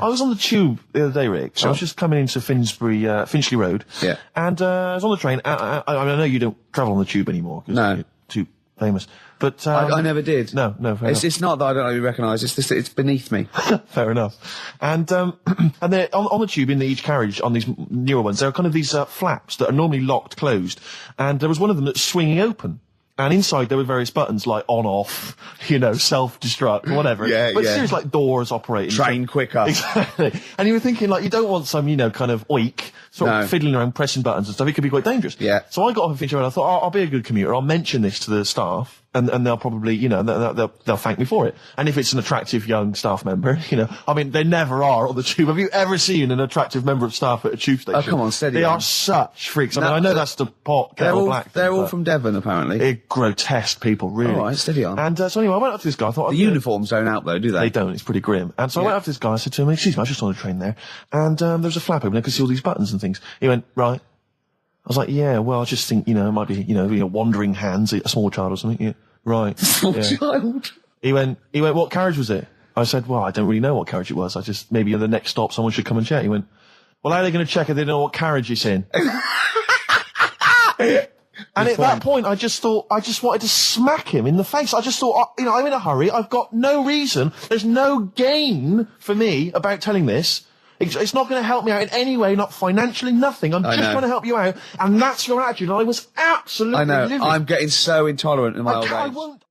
I was on the tube the other day, Rick. Sure. I was just coming into Finchley Road. Yeah. And I was on the train. I know you don't travel on the tube anymore. No. You're too famous. But I never did. No, fair enough. It's not that I don't really recognise. It's beneath me. Fair enough. And they're on the tube in each carriage on these newer ones. There are kind of these flaps that are normally locked closed, and there was one of them that's swinging open. And inside there were various buttons like on, off, self-destruct, whatever. But seriously, like doors operating. Train quicker. Exactly. And you were thinking, like, you don't want some, kind of oik, sort of fiddling around pressing buttons and stuff. It could be quite dangerous. Yeah. So I got off of Finchley Road and I thought, I'll be a good commuter. I'll mention this to the staff. And they'll probably, they'll thank me for it. And if it's an attractive young staff member, they never are on the tube. Have you ever seen an attractive member of staff at a tube station? Oh, come on, steady. They are such freaks. I know that's the pot kettle black. They're all from Devon, apparently. They're grotesque people, really. All right, steady on. And so anyway, I went up to this guy. I thought the uniforms don't help, though, do they? They don't. It's pretty grim. And so I went up to this guy. I said to him, "Excuse me, I was just on a train there, and there was a flap open. I could see all these buttons and things." He went, "Right." I was like, "Yeah, well, I just think, it might be, wandering hands, a small child or something." Yeah. Right. Small child. He went, what carriage was it? I said, well, I don't really know what carriage it was. I just, maybe at the next stop someone should come and check. He went, well, how are they going to check if they don't know what carriage it's in? And at that point, I just wanted to smack him in the face. I just thought, I'm in a hurry. I've got no reason. There's no gain for me about telling this. It's not going to help me out in any way, not financially, nothing. I'm just trying to help you out, and that's your attitude. And I was absolutely livid. I'm getting so intolerant in my old age. I won't.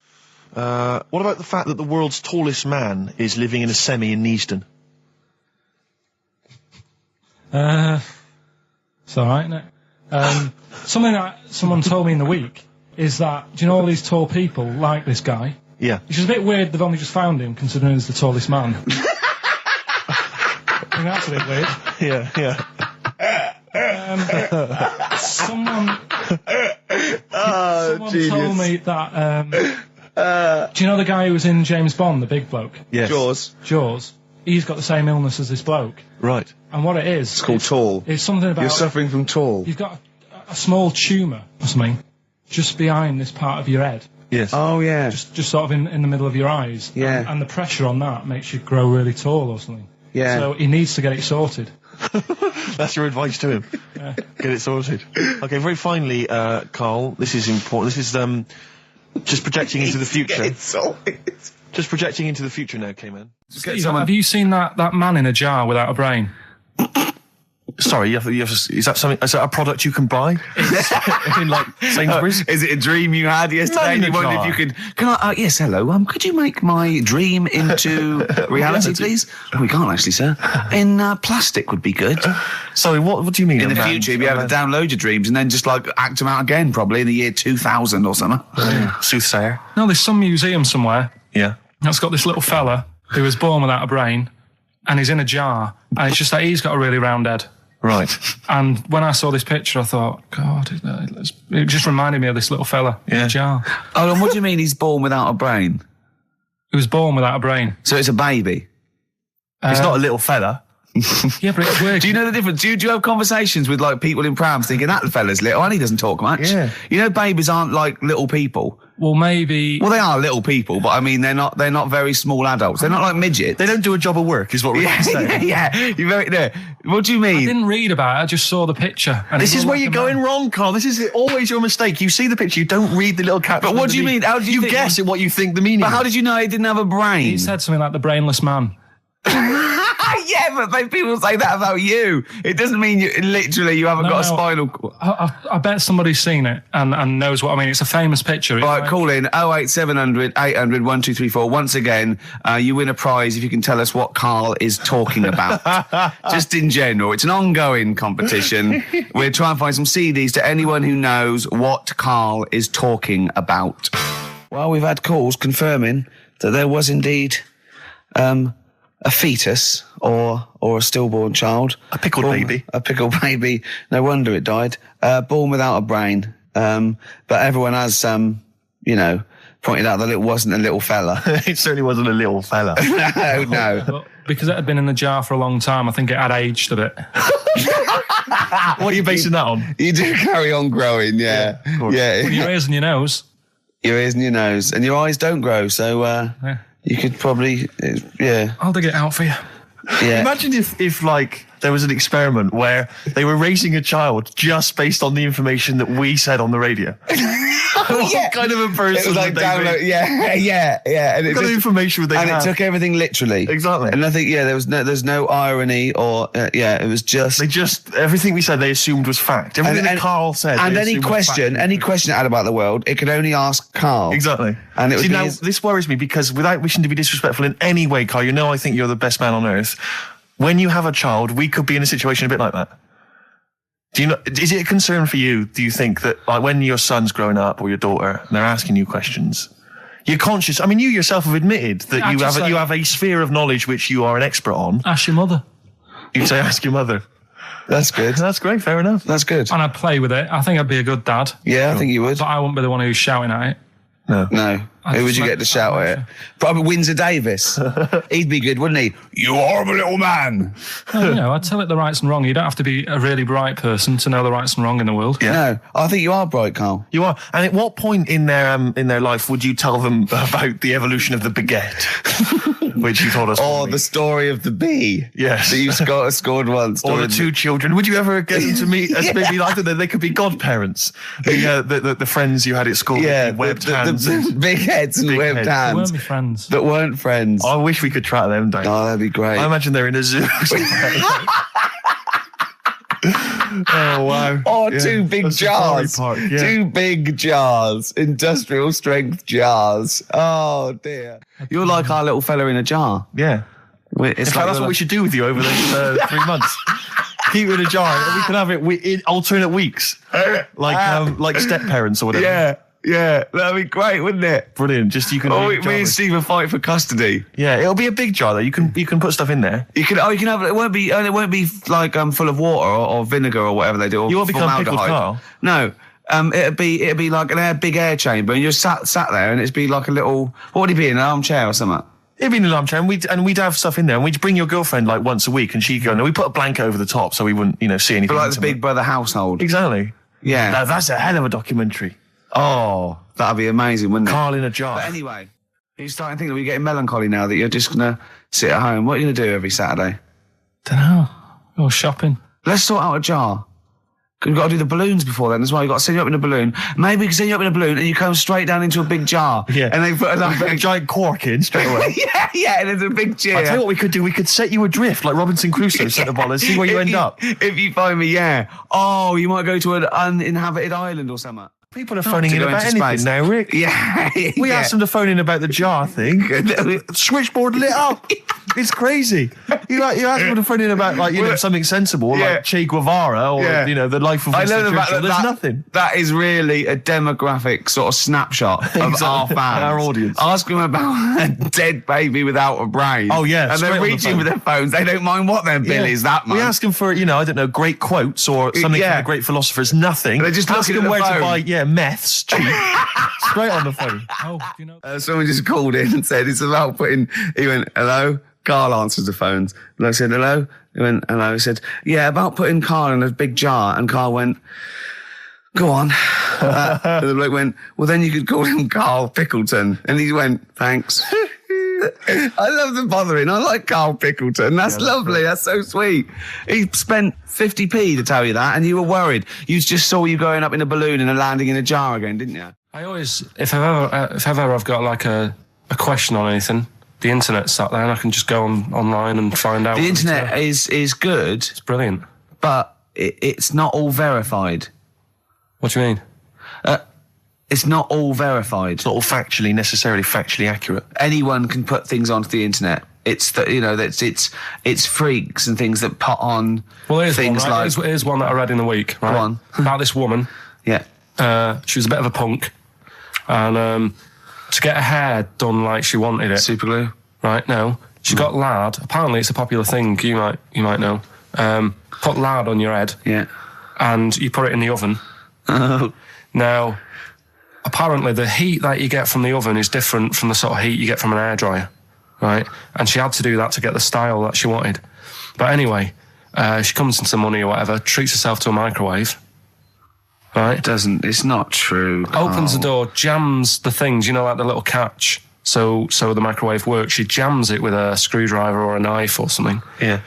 What about the fact that the world's tallest man is living in a semi in Neasden? It's alright, isn't it? Something that someone told me in the week is that, do you know all these tall people like this guy? Yeah. Which is a bit weird they've only just found him, considering he's the tallest man. I mean, that's a bit weird. Yeah. Someone genius. told me that, do you know the guy who was in James Bond, the big bloke? Yes. Jaws. He's got the same illness as this bloke. Right. And what it is... It's called tall. It's something about... You're suffering from tall. You've got a small tumour or something just behind this part of your head. Yes. Oh, yeah. Just sort of in the middle of your eyes. Yeah. And the pressure on that makes you grow really tall or something. Yeah. So he needs to get it sorted. That's your advice to him. Yeah. Get it sorted. Okay, very finally, Karl, this is important. This is just projecting into the future. Get it sorted. Just projecting into the future now, K-Man. Have you seen that man in a jar without a brain? Sorry, is that something? Is that a product you can buy in like Sainsbury's? Is it a dream you had yesterday? And you wondered if you could. Yes, hello. Could you make my dream into reality, please? Oh, we can't actually, sir. In plastic would be good. Sorry, what do you mean? In the future, you'll be able to download your dreams and then just act them out again, probably in the year 2000 or something. Soothsayer. No, there's some museum somewhere. Yeah. That's got this little fella who was born without a brain, and he's in a jar, and it's just that he's got a really round head. Right. And when I saw this picture, I thought, God, it just reminded me of this little fella in a jar. Oh, and what do you mean he's born without a brain? He was born without a brain. So it's a baby? It's not a little fella. Yeah, but it's weird. Do you know the difference? Do you have conversations with people in prams thinking that fella's little and he doesn't talk much? Yeah. You know, babies aren't like little people. Well, maybe... Well, they are little people, but I mean, they're not very small adults. They're not like midgets. They don't do a job of work, is what we're saying. Yeah. You're very, no. What do you mean? I didn't read about it, I just saw the picture. And this is where you're going wrong, Karl. This is always your mistake. You see the picture, you don't read the little caption. But what do you mean? How did you think? Guess at what you think the meaning is. But how did you know he didn't have a brain? He said something like the brainless man. Yeah, but people say that about you. It doesn't mean you haven't got a spinal cord. I bet somebody's seen it and knows what I mean. It's a famous picture. Right, call in 08700 800 1234. Once again, you win a prize if you can tell us what Karl is talking about. Just in general. It's an ongoing competition. We're trying to find some CDs to anyone who knows what Karl is talking about. Well, we've had calls confirming that there was indeed a fetus or a stillborn child. A pickled baby. A pickled baby. No wonder it died. Born without a brain. But everyone has, pointed out that it wasn't a little fella. It certainly wasn't a little fella. No. But because it had been in the jar for a long time, I think it had aged a bit. What are you basing that on? You do carry on growing, yeah. Of course. Yeah. Well, your ears and your nose. Your ears and your nose. And your eyes don't grow, so... You could probably, I'll dig it out for you. Yeah. Imagine if like there was an experiment where they were raising a child just based on the information that we said on the radio. What kind of a person It was like would they download, be? yeah. And What kind of information would they and have? it took everything literally. Exactly. And I think, there's no irony or, it was just... They just, everything we said they assumed was fact. Everything that Karl said. And they any assumed was question it had about the world, it could only ask Karl. Exactly. And it would See, be now, this worries me because without wishing to be disrespectful in any way, Karl, you know I think you're the best man on earth. When you have a child, we could be in a situation a bit like that. Do you know? Is it a concern for you? Do you think that, like, when your son's growing up or your daughter, and they're asking you questions, you're conscious? I mean, you yourself have admitted that you have a sphere of knowledge which you are an expert on. Ask your mother. You say, ask your mother. That's good. That's great. Fair enough. That's good. And I'd play with it. I think I'd be a good dad. Yeah, I think you would. But I wouldn't be the one who's shouting at it. No. Who would you get to shout at it? Probably Windsor Davis. He'd be good, wouldn't he? You horrible little man. No, I'd tell it the rights and wrong. You don't have to be a really bright person to know the rights and wrong in the world. Yeah. No, I think you are bright, Karl. You are. And at what point in their life would you tell them about the evolution of the baguette, which you told us? Or the story of the bee. Yes. That you scored once. Or the two children. Would you ever get them to meet as maybe like that? They could be godparents. The friends you had at school. Yeah, webbed hands. the big heads and webbed They hands. weren't my friends. That weren't friends. I wish we could track them down. Oh, that'd be great. I imagine they're in a zoo. Oh, wow. Or two big a safari jars. park, yeah. Two big jars. Industrial strength jars. Oh, dear. You're like our little fella in a jar. Yeah. It's In fact, that's what we should do with you over the 3 months. Keep it in a jar. And we can have it in alternate weeks. Like step parents or whatever. Yeah, that'd be great, wouldn't it? Brilliant. Just you can. Oh, me and Steve will fight for custody. Yeah, it'll be a big jar though. You can put stuff in there. You can have it. Won't be like full of water or vinegar or whatever they do. Or You won't become pickled formaldehyde. Karl. No. It'd be like an big air chamber, and you're sat there, and it'd be like a little. What would it be, in an armchair or something? It'd be in an armchair, and we'd have stuff in there, and we'd bring your girlfriend like once a week, and she'd go. No, we put a blanket over the top so we wouldn't, see anything. But like the Big Brother household. Exactly. Yeah. Now, that's a hell of a documentary. Oh, that'd be amazing, wouldn't it? Karl in a jar. But anyway, you're starting to think that we're getting melancholy now that you're just gonna sit at home. What are you gonna do every Saturday? Dunno. Go shopping. Let's sort out a jar. We've got to do the balloons before then as well. You've got to send you up in a balloon. Maybe we can send you up in a balloon and you come straight down into a big jar. Yeah. And they put a giant cork in straight away. yeah, and there's a big cheer. I'll tell you what we could do. We could set you adrift like Robinson Crusoe, set the ball and see where you end up. If you find me, yeah. Oh, you might go to an uninhabited island or something. People are phoning in about anything space. now, Rick. Yeah. We asked them to phone in about the jar thing. Switchboard lit up. It's crazy. You asked them to phone in about something sensible, like Che Guevara or the life of Winston Churchill. There's nothing. That is really a demographic sort of snapshot of our fans, our audience. Ask them about a dead baby without a brain. Oh yeah, and they're reaching with their phones. They don't mind what their bill is that much. We ask them for I don't know, great quotes or something from the great philosophers. Nothing. They're just ask looking them at the where phone. to buy meths cheap. Straight on the phone. Oh, do you know? Someone just called in and said it's about putting. He went, "Hello." Karl answers the phones. And I said, "Hello." He went, "Hello." He said, "Yeah, about putting Karl in a big jar." And Karl went, "Go on." And the bloke went, "Well, then you could call him Karl Pickleton." And he went, "Thanks." I love the bothering. I like Karl Pickleton. That's lovely. That's so sweet. He spent 50p to tell you that, and you were worried. You just saw you going up in a balloon and landing in a jar again, didn't you? I always, if ever I've got like a question on anything, the internet's sat there and I can just go online and find out. The internet is good. It's brilliant. But it's not all verified. What do you mean? It's not all verified. It's not all necessarily factually accurate. Anyone can put things onto the internet. It's it's freaks and things that put on things one, right? Here's one that I read in the week, right? Go on. About this woman. Yeah. She was a bit of a punk, and to get her hair done like she wanted it. Super glue. Right? No. She got lard. Apparently, it's a popular thing. You might know. Put lard on your head. Yeah. And you put it in the oven. Oh. Now, apparently, the heat that you get from the oven is different from the sort of heat you get from an hairdryer, right? And she had to do that to get the style that she wanted. But anyway, she comes into money or whatever, treats herself to a microwave, right? It's not true. Opens the door, jams the things, like the little catch so the microwave works. She jams it with a screwdriver or a knife or something. Yeah.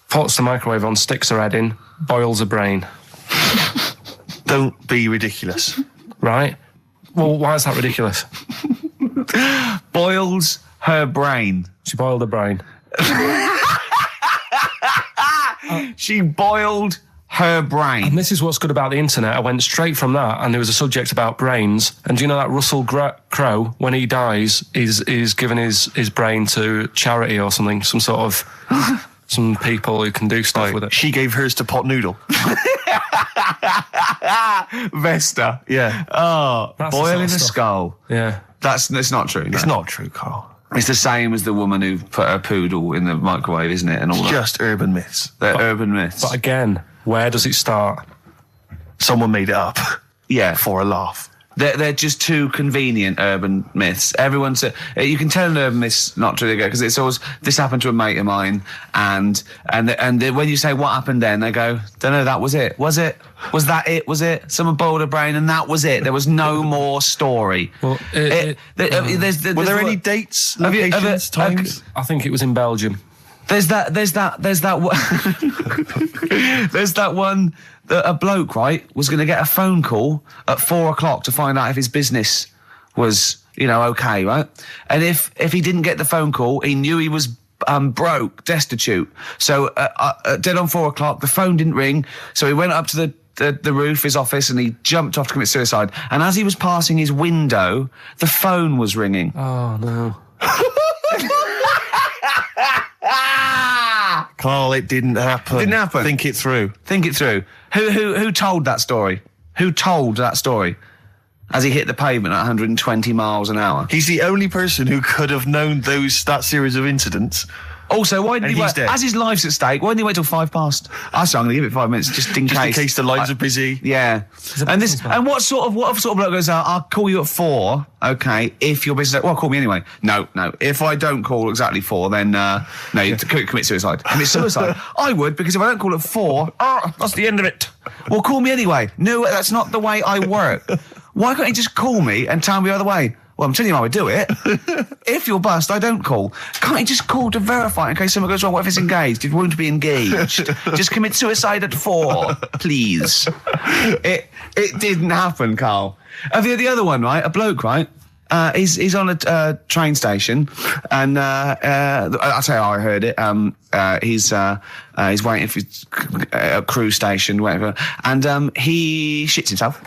Puts the microwave on, sticks her head in, boils her brain. Don't be ridiculous. Right? Well, why is that ridiculous? Boils her brain. She boiled her brain. She boiled her brain. And this is what's good about the internet. I went straight from that, and there was a subject about brains. And do you know that Russell Crowe, when he dies, is given his brain to charity or something, some sort of some people who can do stuff with it. She gave hers to Pot Noodle. Vesta. Yeah. Oh, That's the boiling sort of a stuff. skull. Yeah. It's not true. It's not true, Carl. It's the same as the woman who put her poodle in the microwave, isn't it? And all that. Just urban myths. They're urban myths. But again, where does it start? Someone made it up yeah. for a laugh. They're just too convenient urban myths. Everyone's you can tell an urban myth's not true because it's always this happened to a mate of mine, and when you say what happened then, they go, don't know, that was it. Was it? Was that it? Was it? Someone boiled a brain and that was it. There was no more story. Well, Were there any dates, locations, times? I think it was in Belgium. There's that one that a bloke, right, was going to get a phone call at 4:00 to find out if his business was, okay, right? And if he didn't get the phone call, he knew he was broke, destitute. So dead on 4:00, the phone didn't ring. So he went up to the roof, his office, and he jumped off to commit suicide. And as he was passing his window, the phone was ringing. Oh, no. Carl, it didn't happen. Didn't happen. Think it through. Think it through. Who told that story? Who told that story? As he hit the pavement at 120 miles an hour. He's the only person who could have known that series of incidents. Also, why didn't And he he's wait? dead. As his life's at stake, why didn't he wait till 5 past? I said I'm going to give it 5 minutes just in Just case. in case the lines are busy. Yeah. And what sort of bloke goes out? I'll call you at 4. Okay, if your business. Well, call me anyway. No. If I don't call exactly 4, then no, you commit suicide. Commit suicide. I would, because if I don't call at 4, that's the end of it. Well, call me anyway. No, that's not the way I work. Why can't you just call me and tell me the other way? Well, I'm telling you how I do it. If you're bust, I don't call. Can't you just call to verify in case something goes wrong? What if it's engaged? It won't be engaged. Just commit suicide at 4, please. It didn't happen, Carl. The other one, right? A bloke, right? He's on a train station, and I'll tell you how I heard it. He's waiting for a cruise station, whatever, and he shits himself.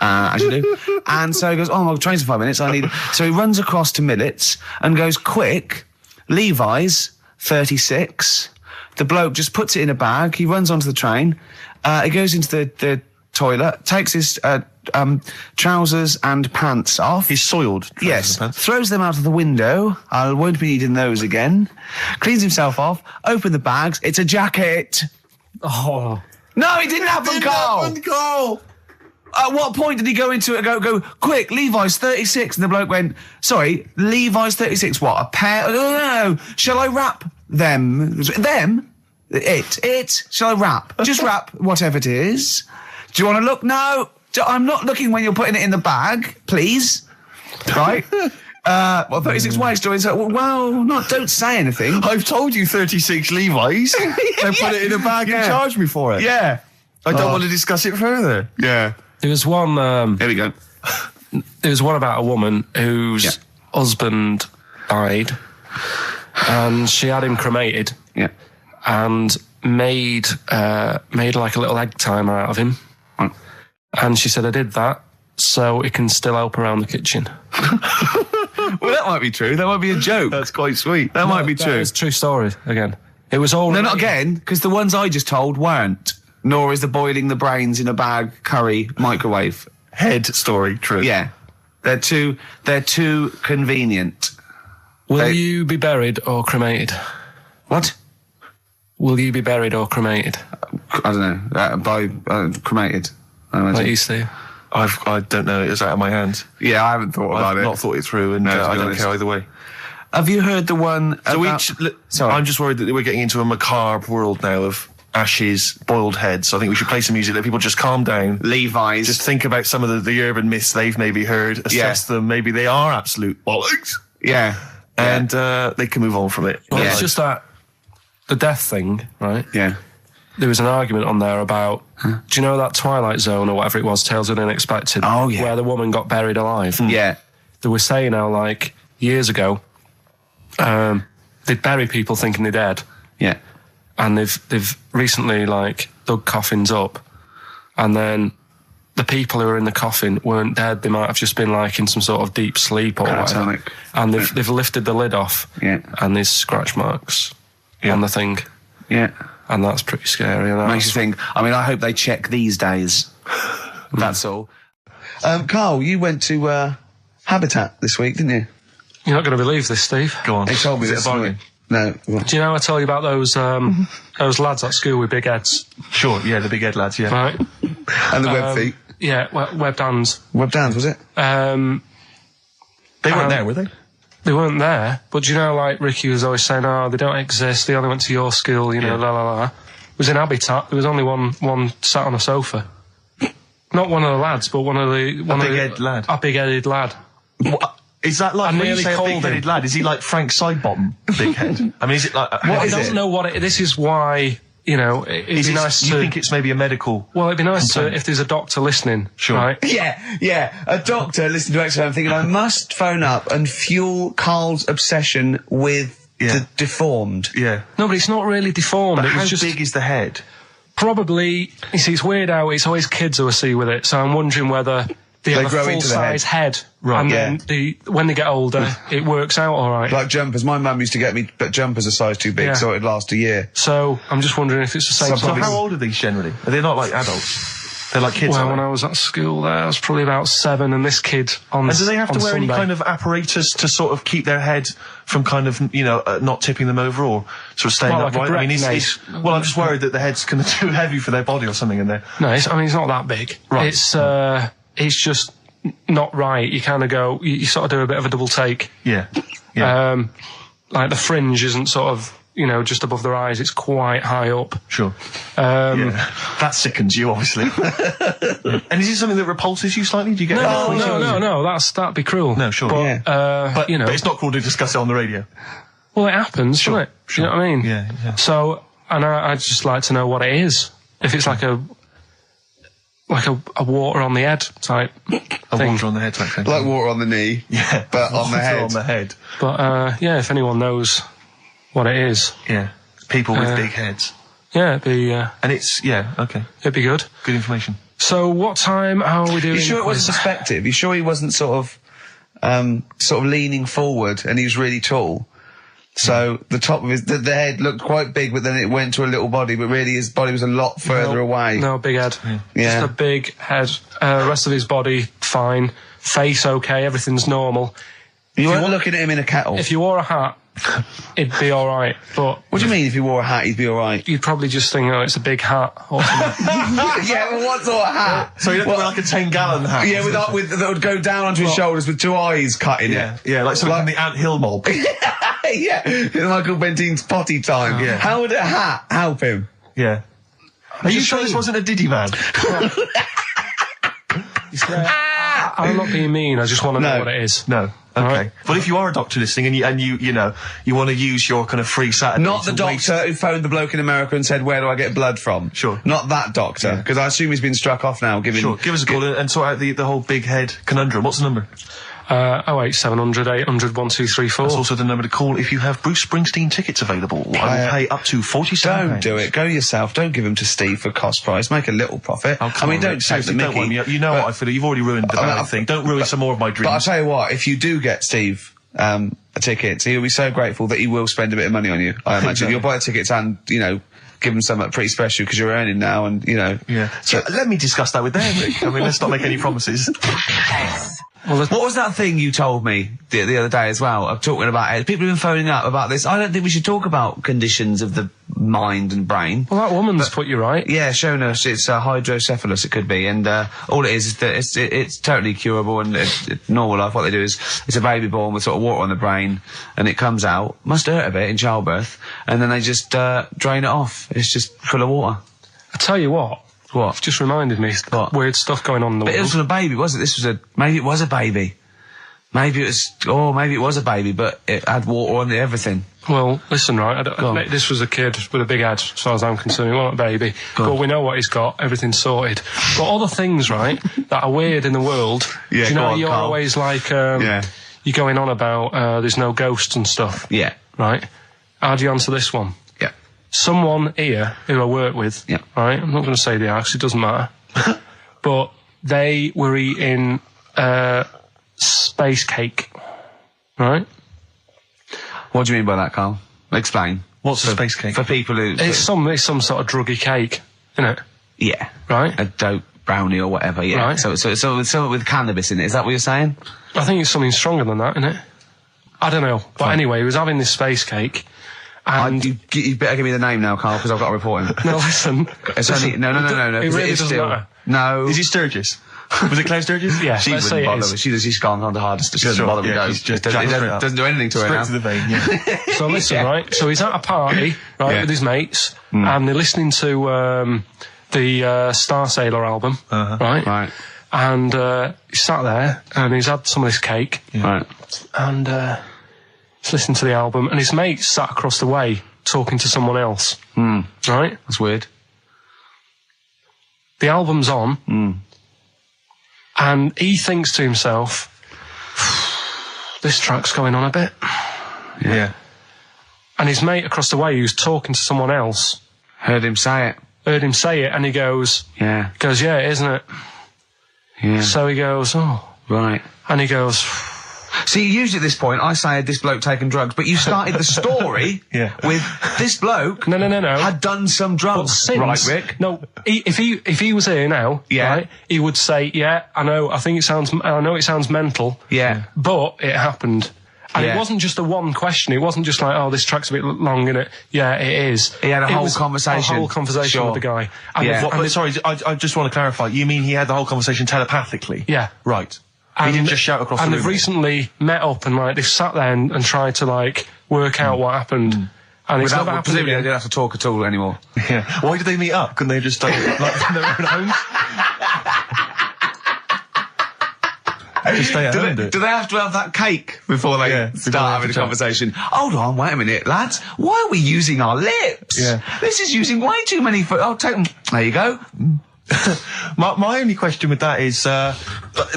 As you do. And so he goes, my train's in 5 minutes, So he runs across to Millets and goes, quick, Levi's, 36. The bloke just puts it in a bag. He runs onto the train. He goes into the toilet, takes his trousers and pants off. He's soiled. Yes. Throws them out of the window. I won't be needing those again. Cleans himself off. Open the bags. It's a jacket. Oh. No, it didn't happen, Carl. At what point did he go into it and go, quick, Levi's 36? And the bloke went, sorry, Levi's 36, what, a pair? No. Shall I wrap them? Them? It? Shall I wrap? Just wrap whatever it is. Do you want to look? No. I'm not looking when you're putting it in the bag, please. Right? 36 ways to it. Well, don't say anything. I've told you 36 Levi's. And put it in a bag and charge me for it. Yeah. I don't want to discuss it further. Yeah. There was one. Here we go. There was one about a woman whose husband died, and she had him cremated. Yeah. And made like a little egg timer out of him. Right. And she said, I did that so it can still help around the kitchen. Well, that might be true. That might be a joke. That's quite sweet. That might be true. It's a true story again. It was all. No, not again, because the ones I just told weren't. Nor is the boiling the brains in a bag curry microwave. Head story true. Yeah. They're too convenient. Will you be buried or cremated? What? Will you be buried or cremated? I don't know. By cremated. Like you, Steve? I don't know. It was out of my hands. Yeah, I haven't thought about I've it. not thought it through, and I don't care either way. Have you heard the one So about... Sorry. I'm just worried that we're getting into a macabre world now of ashes, boiled heads. I think we should play some music, let people just calm down. Levi's. Just think about some of the urban myths they've maybe heard, assess them. Maybe they are absolute bollocks. Yeah. And they can move on from it. Well, it's just that the death thing, right? Yeah. There was an argument on there about, do you know that Twilight Zone or whatever it was, Tales of the Unexpected? Oh, yeah. Where the woman got buried alive. Yeah. They were saying how, like, years ago, they'd bury people thinking they're dead. Yeah. And they've recently, like, dug coffins up. And then the people who were in the coffin weren't dead. They might have just been, like, in some sort of deep sleep or whatever. And they've lifted the lid off. Yeah. And there's scratch marks on the thing. Yeah. And that's pretty scary. And Makes you think, I mean, I hope they check these days. That's all. Karl, you went to Habitat this week, didn't you? You're not going to believe this, Steve. Go on. He told me this morning. No. Do you know I told you about those lads at school with big heads? Sure, yeah, the big head lads, yeah. Right. And the web feet. Yeah, webbed hands. Webbed hands, was it? They weren't there, were they? They weren't there, but do you know, like, Ricky was always saying, oh, they don't exist, they only went to your school, you know, la la la. It was in Habitat, there was only one sat on a sofa. Not one of the lads, but one of the... big-headed lad? A big-headed lad. What? Is that like, when you say a big-headed lad, is he like Frank Sidebottom big head? I mean, is it like... I don't know what this is why, you know, it'd be nice to... You think it's maybe a medical... Well, it'd be nice to, if there's a doctor listening. Sure. Right? Yeah. A doctor listening to XFM thinking, I must phone up and fuel Karl's obsession with the deformed. Yeah. No, but it's not really deformed. But it was how just big is the head? Probably, you see, it's weird how it's always kids who I see with it, so I'm wondering whether they have a full-size head. Right. And then when they get older, it works out all right. Like jumpers. My mum used to get me jumpers a size too big, so it'd last a year. So I'm just wondering if it's the same. So how old are these generally? Are they not like adults? They're like kids. Well, when I was at school there, I was probably about 7, and this kid on And do they have to wear Sunday. any kind of apparatus to sort of keep their head from kind of, you know, not tipping them over or sort of staying like upright? I mean, well, I'm just worried that the head's kind of too heavy for their body or something in there. No, it's not that big. Right. It's just not right. You kind of go, you sort of do a bit of a double take. Yeah. Like the fringe isn't sort of, you know, just above their eyes. It's quite high up. Sure. That sickens you, obviously. And is it something that repulses you slightly? Do you get No, that'd be cruel. No, sure. But, you know. But it's not cool to discuss it on the radio. Well, it happens, doesn't it? Sure. You know what I mean? Yeah. So, and I'd just like to know what it is. If it's like a water on the head type thing. Water on the head type thing. Like water on the knee. Yeah. But on the head. On the head. But, if anyone knows what it is. Yeah. People with big heads. Yeah, it'd be... and it's, okay. It'd be good. Good information. So what time, how are we doing? You sure it wasn't perspective? You sure he wasn't sort of leaning forward and he was really tall? So the top of the head looked quite big, but then it went to a little body, but really his body was a lot further away. No, big head. Yeah. Just a big head. Rest of his body, fine. Face, okay, everything's normal. You weren't looking at him in a kettle. If you wore a hat, it'd be alright, but... What do you mean if you wore a hat, he'd be alright? You'd probably just think, it's a big hat or something. Yeah, well, what sort of hat? So you don't wear like a 10-gallon hat? Yeah, that would go down onto his shoulders with 2 eyes cut in it. Yeah, like something from the Ant Hill mob. Yeah, Michael Bentine's potty time. Yeah. How would a hat help him? Yeah. Are you sure this wasn't a Diddy man? I'm not being mean, I just want to know what it is. No. Okay. Right. But if you are a doctor listening and you want to use your kind of free Saturday... Not the doctor who phoned the bloke in America and said, where do I get blood from? Sure. Not that doctor, because I assume he's been struck off now. Sure, give us a call and sort out the whole big head conundrum. What's the number? 08700 800 1234. That's also the number to call if you have Bruce Springsteen tickets available. I will pay up to £47. Don't do it. Go yourself. Don't give them to Steve for cost price. Make a little profit. Oh, I mean, don't take the mickey. You know what I feel. You've already ruined the thing. Don't ruin some more of my dreams. But I'll tell you what, if you do get Steve a ticket, he'll be so grateful that he will spend a bit of money on you, I imagine. You'll buy tickets and, give him something pretty special because you're earning now and, Yeah. So let me discuss that with them, Rick. I mean, let's not make any promises. What was that thing you told me the other day as well? I'm talking about it. People have been phoning up about this. I don't think we should talk about conditions of the mind and brain. Well, that woman's put you right. Yeah, shown us it's hydrocephalus. It could be, and all it is that it's totally curable and normal life. What they do is it's a baby born with sort of water on the brain, and it comes out. Must hurt a bit in childbirth, and then they just drain it off. It's just full of water. I tell you what. What? You've just reminded me. Weird stuff going on in the world. But it was from a baby, was it? Maybe it was a baby. Maybe it was a baby, but it had water on it, everything. Well, listen, right, this was a kid with a big head, as far as I'm concerned. He wasn't a baby. But we know what he's got, everything's sorted. But other things, right, that are weird in the world, yeah, do you know, on, you're Karl. always like, you're going on about there's no ghosts and stuff. Yeah. Right? How do you answer this one? Yeah. Someone here who I work with, right, I'm not going to say the house, it doesn't matter, but they were eating space cake, right? What do you mean by that, Karl? Explain. What's a space cake? For people who... It's some sort of druggy cake, isn't it? Yeah. Right? A dope brownie or whatever, yeah. Right. So something with cannabis in it, is that what you're saying? I think it's something stronger than that, isn't it? I don't know. But anyway, he was having this space cake, and... You better give me the name now, Karl, because I've got to report him. No, listen. It's only... No. It really doesn't matter. No. Is he Sturgis? Was it Claire Sturgis? Yeah, She let's say wouldn't it bother. is. She's gone on the hardest. She doesn't bother with yeah, those. she's just doesn't do anything to her now. Straight to the vein, yeah. So listen, right? So he's at a party, right, with his mates, and they're listening to the Star Sailor album, right? Right. And he's sat there, and he's had some of this cake, Right. and he's listening to the album, and his mate's sat across the way talking to someone else, right? That's weird. The album's on, and he thinks to himself, this track's going on a bit. Yeah. And his mate across the way, who's talking to someone else, Heard him say it. and he goes, Yeah. yeah, isn't it? Yeah. So he goes, oh. Right. And he goes, See, usually at this point, I say this bloke taking drugs, but you started the story with this bloke no. had done some But drugs. since, Right, Rick? No, if he was here now, right, he would say, yeah, I know it sounds mental. Yeah. But it happened. And Yeah. it wasn't just a one question. It wasn't just like, oh, this track's a bit long, innit? Yeah, it is. He had a It whole was conversation. A whole conversation Sure. with the guy. And Yeah. But sorry, I just want to clarify. You mean he had the whole conversation telepathically? Yeah. Right. He didn't just shout across the room. And they've recently met up and like they've sat there and tried to like work out what happened. And it's never happened Presumably they again. didn't have to talk at all anymore. Yeah. Why did they meet up? Couldn't they just like in their own homes? Just stay at home, Do they have to have that cake before they Yeah, before start they have having to a chat. conversation? Hold on, wait a minute, lads. Why are we using our lips? Yeah. This is using way too many... Oh, take them. There you go. My only question with that is,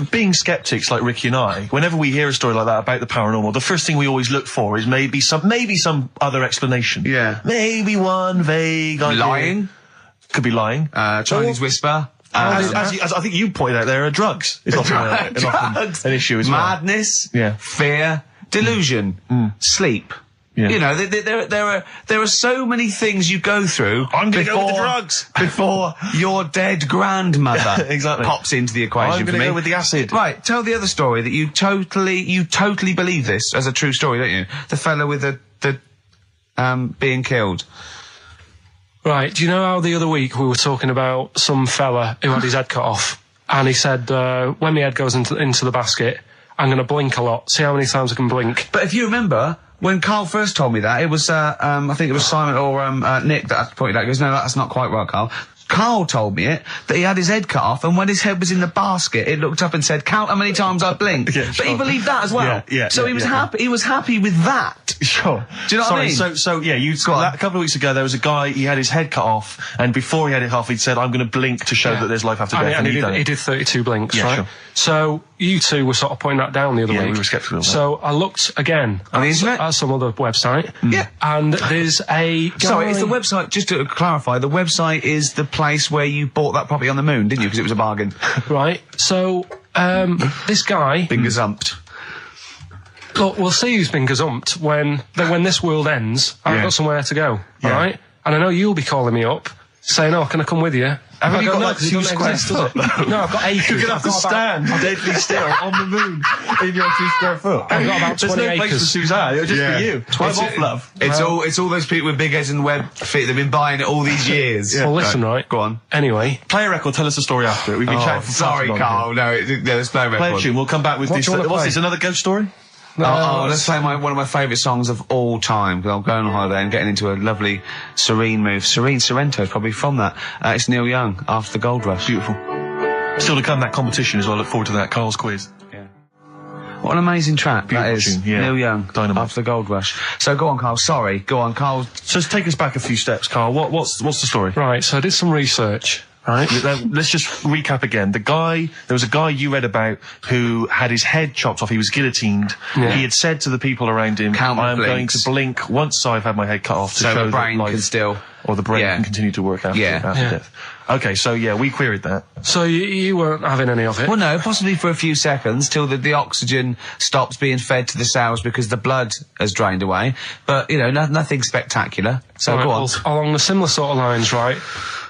being skeptics like Ricky and I, whenever we hear a story like that about the paranormal, the first thing we always look for is maybe some other explanation. Yeah. Maybe one vague idea. Lying. Could be lying. Chinese whisper. As I think you pointed out, there are drugs. It's often Drugs. an issue as well. Madness. Yeah. Fear. Delusion. Sleep. Yeah. You know, there are so many things you go through. I'm going to go with the drugs before your dead grandmother exactly. pops into the equation. I'm for going to me. go with the acid. Right, tell the other story that you totally believe this as a true story, don't you? The fella with the being killed. Right, do you know how the other week we were talking about some fella who had his head cut off? And he said, when my head goes into the basket, I'm going to blink a lot. See how many times I can blink. But if you remember, when Karl first told me that, it was, I think it was Simon or Nick that pointed out. He goes, no, that's not quite right, Karl. Karl told me that he had his head cut off, and when his head was in the basket, it looked up and said, count how many times I blinked. Yeah, but he believed that as well. Yeah, so he was happy. He was happy with that. Sure. Do you know what I mean? So yeah, a couple of weeks ago there was a guy, he had his head cut off, and before he had it off, he'd said, I'm going to blink to show that there's life after death. And he he did 32 blinks, Yeah, right? sure. So you two were sort of pointing that down the other Yeah, week. we were sceptical of that. So I looked again On the internet? at some other website. Yeah. And there's a guy... Sorry, it's the website, just to clarify, the website is the place where you bought that property on the moon, didn't you? Because it was a bargain. Right. So, this guy... Been gazumped. Look, we'll see who's been gazumped when this world ends. I've Yeah. got somewhere to go, Yeah. all right? And I know you'll be calling me up saying, "Oh, can I come with you?" Haven't you got like because it 2 doesn't square exist, does foot? it? No, I've got acres. You're gonna have to stand deadly still on the moon in your 2 square foot. I've got about 20 There's no acres. place for Suzanne. It'll just be you. I'm off, love. It's all those people with big heads and web feet. They've been buying it all these years. Well, listen, right. Go on. Anyway, Play a record. Tell us the story after it. We've been chatting for far Sorry, too long Carl. here. No, there's no record. Play a tune. We'll come back with What this. do you wanna What's play? this? Another ghost story? Let's play one of my favourite songs of all time. Because I'm going on holiday and getting into a lovely serene mood. Sorrento is probably from that. It's Neil Young, After the Gold Rush. Beautiful. Still to come, that competition as well. Look forward to that. Carl's quiz. Yeah. What an amazing track that Beautiful is. tune, yeah. Neil Young, Dynamite. After the Gold Rush. So go on, Carl. Sorry. Go on, Carl. So let's take us back a few steps, Carl. What's the story? right, so I did some research, right? Let's just recap again. There was a guy you read about who had his head chopped off. He was guillotined. Yeah. He had said to the people around him, Count I am going blinks. to blink once I've had my head cut off to So show the brain that life, can still... or the brain Yeah. can continue to work after Yeah. death. Okay, so yeah, we queried that. So you weren't having any of it? Well, no, possibly for a few seconds till the oxygen stops being fed to the cells because the blood has drained away. But, nothing spectacular. So Right, go on. well, along the similar sort of lines, right?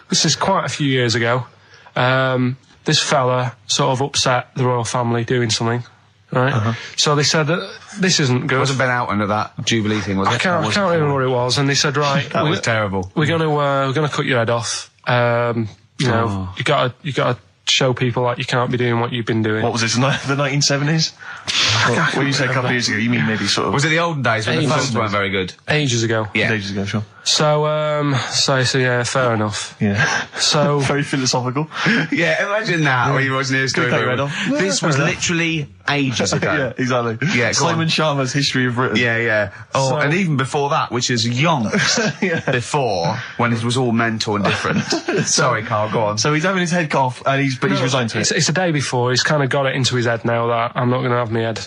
This is quite a few years ago. This fella sort of upset the royal family doing something, right? So they said that this isn't good. It wasn't Ben Alton at that Jubilee thing, was it? I can't remember what it was, and they said, right, That was terrible. we're gonna cut your head off. You gotta show people like you can't be doing what you've been doing. What was this, the 1970s? When you say a couple of years ago, you mean maybe sort of... Was it the olden days when the Ages phones ago. weren't very good? Ages ago. Yeah. Ages ago, sure. So yeah, fair enough. Yeah. So Very philosophical. Yeah, imagine that when you watch news story. cut your head off. This was literally ages ago. Yeah, exactly. Yeah, go Simon on. Sharma's History of Britain. Yeah. Oh, So- and even before that, which is yonks before, when it was all mental and different. Sorry, Carl, go on. So he's having his head cut off, and he's resigned to it. it's the day before. He's kind of got it into his head now that I'm not going to have my head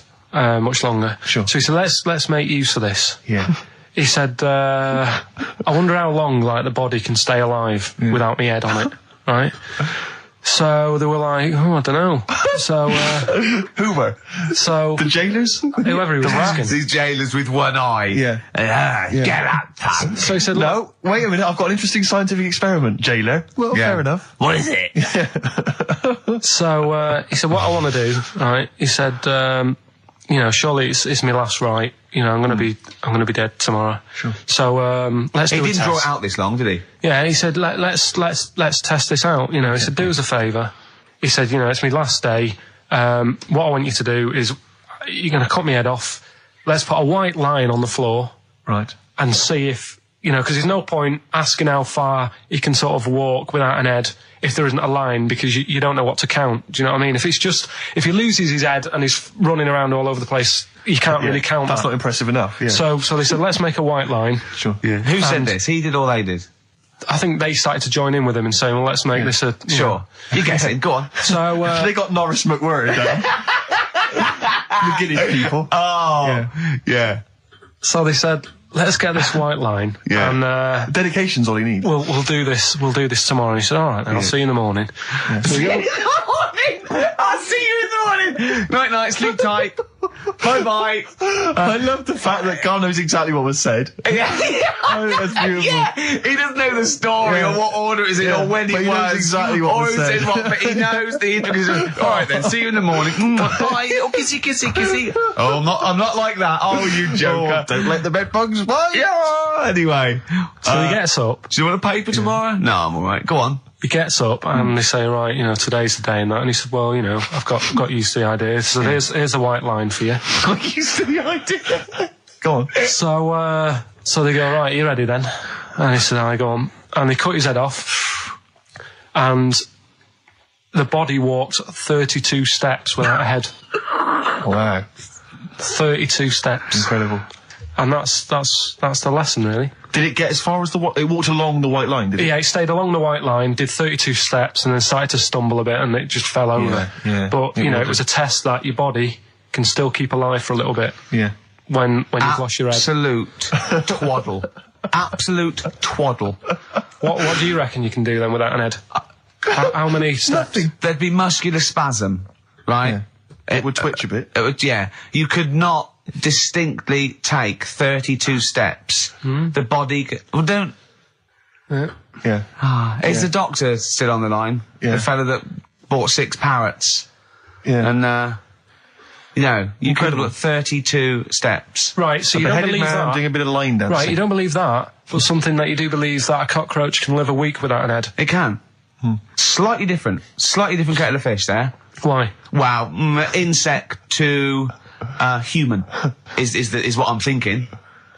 much longer. Sure. So he said, let's make use of this. Yeah. He said, I wonder how long like the body can stay alive without my head on it, right? So they were like, I don't know. So Who were? so The jailers? whoever he was asking. These jailers with one eye. Yeah. Get out, pal. So he said, look, No, wait a minute, I've got an interesting scientific experiment, jailer. Well, Yeah. fair enough. What is it? So he said, what I want to do, right? He said, surely it's my last right. I'm going to be dead tomorrow. Sure. So let's He do a didn't test. draw it out this long, did he? Yeah, he said, let's test this out. He said, do us a favour. He said, it's my last day. What I want you to do is, you're going to cut my head off. Let's put a white line on the floor Right. and see if, because there's no point asking how far he can sort of walk without an head if there isn't a line, because you don't know what to count. Do you know what I mean? If he loses his head and he's running around all over the place, you can't really count That's that. not impressive enough. Yeah. So they said, let's make a white line. Sure. Yeah. Who said And- this? He did or they did? I think they started to join in with him and saying, well, let's make this a... Sure. You guess it. Go on. So, They got Norris McWhirr down. The Guinness people. Oh. Yeah. so they said, let's get this white line. Yeah. And Dedication's all he needs. we'll do this tomorrow. And he said, all right, then I'll see you in the morning. So we go- I'll see you in the morning. Night, night. Sleep tight. Bye-bye. I love the fact that Carl knows exactly what was said. Oh, that's beautiful. Yeah, he doesn't know the story Yeah. or what order it is in Yeah, or when but it he knows was. exactly what or was who said. said what, but he knows the intricacies. All right then, see you in the morning. Bye, little kissy, kissy, kissy. Oh, I'm not like that. Oh, you joker. Don't let the bed bugs bite. Yeah, anyway. So he gets up. Do you want a paper tomorrow? No, I'm all right. Go on. He gets up and they say, right, today's the day and that. And he said, well, I've got used to the idea. So here's a white line for you. I'm used to the idea. Go on. So they go, right, you ready then? And he said, I go on. And they cut his head off. And the body walked 32 steps without a head. Wow. 32 steps. Incredible. And that's the lesson, really. Did it get as far as it walked along the white line, did it? Yeah, it stayed along the white line, did 32 steps, and then started to stumble a bit, and it just fell over. yeah. But, it was a test that your body can still keep alive for a little bit Yeah. when you've lost your head. Absolute twaddle. Absolute twaddle. What do you reckon you can do then without an head? How many steps? Nothing. There'd be muscular spasm, right? Yeah. It would twitch a bit. It would, yeah. You could not distinctly take 32 steps. The body... Well, don't... Yeah. Is the doctor still on the line? Yeah. The fella that bought 6 parrots. Yeah. And, you know, you could have got 32 steps. Right, so you don't Beheaded believe man that. doing a bit of line dancing. Right, you don't believe that, but something that you do believe is that a cockroach can live a week without an head. It can. Slightly different kettle of fish there. Why? Wow, insect to human is what I'm thinking.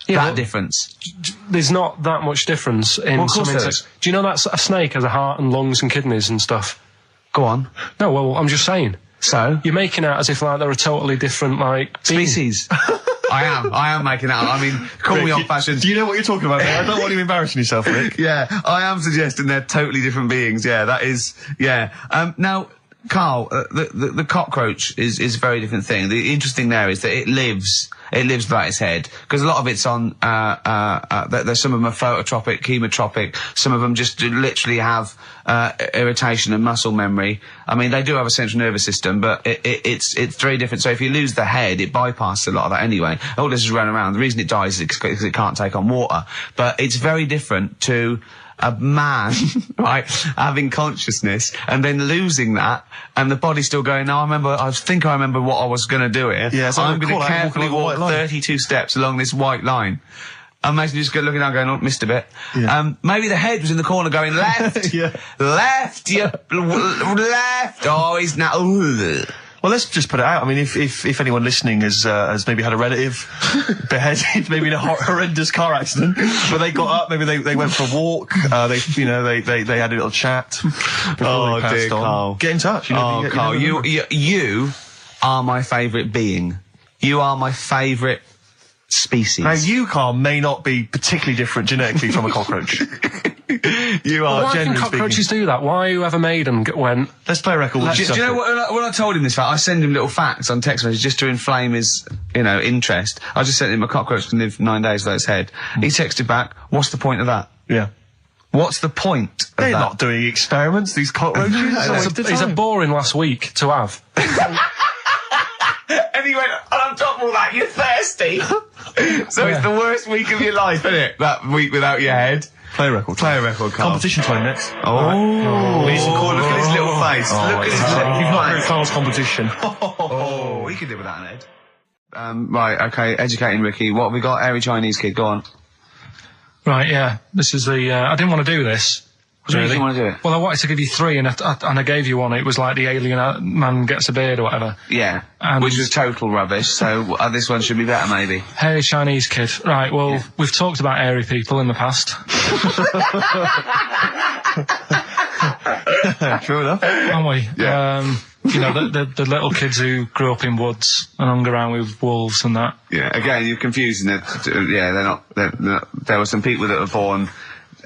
Yeah, That but difference. there's not that much difference in Well, of some course there insects. is. Do you know that a snake has a heart and lungs and kidneys and stuff? Go on. No, well, I'm just saying. So? You're making out as if like they're a totally different like being. Species. I am making that up. I mean, call me Rick, old-fashioned. Do you know what you're talking about, mate? I don't want you embarrassing yourself, Rick. Yeah, I am suggesting they're totally different beings. Yeah, that is. Yeah. Now, Karl, the cockroach is a very different thing. The interesting there is that it lives without its head, because a lot of it's on. There's some of them are phototropic, chemotropic. Some of them just literally have irritation and muscle memory. I mean, they do have a central nervous system, but it's very different. So if you lose the head, it bypasses a lot of that anyway. All this is running around. The reason it dies is because it can't take on water. But it's very different to a man, right, having consciousness and then losing that, and the body's still going, no, I think I remember what I was going to do here. Yeah, so I'm going call to out, carefully walk along the walk white line. 32 steps along this white line. Imagine you just looking down going, oh, missed a bit. Yeah. Maybe the head was in the corner going, left, Yeah. left, left. Oh, he's now, ooh. Well, let's just put it out. I mean, if anyone listening has maybe had a relative beheaded, maybe in a horrendous car accident, but they got up, maybe they went for a walk, they had a little chat before they passed on. Karl. Get in touch. You know, Karl, never know. you are my favourite being. You are my favourite species. Now, you, Karl, may not be particularly different genetically from a cockroach. You are, Why can generally cockroaches speaking. do that? Why whoever made them went? Let's play a record. Do you know what? When I told him this fact, I send him little facts on text messages just to inflame his, interest. I just sent him a cockroach can live 9 days without its head. He texted back, "What's the point of that? Yeah. What's the point of They're that?" not doing experiments, these cockroaches. It's a boring last week to have. And he went, on top of all that, you're thirsty. So it's the worst week of your life, isn't it? That week without your head. Play a record. Play a record, Karl. Competition time next. Oh. Look at his little face. Look at his little You've not heard face. Karl's competition. Oh, we could live without an head. Right, okay, educating Ricky. What have we got? Airy Chinese kid, go on. Right, yeah. This is the. I didn't want to do this. What do you think you want to do it? Well, I wanted to give you 3, and I gave you one. It was like the alien man gets a beard or whatever. Yeah, And- which was total rubbish, so this one should be better, maybe. Hairy Chinese kid. Right, well, we've talked about airy people in the past. True enough. Haven't we? Yeah. The little kids who grew up in woods and hung around with wolves and that. Yeah, again, you're confusing it. Yeah, they're not, there were some people that were born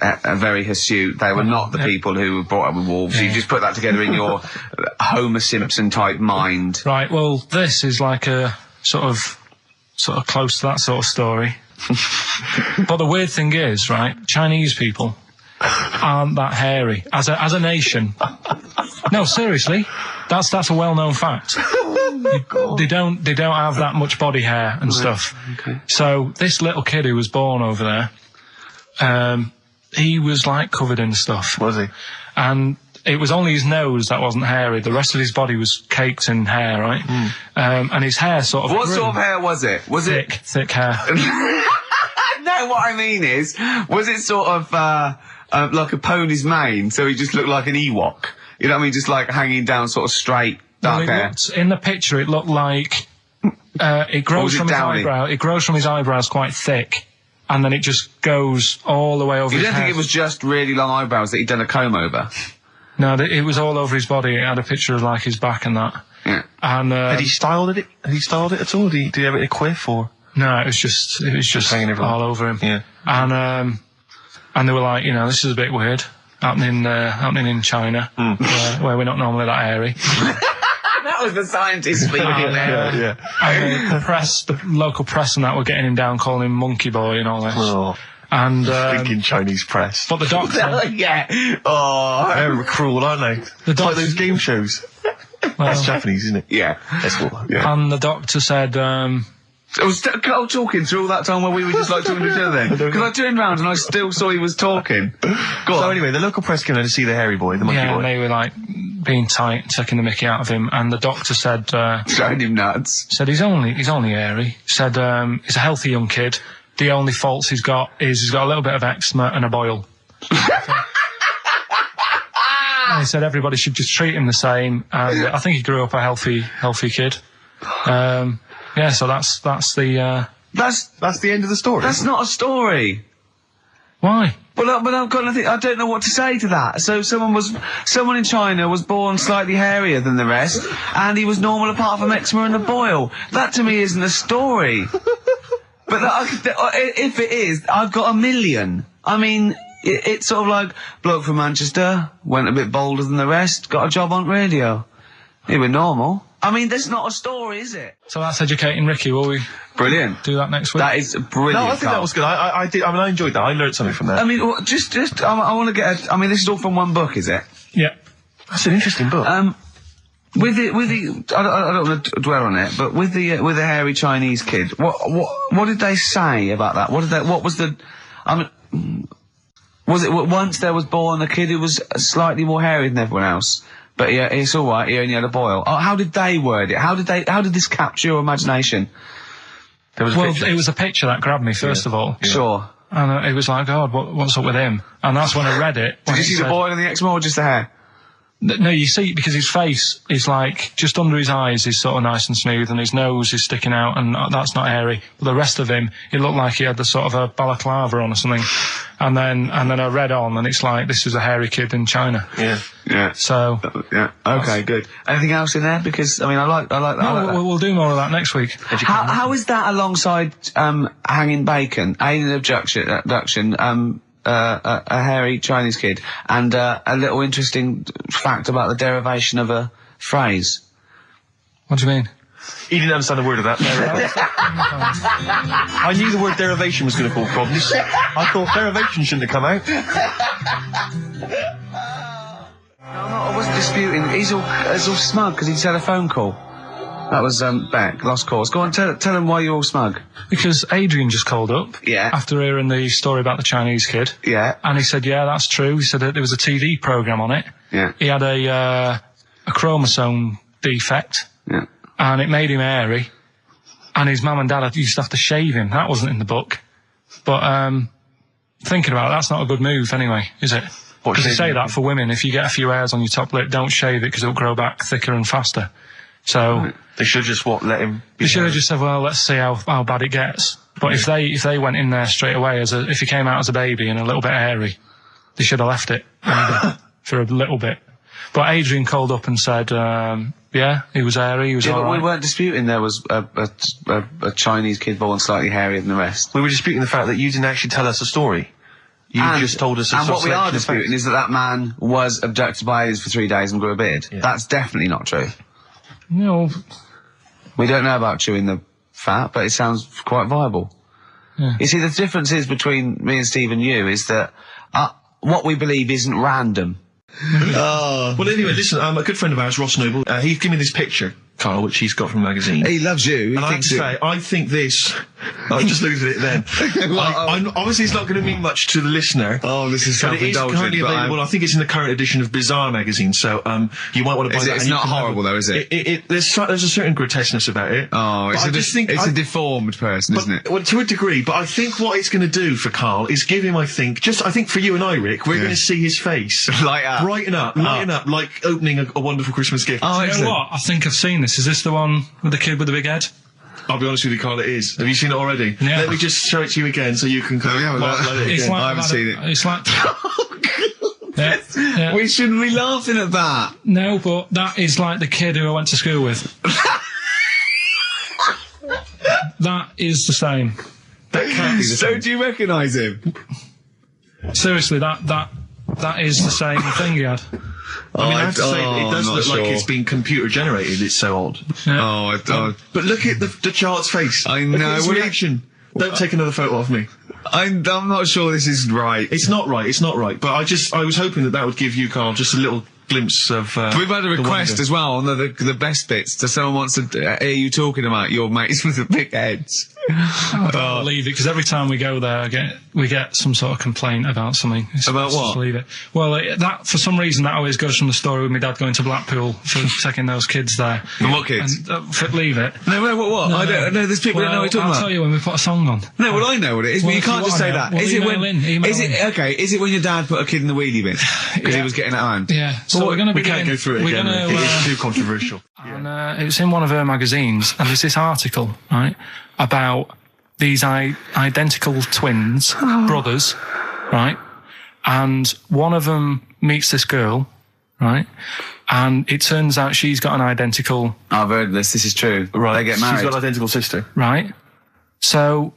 very hirsute. They were not the people who were brought up with wolves. You just put that together in your Homer Simpson type mind. Right, well, this is like a sort of close to that sort of story. But the weird thing is, right, Chinese people aren't that hairy as a nation. No, seriously, that's a well-known fact. They don't have that much body hair and stuff. Okay. So this little kid who was born over there, he was like covered in stuff. Was he? And it was only his nose that wasn't hairy. The rest of his body was caked in hair, right? And his hair sort of What grew. sort of hair was it? Was Thick hair. No, what I mean is, was it sort of like a pony's mane, so he just looked like an Ewok? You know what I mean? Just like hanging down sort of straight, dark hair. In the picture, it looked like it grows was it from his downy? eyebrow. It grows from his eyebrows quite thick, and then it just goes all the way over You his don't head. think it was just really long eyebrows that he'd done a comb over? No, it was all over his body. It had a picture of like his back and that. Yeah. And Had he styled it? Had he styled it at all? Did he have it in a quiff or? no, it was just hanging everywhere. all over him. Yeah. And they were like, this is a bit weird, happening in China, where we're not normally that hairy. That was the scientist speaking there. Yeah. And the local press and that were getting him down, calling him Monkey Boy and all this. Oh, And thinking Chinese press. but the doctor, Yeah. Oh. They're cruel, aren't they? It's like those game shows. That's Japanese, isn't it? Yeah. That's what. Yeah. and the doctor said, I was Carl talking through all that time while we were just like talking to each other then. Because I turned round and I still saw he was talking. Go on. So anyway, the local press came in to see the hairy boy, the monkey Yeah, boy. and they were like being tight, taking the mickey out of him, and the doctor said, Driving him nuts. said he's only hairy. Said he's a healthy young kid. The only faults he's got is he's got a little bit of eczema and a boil. And he said everybody should just treat him the same, and I think he grew up a healthy kid. Yeah, so that's the. That's the end of the story. That's not a story. Why? But I've got nothing. I don't know what to say to that. So someone in China was born slightly hairier than the rest, and he was normal apart from eczema and a boil. That to me isn't a story. But if it is, I've got a million. I mean, it's sort of like bloke from Manchester went a bit bolder than the rest, got a job on radio. He was normal. I mean, that's not a story, is it? So that's educating Ricky. Will we Brilliant. do that next week? That is brilliant. No, I think Carl. that was good. I did. I mean, I enjoyed that. I learned something from that. I mean, I want to get. I mean, this is all from one book, is it? Yeah. That's an interesting book. With the, I don't want to dwell on it, but with the hairy Chinese kid, what did they say about that? What was the, I mean, was it once there was born a kid who was slightly more hairy than everyone else? But yeah, it's all right. He only had a boil. Oh, how did they word it? How did this capture your imagination? There was a picture. It was a picture that grabbed me first of all. Sure. And it was like, God, what's up with him? And that's when I read it. Did you see the boil and the eczema or just the hair? No, you see, because his face is like, just under his eyes is sort of nice and smooth, and his nose is sticking out, and that's not hairy. But the rest of him, it looked like he had the sort of a balaclava on or something. And then I read on, and it's like, this is a hairy kid in China. Yeah. Yeah. So. Yeah. Okay, good. Anything else in there? Because, I mean, I like that. No, we'll do more of that next week. How is that alongside, hanging bacon, alien abduction, a hairy Chinese kid, and a little interesting fact about the derivation of a phrase? What do you mean? He didn't understand a word of that. I knew the word derivation was going to cause problems. I thought derivation shouldn't have come out. I wasn't disputing. He's all smug because he just had a phone call. That was Beck, lost cause. Go on, tell him why you're all smug. Because Adrian just called up. Yeah. After hearing the story about the Chinese kid. Yeah. And he said, yeah, that's true. He said that there was a TV programme on it. Yeah. He had a chromosome defect. Yeah. And it made him hairy. And his mum and dad used to have to shave him. That wasn't in the book. But thinking about it, that's not a good move anyway, is it? Because they say that for women, if you get a few hairs on your top lip, don't shave it because it'll grow back thicker and faster. So they should just let him. They should have just said, well, let's see how bad it gets. But if they went in there straight away if he came out as a baby and a little bit hairy, they should have left it maybe, for a little bit. But Adrian called up and said, yeah, he was hairy, he was all but right. we weren't disputing there was a Chinese kid born slightly hairier than the rest. We were disputing the fact that you didn't actually tell us a story. You just told us a And sort what of we are selection of disputing facts. is that man was abducted by aliens for 3 days and grew a beard. Yeah. That's definitely not true. No. We don't know about chewing the fat, but it sounds quite viable. Yeah. You see, the difference is between me and Steve and you is that what we believe isn't random. Well, anyway, listen, a good friend of ours, Ross Noble, he gave me this picture, Carl, which he's got from a magazine. He loves you. He And I have to say, I think this... I just looked at it then. Obviously, it's not going to mean much to the listener. Oh, this is But it is currently available. I think it's in the current edition of Bizarre magazine, so you might want to buy that. It's and you not can have horrible, though, is it? There's a certain grotesqueness about it. Oh, But I just think it's a deformed person, isn't it? Well, to a degree, but I think what it's going to do for Carl is give him, I think for you and I, Rick, we're going to see his face. Light up. Lighten up, like opening a wonderful Christmas gift. Oh, you know what? I think I've seen this. Is this the one with the kid with the big head? I'll be honest with you, Carl, it is. Have you seen it already? Yeah. Let me just show it to you again so you can have a look. It's like I haven't seen it. It's like... yeah. We shouldn't be laughing at that. No, but that is like the kid who I went to school with. That is the same. That can't be the So same. do you recognise him? Seriously, that is the same thing he had. I mean, I have to say, it does not look like sure. it's been computer generated. It's so odd. Yeah. But look at the child's face. I Look know. at his Well, reaction. Don't take another photo of me. I'm not sure this is right. It's not right. But I was hoping that would give you, Carl, just a little glimpse of. We've had a the request wonder. as well on the best bits. So someone wants to hear you talking about your mates with the big heads. I don't believe it, because every time we go there, we get some sort of complaint about something. About what? Just believe it. Well, that for some reason that always goes from the story with my dad going to Blackpool for taking those kids there. And what kids? And, leave it. No, what? No, I don't know. There's people that know what you're talking I'll about. tell you when we put a song on. No, well, I know what it is, Well, but you if you can't just wanna say know, that. well, Is it when? email Is it in. okay? Is it when your dad put a kid in the wheelie bin because he was getting it home? Yeah. So we're going to be We can't go through it again. It's too controversial. And it was in one of her magazines, and there's this article, right, about these identical twins, brothers, right, and one of them meets this girl, right, and it turns out she's got an identical... I've heard this. This is true. Right. They get married. She's got an identical sister. Right. So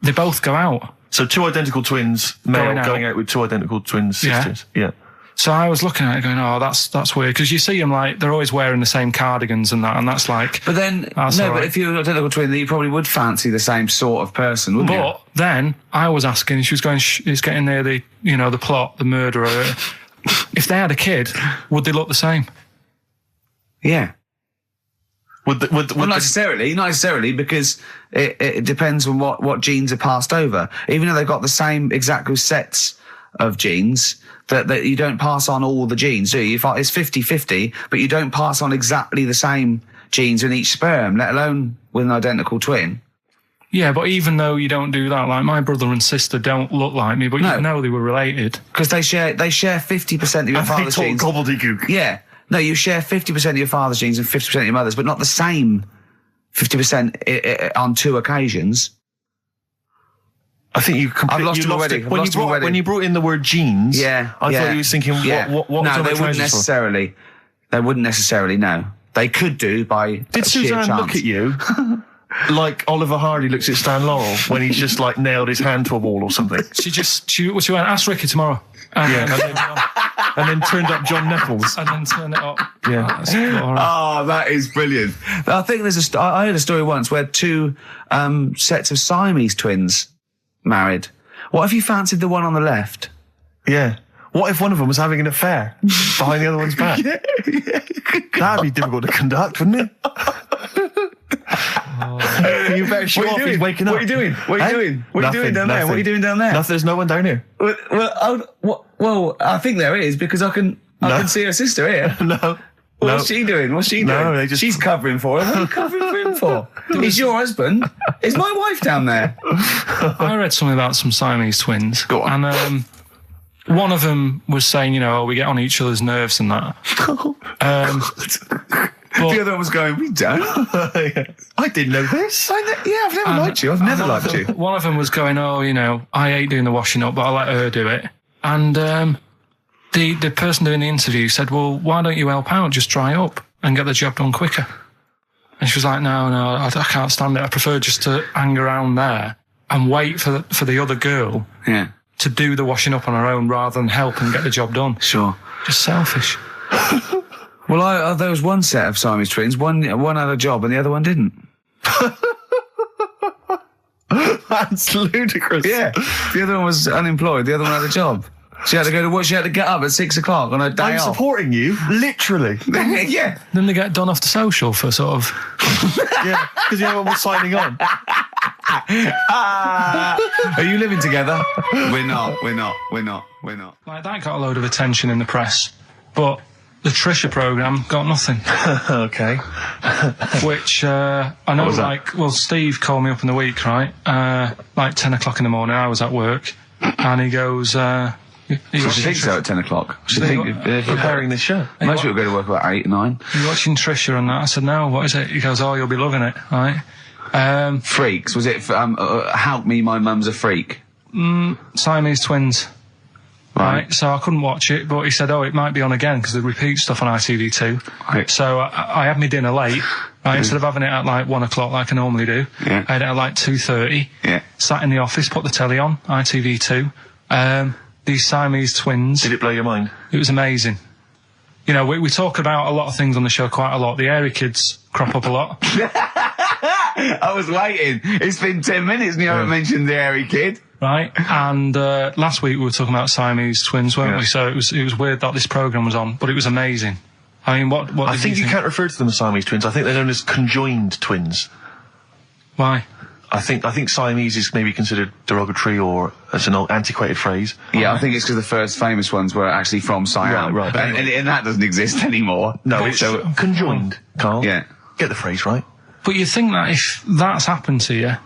they both go out. So 2 identical twins, male, going out with 2 identical twin sisters. Yeah. So I was looking at it going, oh, that's weird. Because you see them, like, they're always wearing the same cardigans and that's like... But then, That's no, all but right. if you're an identical twin, then you probably would fancy the same sort of person, wouldn't you? But then I was asking, she was going, it's getting near the, the plot, the murderer. If they had a kid, would they look the same? Yeah. Would Well, not necessarily, because it depends on what genes are passed over. Even though they've got the same exact sets of genes, that you don't pass on all the genes, do you? It's 50-50, but you don't pass on exactly the same genes in each sperm, let alone with an identical twin. Yeah, but even though you don't do that, like my brother and sister don't look like me, but No. you know they were related. Because they share 50% of your father's They genes. talk gobbledygook. Yeah. No, you share 50% of your father's genes and 50% of your mother's, but not the same 50% on 2 occasions. I think you completely lost him already. it. I've lost him already. When you brought in the word genes, Yeah. I thought you was thinking, what No, was on they the wouldn't trousers for? necessarily. They wouldn't necessarily, no. They could do by Did sheer Suzanne chance. look at you like Oliver Hardy looks at Stan Laurel when he's just like nailed his hand to a wall or something? She went, ask Ricky tomorrow. And then turned up John Nettles. And then turn it up. Yeah. That's all right. Oh, that is brilliant. I think I heard a story once where 2 sets of Siamese twins married. What if you fancied the one on the left? Yeah. What if one of them was having an affair behind the other one's back? That'd be difficult to conduct, wouldn't it? You better show off. He's waking up. What are you doing? What are you doing? What are you doing down there? What are you doing down there? Nothing. There's no one down here. Well, I think there is, because I can see her sister here. No. What's she doing? What's she No, doing? they just- She's covering for him. What are you covering for him for? He's your husband. Is my wife down there? I read something about some Siamese twins. Go on. And one of them was saying, we get on each other's nerves and that. The other one was going, we don't. I didn't know this. I've never liked you. I've never liked you. One of them was going, I hate doing the washing up, but I let her do it. And the person doing the interview said, well, why don't you help out? Just dry up and get the job done quicker. And she was like, no, I can't stand it. I prefer just to hang around there and wait for the other girl to do the washing up on her own rather than help and get the job done. Sure. Just selfish. Well, there was one set of Siamese twins. One had a job and the other one didn't. That's ludicrous. Yeah. The other one was unemployed. The other one had a job. She had to go to work. She had to get up at 6 o'clock on her day I'm off. supporting you, literally. Yeah. Then they get done off the social for sort of... Yeah, because everyone was signing on. Are you living together? We're not. Like, that got a load of attention in the press, but the Trisha programme got nothing. Okay. Which, I know, was that? Steve called me up in the week, right? Like 10 o'clock in the morning, I was at work, and he goes, She thinks so at 10 o'clock. She Preparing this show. Most people go to work about 8, 9. you watching Trisha and that? I said, no, what is it? He goes, oh, you'll be loving it, right? Freaks. Was it, Help Me, My Mum's a Freak? Siamese twins. Right. Right, so I couldn't watch it, but he said, it might be on again, because they repeat stuff on ITV2. Right. So I had my dinner late, right, instead of having it at like 1 o'clock like I normally do, Yeah. I had it at like 2:30, Yeah. sat in the office, put the telly on, ITV2, these Siamese twins. Did it blow your mind? It was amazing. We talk about a lot of things on the show quite a lot. The Airy kids crop up a lot. I was waiting. It's been 10 minutes and you haven't mentioned the hairy kid. Right, and last week we were talking about Siamese twins, weren't we? So it was weird that this programme was on, but it was amazing. I mean, what I think you can't refer to them as Siamese twins. I think they're known as conjoined twins. Why? I think Siamese is maybe considered derogatory or as an old antiquated phrase. Yeah, I think it's because the first famous ones were actually from Siam. Right. And that doesn't exist anymore. No, it's conjoined, Carl. Yeah. Get the phrase right. But you think that if that's happened to you,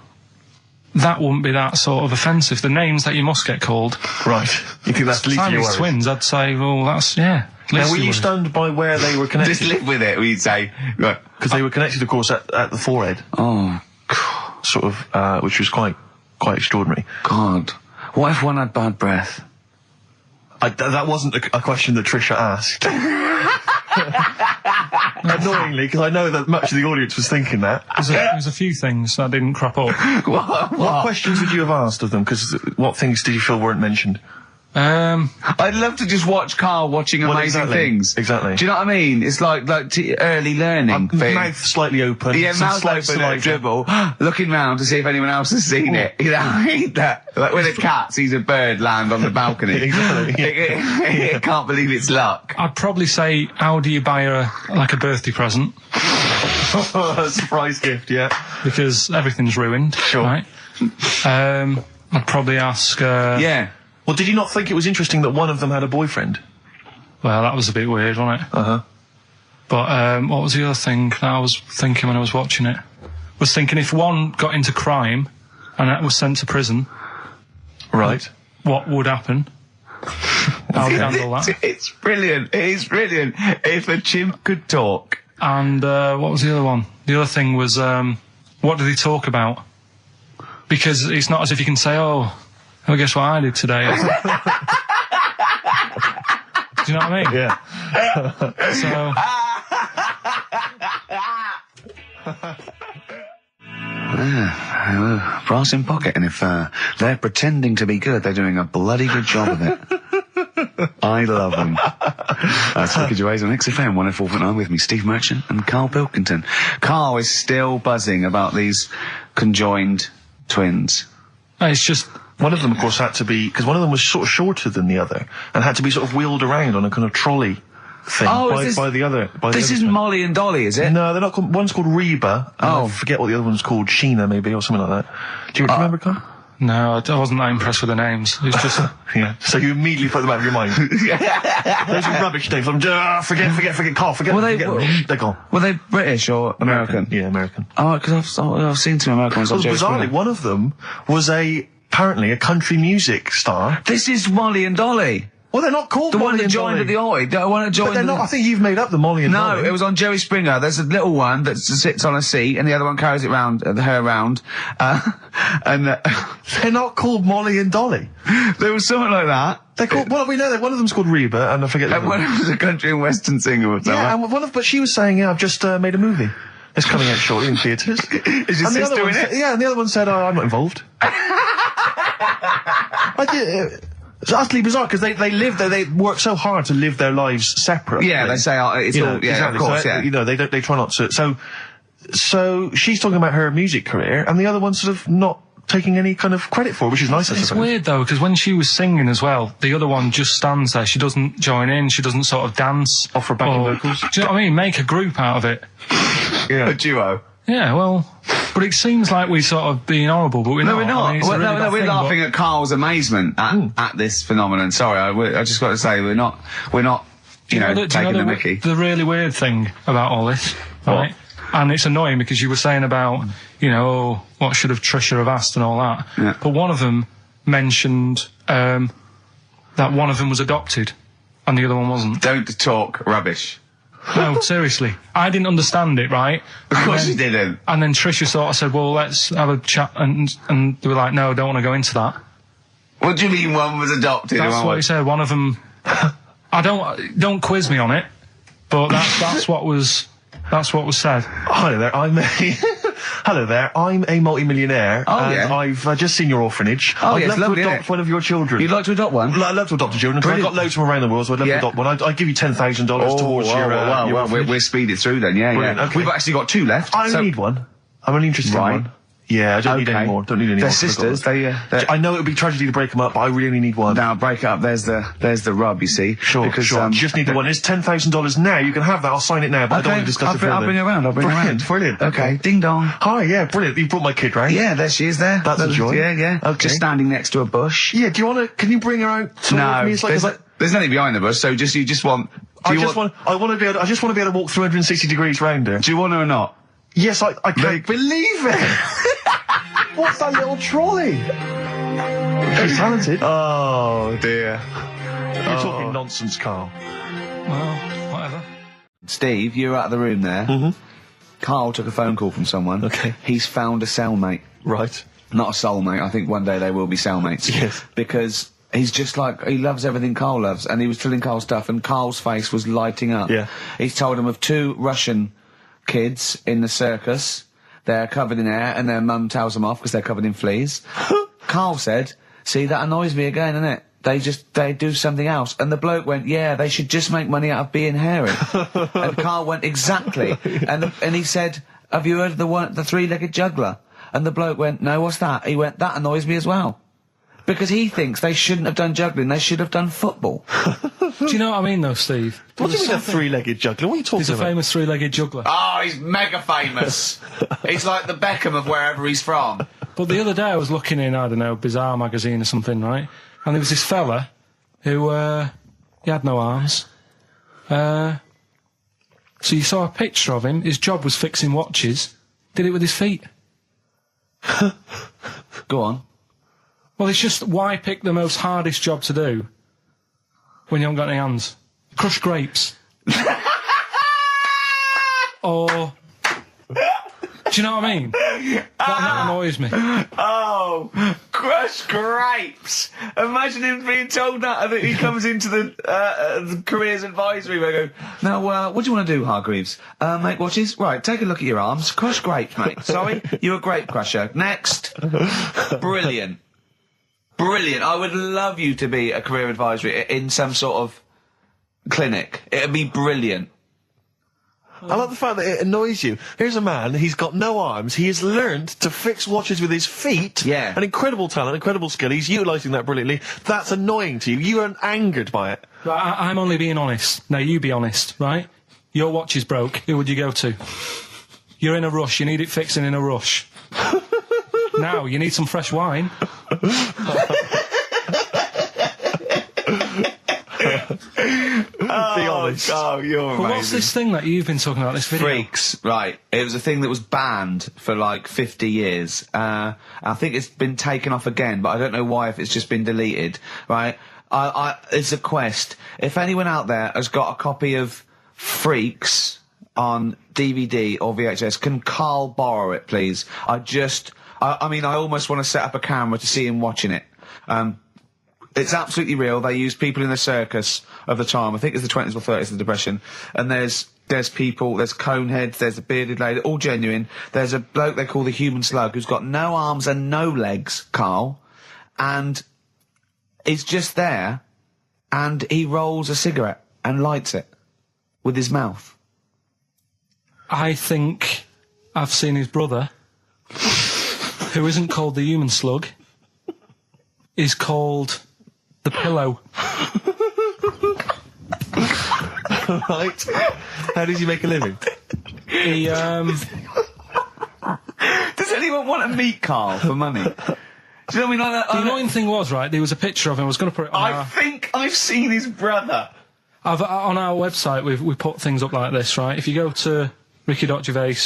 that wouldn't be that sort of offensive. The names that you must get called. Right. You think that's least Siamese your worries? twins, I'd say, well, that's, yeah. Now, were you stunned by where they were connected? Just live with it, we'd say. Right. Because they were connected, of course, at the forehead. Oh, Sort of, which was quite extraordinary. God. What if one had bad breath? That wasn't a question that Trisha asked. Annoyingly, because I know that much of the audience was thinking that. There's a few things that didn't crop up. What questions would you have asked of them? Because what things did you feel weren't mentioned? I'd love to just watch Karl watching amazing things. Exactly. Do you know what I mean? It's like early learning thing. Mouth slightly open. Yeah, some mouth slight open, saliva. dribble, looking round to see if anyone else has seen it. You know, I hate that. Like when a cat sees a bird land on the balcony. Exactly. It can't believe it's luck. I'd probably say, how do you buy her, like, a birthday present? A surprise gift, yeah. Because everything's ruined. Sure. Right? I'd probably ask... Yeah. Well, did you not think it was interesting that one of them had a boyfriend? Well, that was a bit weird, wasn't it? Uh-huh. But what was the other thing that I was thinking when I was watching it? Was thinking if one got into crime and was sent to prison... Right. What would happen? How would you handle that? It's brilliant. It is brilliant. If a chimp could talk. And what was the other one? The other thing was, what did he talk about? Because it's not as if you can say, oh, guess what I did today? Do you know what I mean? Yeah. Brass in pocket, and if they're pretending to be good, they're doing a bloody good job of it. I love them. That's Ricky Gervais on XFM 104.9 with me, Steve Merchant and Karl Pilkington. Karl is still buzzing about these conjoined twins. It's just... One of them, of course, had to be... Because one of them was sort of shorter than the other and had to be sort of wheeled around on a kind of trolley thing by the other. This isn't Molly and Dolly, is it? No, they're not called... One's called Reba. I forget what the other one's called. Sheena, maybe, or something like that. Do you remember, Carl? No, I wasn't that impressed with the names. It's just... Yeah. So you immediately put them out of your mind. Those are rubbish names. Forget, Carl, forget. They're gone. Were they British or American? Yeah, American. Oh, because I've seen two American ones on Jerry Bizarrely, Springer. one of them was apparently a country music star. This is Molly and Dolly. Well, they're not called The Molly one that and joined Dolly. at the Oi. The one that joined. But they're not. I think you've made up the Molly and Dolly. No, it was on Jerry Springer. There's a little one that sits on a seat, and the other one carries it round, her around. They're not called Molly and Dolly. There was something like that. They're called. Well, we know that one of them's called Reba, and I forget. And one was a country and western singer or something. Yeah, and but she was saying, "Yeah, I've just made a movie. It's coming out shortly in theatres." Is your sister in it? Yeah, and the other one said, "Oh, I'm not involved." It's utterly bizarre because they live there. They work so hard to live their lives separately. Yeah, they say it's all. Yeah, exactly. of course. So, Yeah. They try not to. So she's talking about her music career, and the other one's sort of not taking any kind of credit for it, which is nice. It's weird though, because when she was singing as well, the other one just stands there. She doesn't join in. She doesn't sort of dance. Offer backing vocals. Do you know what I mean? Make a group out of it. Yeah. A duo. Yeah, well, but it seems like we're sort of being horrible, but we're not. No, we're not. I mean, it's a really bad we're thing, laughing at Karl's amazement at this phenomenon. Sorry, I just got to say we're not. You know, taking the mickey. The really weird thing about all this, right? And it's annoying because you were saying about, what should have Trisha have asked and all that. Yeah. But one of them mentioned that one of them was adopted and the other one wasn't. Don't talk rubbish. No, seriously. I didn't understand it, right? Of course you didn't. And then Trisha sort of said, well, let's have a chat. And they were like, no, I don't want to go into that. What do you mean one was adopted? That's what he said. One of them... don't quiz me on it, but that's what was said. Hello there, Hello there, I'm a multi-millionaire. Oh, and yeah. I've just seen your orphanage. Oh, I'd yeah, love it's lovely, to isn't adopt it? one of your children. You'd like to adopt one? I'd love to adopt a children, because I've got loads from around the world, so I'd love to adopt one. I'd give you $10,000 towards your well, orphanage. we're speeded through then, yeah. Brilliant, okay. We've actually got two left. I only need one. I'm only interested Right. in one. Yeah, I don't need any more. Don't need any They're more. sisters. They're I know it would be tragedy to break them up, but I really only need one. now break it up. There's the rub. You see. Sure, Because, sure. You just need the one. It's $10,000 now. You can have that. I'll sign it now, but I don't want to discuss it further. I'll bring you around. Brilliant. Okay. Ding dong. Hi, yeah, brilliant. You brought my kid round. Yeah, there she is. There. That's a joy. Yeah. Okay. Just standing next to a bush. Yeah, do you want to, can you bring her out to No, me? It's there's nothing behind the bush. So you just want. I just want to be able to walk 360 degrees round her. Do you want her or not? Yes, I can't believe it. What's that little trolley? She's talented. Oh dear. You're talking nonsense, Carl. Well, whatever. Steve, you're out of the room there. Mm-hmm. Carl took a phone call from someone. Okay. He's found a cellmate. Right. Not a soulmate. I think one day they will be cellmates. Yes. Because he's just like, he loves everything Carl loves. And he was telling Carl stuff and Carl's face was lighting up. Yeah. He's told him of 2 Russian kids in the circus. They're covered in hair and their mum tells them off because they're covered in fleas. Carl said, see, that annoys me again, innit? They do something else. And the bloke went, yeah, they should just make money out of being hairy. And Carl went, exactly. And he said, have you heard of the three-legged juggler? And the bloke went, no, what's that? He went, that annoys me as well. Because he thinks they shouldn't have done juggling, they should have done football. Do you know what I mean, though, Steve? What do you mean a three-legged juggler? What are you talking He's a about? famous three-legged juggler. Oh, he's mega famous. He's like the Beckham of wherever he's from. But the other day I was looking in, I don't know, Bizarre magazine or something, right? And there was this fella who, he had no arms. So you saw a picture of him. His job was fixing watches. Did it with his feet. Go on. Well, it's just, why pick the most hardest job to do when you haven't got any hands? Crush grapes. Or... Do you know what I mean? That annoys me. Oh, crush grapes. Imagine him being told that, and that he comes into the careers advisory where I go, now, what do you want to do, Hargreaves? Make watches? Right, take a look at your arms. Crush grapes, mate. Sorry, you're a grape crusher. Next. Brilliant. Brilliant. I would love you to be a career advisory in some sort of clinic. It'd be brilliant. I like the fact that it annoys you. Here's a man, he's got no arms, he has learned to fix watches with his feet. Yeah. An incredible talent, incredible skill, he's utilising that brilliantly. That's annoying to you. You are angered by it. Right, I'm only being honest. Now, you be honest, right? Your watch is broke. Who would you go to? You're in a rush. You need it fixing in a rush. Now, you need some fresh wine. Be honest. Oh, you're amazing. But what's this thing that you've been talking about, this video? Freaks, right. It was a thing that was banned for like 50 years. I think it's been taken off again, but I don't know why, if it's just been deleted, right? It's a quest. If anyone out there has got a copy of Freaks on DVD or VHS, can Karl borrow it, please? I almost want to set up a camera to see him watching it. It's absolutely real. They used people in the circus of the time. I think it's the 20s or 30s, the Depression. And there's people, there's coneheads, there's a bearded lady, all genuine. There's a bloke they call the human slug who's got no arms and no legs, Karl. And he's just there, and he rolls a cigarette and lights it with his mouth. I think I've seen his brother, who isn't called the human slug, is called the pillow. Right. How does he make a living? He, Does anyone want to meet Karl for money? Do you know what I mean? Like the annoying thing was, right, there was a picture of him. I was going to put it on I think I've seen his brother. on our website, we put things up like this, right? If you go to ricky.gervais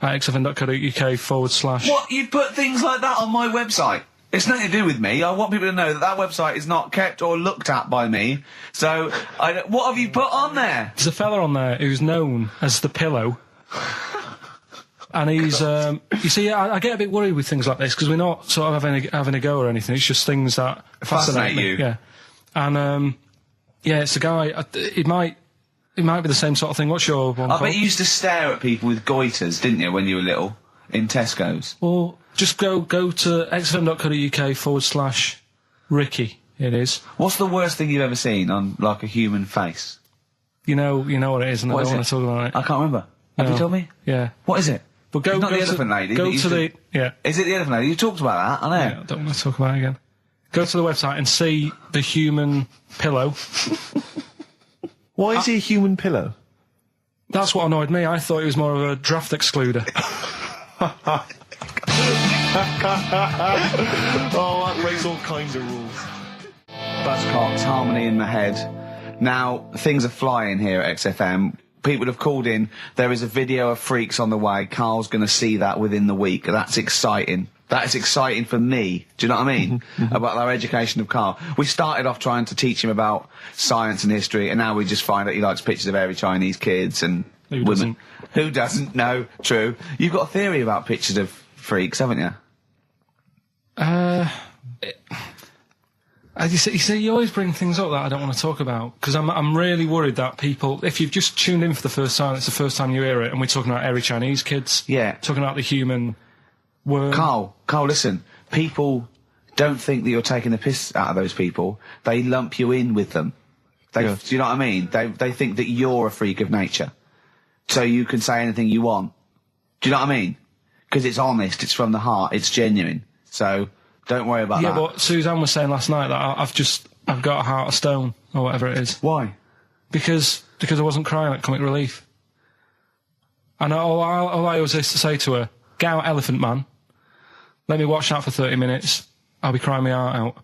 at xfm.co.uk / What? You put things like that on my website? It's nothing to do with me. I want people to know that that website is not kept or looked at by me. So, what have you put on there? There's a fella on there who's known as the pillow. And he's, you see, I get a bit worried with things like this, because we're not sort of having a go or anything. It's just things that fascinate me. you. Yeah. And, yeah, it's a guy, it might be the same sort of thing. What's your one I called? bet you used to stare at people with goiters, didn't you, when you were little? In Tesco's. Well, just go to xfm.co.uk / Ricky, it is. What's the worst thing you've ever seen on, like, a human face? You know what it is, and What I is don't want it? to talk about it. I can't remember. Have No. you told me? Yeah. What is it? But go, It's not go the to, elephant lady. Go that to the used yeah. Is it the elephant lady? You talked about that, I know. Yeah, I don't want to talk about it again. Go to the website and see the human pillow. Why is he a human pillow? That's what annoyed me. I thought he was more of a draft excluder. Oh, that breaks all kinds of rules. Buzzcocks, harmony in my head. Now, things are flying here at XFM. People have called in. There is a video of Freaks on the way. Carl's going to see that within the week. That's exciting. That is exciting for me. Do you know what I mean? About our education of Karl. We started off trying to teach him about science and history, and now we just find that he likes pictures of hairy Chinese kids and Who women. doesn't? Who doesn't? No, true. You've got a theory about pictures of freaks, haven't you? As you see, you always bring things up that I don't want to talk about, because I'm really worried that people, if you've just tuned in for the first time, it's the first time you hear it, and we're talking about hairy Chinese kids. Yeah. Talking about the human worm. Karl, listen. People don't think that you're taking the piss out of those people. They lump you in with them. Do you know what I mean? They think that you're a freak of nature. So you can say anything you want. Do you know what I mean? Because it's honest, it's from the heart, it's genuine. So don't worry about that. Yeah, but Suzanne was saying last night that I've got a heart of stone, or whatever it is. Why? Because I wasn't crying at Comic Relief. And all I always used to say to her, get out, Elephant Man. Let me watch that for 30 minutes. I'll be crying my heart out.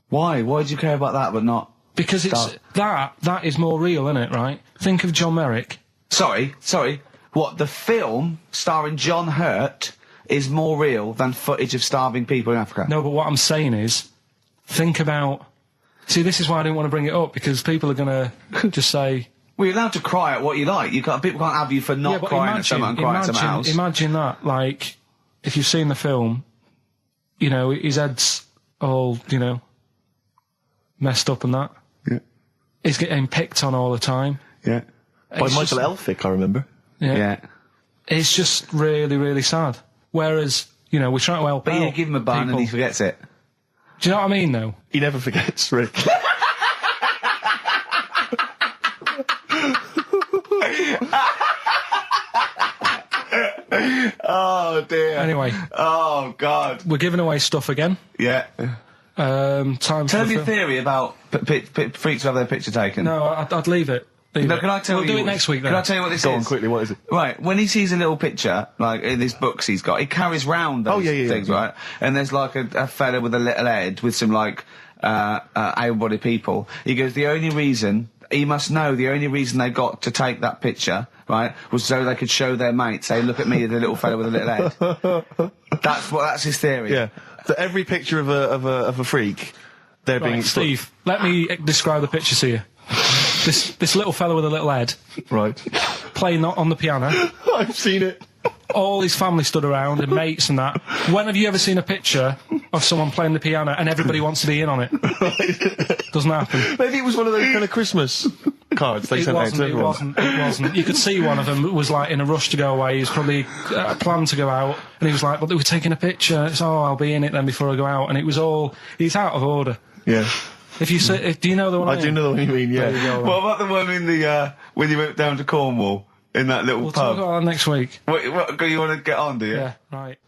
Why? Why do you care about that but not... Because it's that is more real, isn't it, right? Think of John Merrick. Sorry. What, the film starring John Hurt is more real than footage of starving people in Africa? No, but what I'm saying is, think about... See, this is why I didn't want to bring it up, because people are going to just say... Well, you're allowed to cry at what you like. People can't have you for not crying at someone and crying at someone else. Imagine that, like, if you've seen the film, you know, his head's all, you know, messed up and that. Yeah. He's getting picked on all the time. Yeah. By Michael Elphick, I remember. Yeah. It's just really, really sad. Whereas, you know, we're trying to help But out you give him a bun people. and he forgets it. Do you know what I mean, though? He never forgets, Rick. Oh, dear. Anyway. Oh, God. We're giving away stuff again. Yeah. Time Tell for me the your film. theory about freaks who have their picture taken. No, I'd leave it. No, can I tell we'll you? do it next week, then. Can I tell you what this Go is? on, quickly, what is it? Right, when he sees a little picture, like in these books he's got, he carries round those things, right? And there's like a fella with a little head with some like able-bodied people. He goes, the only reason they got to take that picture, right, was so they could show their mates, say, look at me, the little fella with a little head. That's his theory. Yeah. That every picture of a freak, they're being... Right, Steve, let me describe the picture to you. This little fella with a little head, Right. playing on the piano. I've seen it. All his family stood around, and mates and that. When have you ever seen a picture of someone playing the piano and everybody wants to be in on it? Doesn't happen. Maybe it was one of those kind of Christmas cards they It sent out to wasn't, everyone. it wasn't. You could see one of them was like in a rush to go away. He was probably planned to go out, and he was like, but they were taking a picture. It's, I'll be in it then before I go out. And it was all, he's out of order. Yeah. If you say, do you know the one I do know what you mean, yeah. There you go, What about the one in the, when you went down to Cornwall, in that little We'll talk pub? about that next week. What, you want to get on, do you? Yeah, right.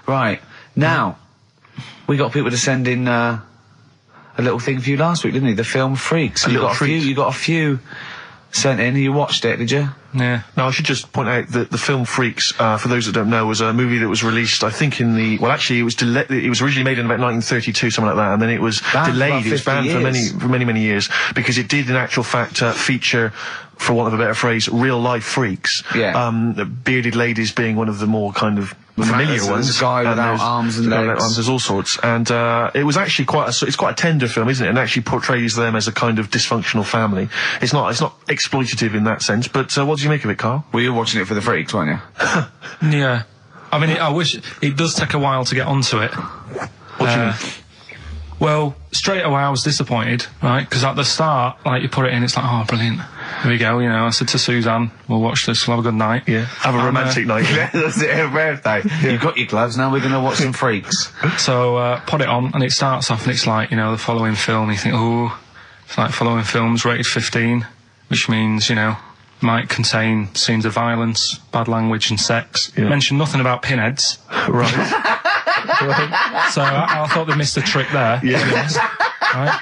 Right. Now, we got people to send in, a little thing for you last week, didn't we? The film Freaks. You got a few sent in. You watched it, did you? Yeah. Now, I should just point out that the film Freaks, for those that don't know, was a movie that was released, I think, it was originally made in about 1932, something like that, and then it was delayed. It was banned for many years, because it did, in actual fact, feature, for want of a better phrase, real-life freaks. Yeah. Bearded ladies being one of the more kind of familiar There's ones. a guy And without arms and legs. There's all sorts. And it was actually it's quite a tender film, isn't it? And actually portrays them as a kind of dysfunctional family. It's not exploitative in that sense, but what do you make of it, Karl? Well, you were watching it for the freaks, weren't you? Yeah. I mean, I wish it does take a while to get onto it. What do you mean? Well, straight away I was disappointed, right? Because at the start, like, you put it in, it's like, oh, brilliant. Here we go, you know. I said to Suzanne, we'll watch this, we'll have a good night. Yeah. Have a romantic night. That's it, her birthday. You've got your gloves, now we're going to watch some freaks. So, put it on, and it starts off, and it's like, you know, the following film, you think, oh, it's like following films rated 15, which means, you know, might contain scenes of violence, bad language and sex. Yeah. Mentioned nothing about pinheads. Right. So I thought they missed a trick there. Yeah. To be honest. Right?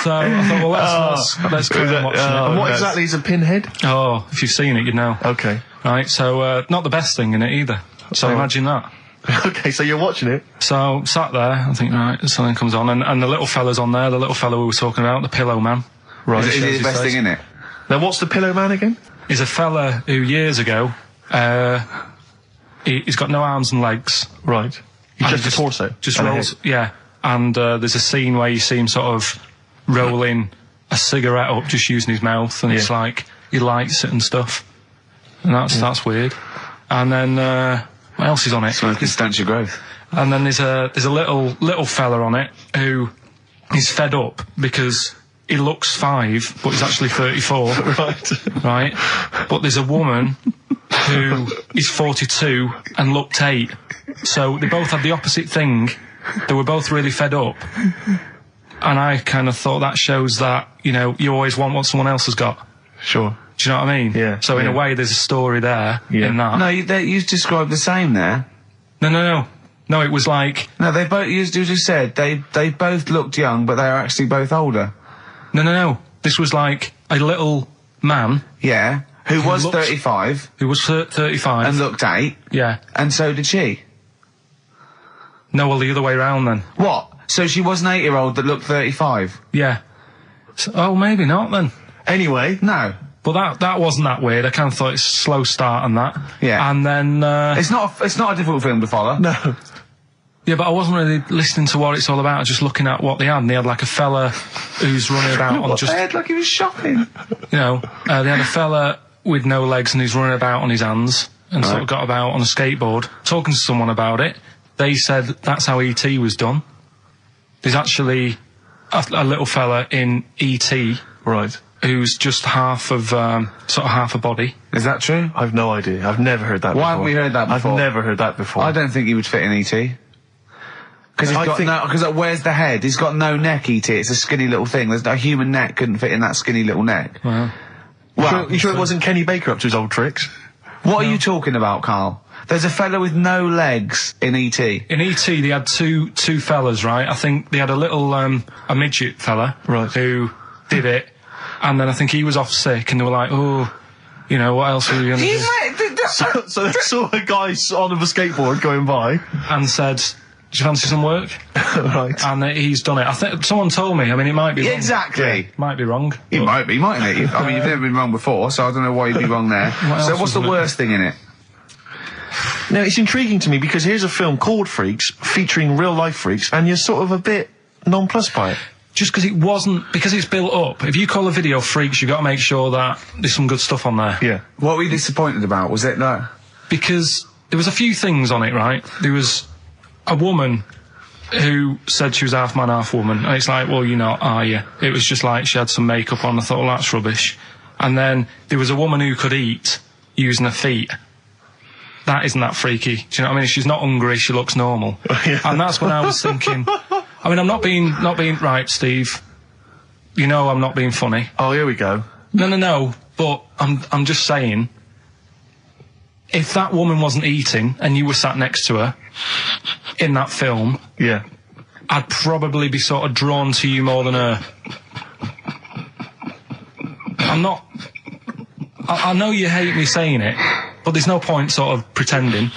So I thought, well, let's go and watch it. And what exactly is a pinhead? Oh, if you've seen it, you'd know. Okay. Right, so not the best thing in it either. So imagine that. Okay, so you're watching it. So sat there, I think, right, something comes on, and the little fella's on there, the little fella we were talking about, the Pillow Man. Right. Is it the best thing in it? Now, what's the Pillow Man again? He's a fella who years ago, he's got no arms and legs. Right. He's just a torso. Just and a rolls, head. yeah. And there's a scene where you see him sort of rolling a cigarette up, just using his mouth, and it's like he lights it and stuff. And that's weird. And then what else is on it? Smoking stanch your growth. And then there's a little fella on it who is fed up because he looks 5, but he's actually 34. Right. Right? But there's a woman who is 42 and looked 8. So they both had the opposite thing. They were both really fed up. And I kind of thought that shows that, you know, you always want what someone else has got. Sure. Do you know what I mean? Yeah. So in a way, there's a story there in that. No, you described the same there. No. No, it was like... No, they both, you just said, they both looked young, but they are actually both older. No. This was like a little man. Yeah. Who was looked- 35. Who was 35. And looked 8. Yeah. And so did she. No, well, the other way round then. What? So she was an 8-year-old that looked 35? Yeah. So, oh, maybe not then. Anyway. No. But that wasn't that weird. I kind of thought it's a slow start and that. Yeah. And then... It's not a difficult film to follow. No. Yeah, but I wasn't really listening to what it's all about. I was just looking at what they had. And they had like a fella who's running about on just... They had like he was shopping. You know, they had a fella with no legs and he's running about on his hands and sort of got about on a skateboard, talking to someone about it. They said that's how E.T. was done. There's actually a little fella in E.T. Right. who's just half of, sort of half a body. Is that true? I've no idea. I've never heard that before. Why haven't we heard that before? I've never heard that before. I don't think he would fit in E.T. Because where's the head? He's got no neck, E.T. It's a skinny little thing. There's no human neck couldn't fit in that skinny little neck. Wow. Well, you sure it wasn't Kenny Baker up to his old tricks? What are you talking about, Karl? There's a fella with no legs in E.T. In E.T. they had two fellas, right? I think they had a little, a midget fella. Right. Who did it. And then I think he was off sick and they were like, oh, you know, what else are we going to do? So they saw a guy on of a skateboard going by. And said, do you fancy some work? Right. And he's done it. I think someone told me. I mean, it might be wrong. Exactly. Might be wrong. It might be, mightn't it? I mean, you've never been wrong before, so I don't know why you'd be wrong there. So what's the worst thing in it? Now, it's intriguing to me because here's a film called Freaks, featuring real-life freaks, and you're sort of a bit nonplussed by it. Just because it's built up. If you call a video Freaks, you've got to make sure that there's some good stuff on there. Yeah. What were you disappointed about? Was it that? Because there was a few things on it, right? There was a woman who said she was half man, half woman. And it's like, well, you're not, are you? It was just like she had some makeup on. I thought, well, that's rubbish. And then there was a woman who could eat using her feet. That isn't that freaky. Do you know what I mean? She's not hungry, she looks normal. Yeah. And that's when I was thinking, I mean, I'm not being right, Steve. You know I'm not being funny. Oh, here we go. No. But I'm just saying, if that woman wasn't eating and you were sat next to her in that film, Yeah. I'd probably be sort of drawn to you more than her. I'm not... I know you hate me saying it, but there's no point sort of pretending.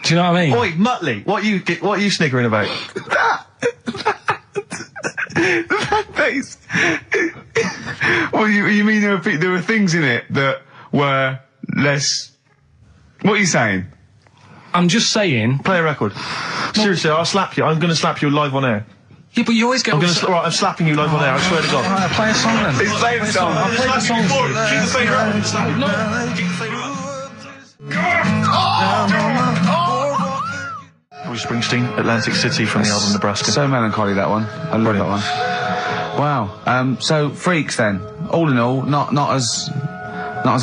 Do you know what I mean? Oi, Muttley, what are you sniggering about? That face. Well, you mean there were things in it that were less... What are you saying? I'm just saying... Play a record. Seriously, I'll slap you. I'm going to slap you live on air. Yeah, but you always get... I'm slapping you live on air, I swear to God. Alright, play a song then. He's playing a song. I'll play the song. Keep the fader up. Bruce Springsteen, Atlantic City from the album Nebraska. So melancholy, that one. I love that one. Wow. So Freaks then. All in all, not as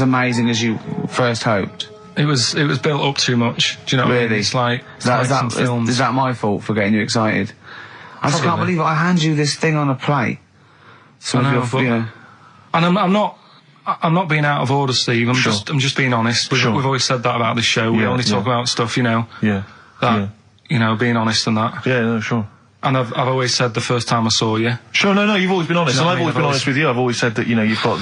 amazing as you first hoped. It was built up too much. Do you know what I mean? Really? It's like Is films. that my fault for getting you excited? I just can't Probably. believe it. I hand you this thing on a plate. some I know, of your, and I'm not being out of order, Steve. I'm just being honest. We've always said that about this show. We only talk about stuff, being honest and that. Yeah, no, sure. And I've always said the first time I saw you. Sure, no, you've always been honest, You know and I've always been honest with you. I've always said that you've got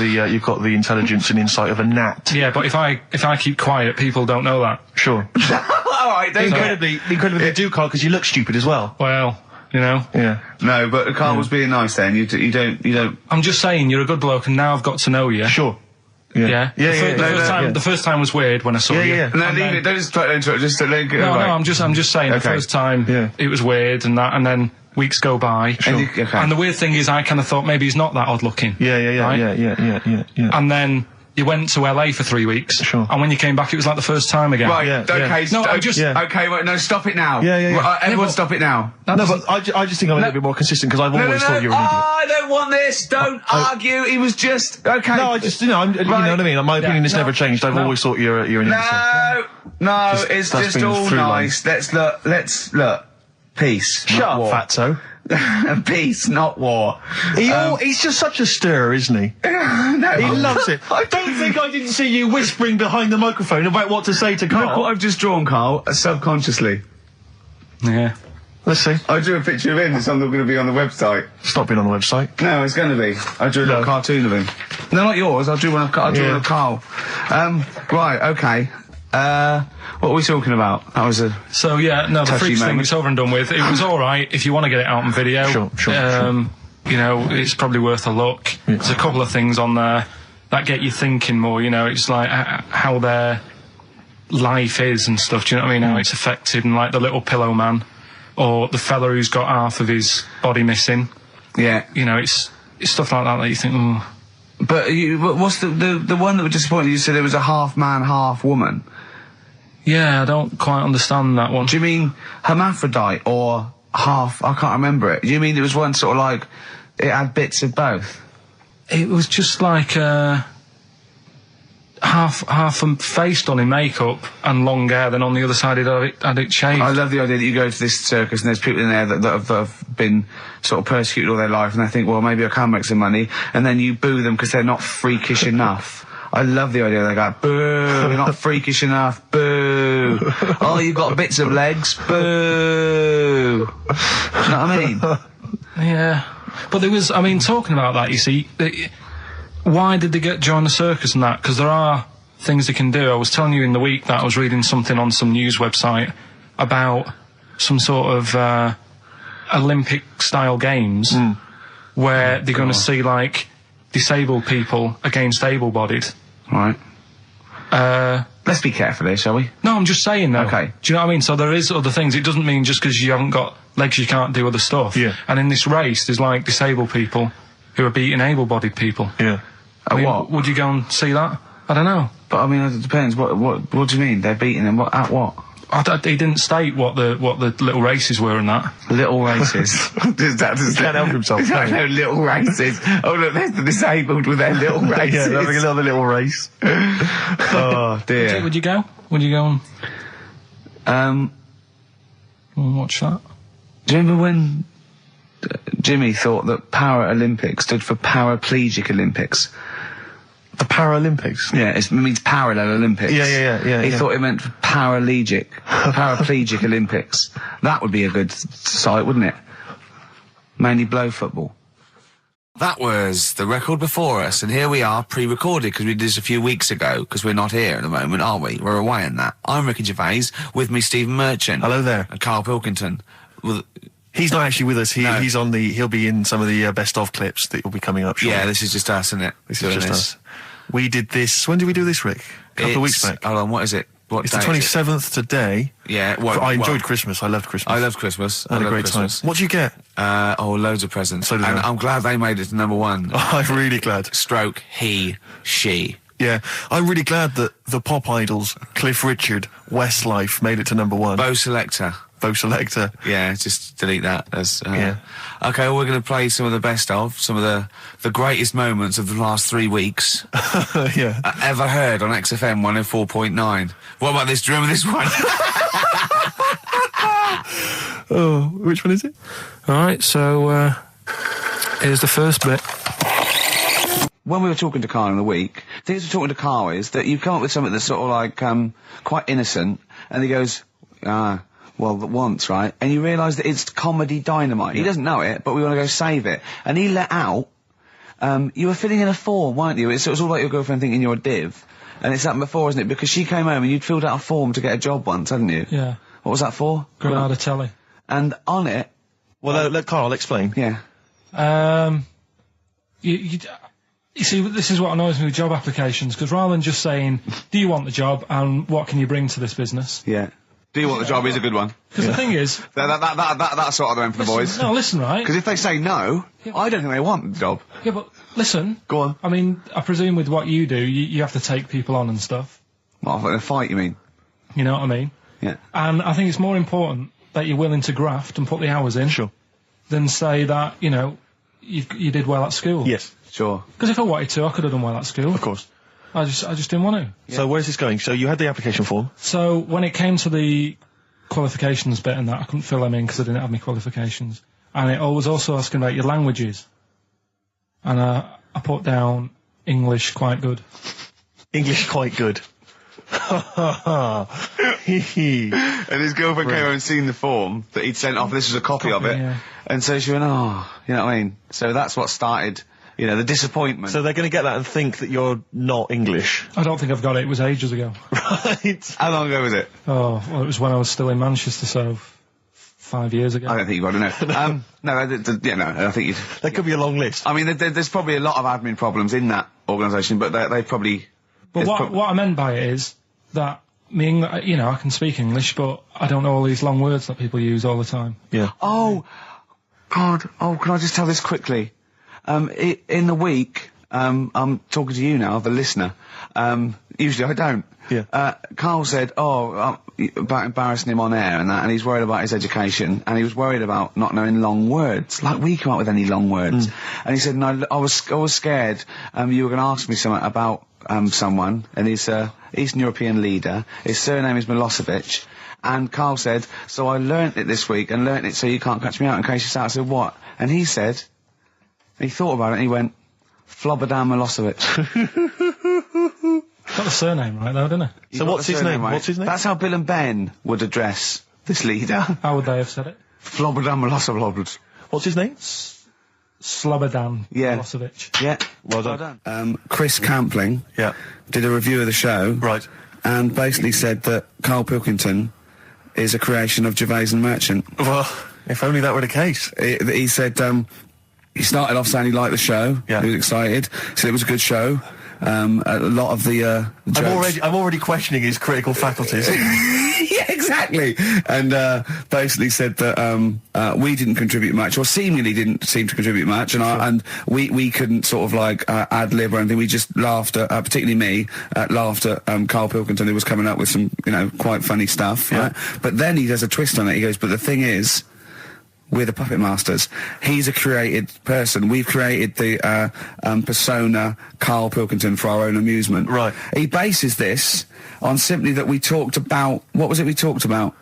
the intelligence and insight of a gnat. Yeah, but if I keep quiet, people don't know that. Sure. All right, Incredibly, they do, Carl, because you look stupid as well. Well, Yeah. No, but Carl was being nice then. You don't. I'm just saying you're a good bloke, and now I've got to know you. Sure. Yeah. Yeah. The first time was weird when I saw you. Yeah. No, leave it. Don't just try to interrupt. Just let it go. No, right. I'm just saying the first time it was weird and that, and then weeks go by. Sure. And the weird thing is, I kind of thought maybe he's not that odd looking. Yeah. Right? Yeah. And then you went to LA for 3 weeks. Sure. And when you came back, it was like the first time again. Right. Yeah, Okay. No, I'm just. Okay. Wait. No. Stop it now. Yeah. Right, everyone, stop it now. No, but I just think I'm a little bit more consistent because I've always thought you were an idiot. I don't want this. Don't argue. He was just okay. No, I just, you know what I mean? My opinion has never changed. I've always thought you're an idiot. No, it's that's just been all through nice. Let's look. Peace. Shut not up, war. fatso. Peace, not war. He's just such a stirrer, isn't he? No, He loves it. I don't think I didn't see you whispering behind the microphone about what to say to Carl. Look what I've just drawn, Carl, subconsciously. Yeah. Let's see. I drew a picture of him. It's going to be on the website. Stop being on the website. No, it's going to be. I drew a little cartoon of him. No, not yours. I drew one of Carl. Right, okay. What are we talking about? That was a the touchy Freaks thing moment. is over and done with. It was all right if you want to get it out on video. Sure. It's probably worth a look. Yeah. There's a couple of things on there that get you thinking more. It's like how their life is and stuff. Do you know what I mean? How it's affected, and like the little pillow man, or the fella who's got half of his body missing. Yeah. It's stuff like that you think, oh. But what's the one that was disappointing? You said it was a half man, half woman. Yeah, I don't quite understand that one. Do you mean hermaphrodite or half? I can't remember it. Do you mean it was one sort of like it had bits of both? It was just like half a face done in makeup and long hair, then on the other side it had it shaved. I love the idea that you go to this circus and there's people in there that have been sort of persecuted all their life, and they think, well, maybe I can make some money, and then you boo them because they're not freakish enough. I love the idea they go, boo, you're not freakish enough, boo. Oh, you've got bits of legs, boo. You know what I mean? Yeah. But there was, talking about that, you see, why did they join the circus and that? Because there are things they can do. I was telling you in the week that I was reading something on some news website about some sort of Olympic-style games where they're going to see, like, disabled people against able-bodied. Right. Let's be careful here, shall we? No, I'm just saying, though. Okay. Do you know what I mean? So there is other things. It doesn't mean just because you haven't got legs you can't do other stuff. Yeah. And in this race, there's, like, disabled people who are beating able-bodied people. Yeah. What? Would you go and see that? I don't know. But, it depends. What do you mean? They're beating them? At what? He didn't state what the little races were and that. Little races. He can't help himself. No, little races. Oh, look, there's the disabled with their little races. Yeah, they're having another little race. Oh, dear. Would you go? Would you go and watch that? Do you remember when Jimmy thought that Paralympics stood for Paraplegic Olympics? The Paralympics? Yeah, it means Parallel Olympics. Yeah. He thought it meant Paraplegic Olympics. That would be a good site, wouldn't it? Mainly blow football. That was the record before us, and here we are, pre-recorded, because we did this a few weeks ago, because we're not here at the moment, are we? We're away in that. I'm Ricky Gervais, with me Stephen Merchant. Hello there. And Karl Pilkington. He's not actually with us. No. He'll be in some of the best of clips that will be coming up shortly. Yeah, this is just us, isn't it? This is just us. We did this. When did we do this, Rick? A couple of weeks back. Hold on, what is it? It's the 27th today. Yeah. I enjoyed Christmas. I loved Christmas. I loved Christmas. I had a great time. What did you get? Loads of presents. So did and I. I'm glad they made it to number one. I'm really glad. Stroke, he, she. Yeah, I'm really glad that the pop idols, Cliff Richard, Westlife, made it to number one. Bo Selector. Yeah, just delete that. Yeah. Okay, well, we're going to play some of the best of, some of the greatest moments of the last 3 weeks. Yeah. Ever heard on XFM 104.9. What about this? Do you remember this one? Oh, which one is it? All right, so here's the first bit. when we were talking to Karl in the week, things we're talking to Karl is that you come up with something that's sort of like, quite innocent, and he goes, well, once, right? And you realise that it's comedy dynamite. He doesn't know it, but we want to go save it. And he let out, you were filling in a form, weren't you? It was all like your girlfriend thinking you're a div. And it's happened before, isn't it? Because she came home and you'd filled out a form to get a job once, hadn't you? Yeah. What was that for? Granada Telly. And on it... Well, let Karl explain. Yeah. You see, this is what annoys me with job applications, because rather than just saying, do you want the job and what can you bring to this business? Yeah. Do you want the job is a good one. Because the thing is... That's sort of the one for the boys. No, listen, right? Because if they say no, I don't think they want the job. Yeah, but listen. Go on. I mean, I presume with what you do, you have to take people on and stuff. What, in a fight, you mean? You know what I mean? Yeah. And I think it's more important that you're willing to graft and put the hours in. Sure. Than say that, you know, you did well at school. Yes. Sure. Because if I wanted to, I could have done well at school. Of course. I just didn't want to. Yeah. So where's this going? So you had the application form. So when it came to the qualifications bit and that, I couldn't fill them in because I didn't have any qualifications. And it was also asking about your languages. And I put down English quite good. English quite good. And his girlfriend came over and seen the form that he'd sent off. This was a copy of it. Yeah. And so she went, oh, you know what I mean? So that's what started, you know, the disappointment. So they're going to get that and think that you're not English. I don't think I've got it. It was ages ago. Right. How long ago was it? Oh, well, it was when I was still in Manchester, so 5 years ago. I don't think you've got to know. No, I think you'd... There could be a long list. I mean, there's probably a lot of admin problems in that organisation, but they probably... But what I meant by it is that you know, I can speak English, but I don't know all these long words that people use all the time. Yeah. Oh, God. Oh, can I just tell this quickly? In the week, I'm talking to you now, the listener. Usually I don't. Yeah. Karl said, about embarrassing him on air and that, and he's worried about his education, and he was worried about not knowing long words. Like, we come up with any long words. And he said, no, I was scared, you were going to ask me something about, someone, and he's a Eastern European leader. His surname is Milosevic. And Karl said, so I learnt it this week, and learnt it so you can't catch me out in case you start. I said, what? And he said, he thought about it, and he went, Flobodan Milosevic. Got the surname right, though, didn't he? So what's his name? Right? What's his name? That's how Bill and Ben would address this leader. How would they have said it? Flobodan Milosevic. What's his name? Slobodan Yeah. Milosevic. Yeah. Well done. Chris Campling Yeah. did a review of the show. Right. And basically said that Karl Pilkington is a creation of Gervais and Merchant. Well, if only that were the case. He said, he started off saying he liked the show. Yeah. He was excited. Said it was a good show. A lot of the jokes. I'm already questioning his critical faculties. Yeah, exactly. And basically said that we didn't contribute much, or seemingly didn't seem to contribute much, and we couldn't sort of like ad lib or anything. We just laughed at, particularly me, laughed at Karl Pilkington, who was coming up with some, you know, quite funny stuff. Yeah. Right? But then he does a twist on it. He goes, but the thing is, we're the puppet masters. He's a created person. We've created the persona Karl Pilkington for our own amusement. Right. He bases this on simply that we talked about... What was it we talked about?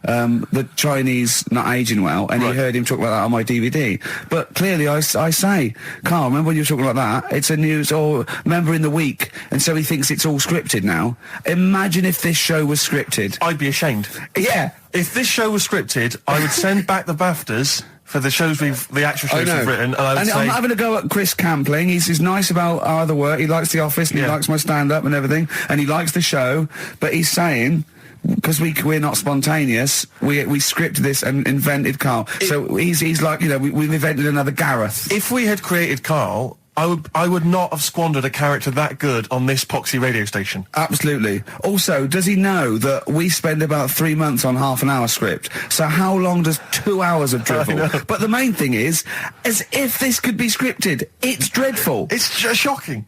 The Chinese not aging well, and Right. he heard him talk about that on my DVD. But clearly I say, Karl, remember when you were talking like that? It's a news, or remember in the week, and so he thinks it's all scripted now. Imagine if this show was scripted. I'd be ashamed. Yeah. If this show was scripted, I would send back the BAFTAs for the actual shows we've written, and I would say... I'm not having a go at Chris Campling. He's nice about our other work. He likes The Office, and he Yeah. likes my stand-up and everything, and he likes the show, but he's saying... Because we're not spontaneous, we scripted this and invented Karl. So he's like, you know, we've invented another Gareth. If we had created Karl, I would not have squandered a character that good on this poxy radio station. Absolutely. Also, does he know that we spend about 3 months on half an hour script? So how long does 2 hours of drivel? But the main thing is, as if this could be scripted, it's dreadful. It's shocking.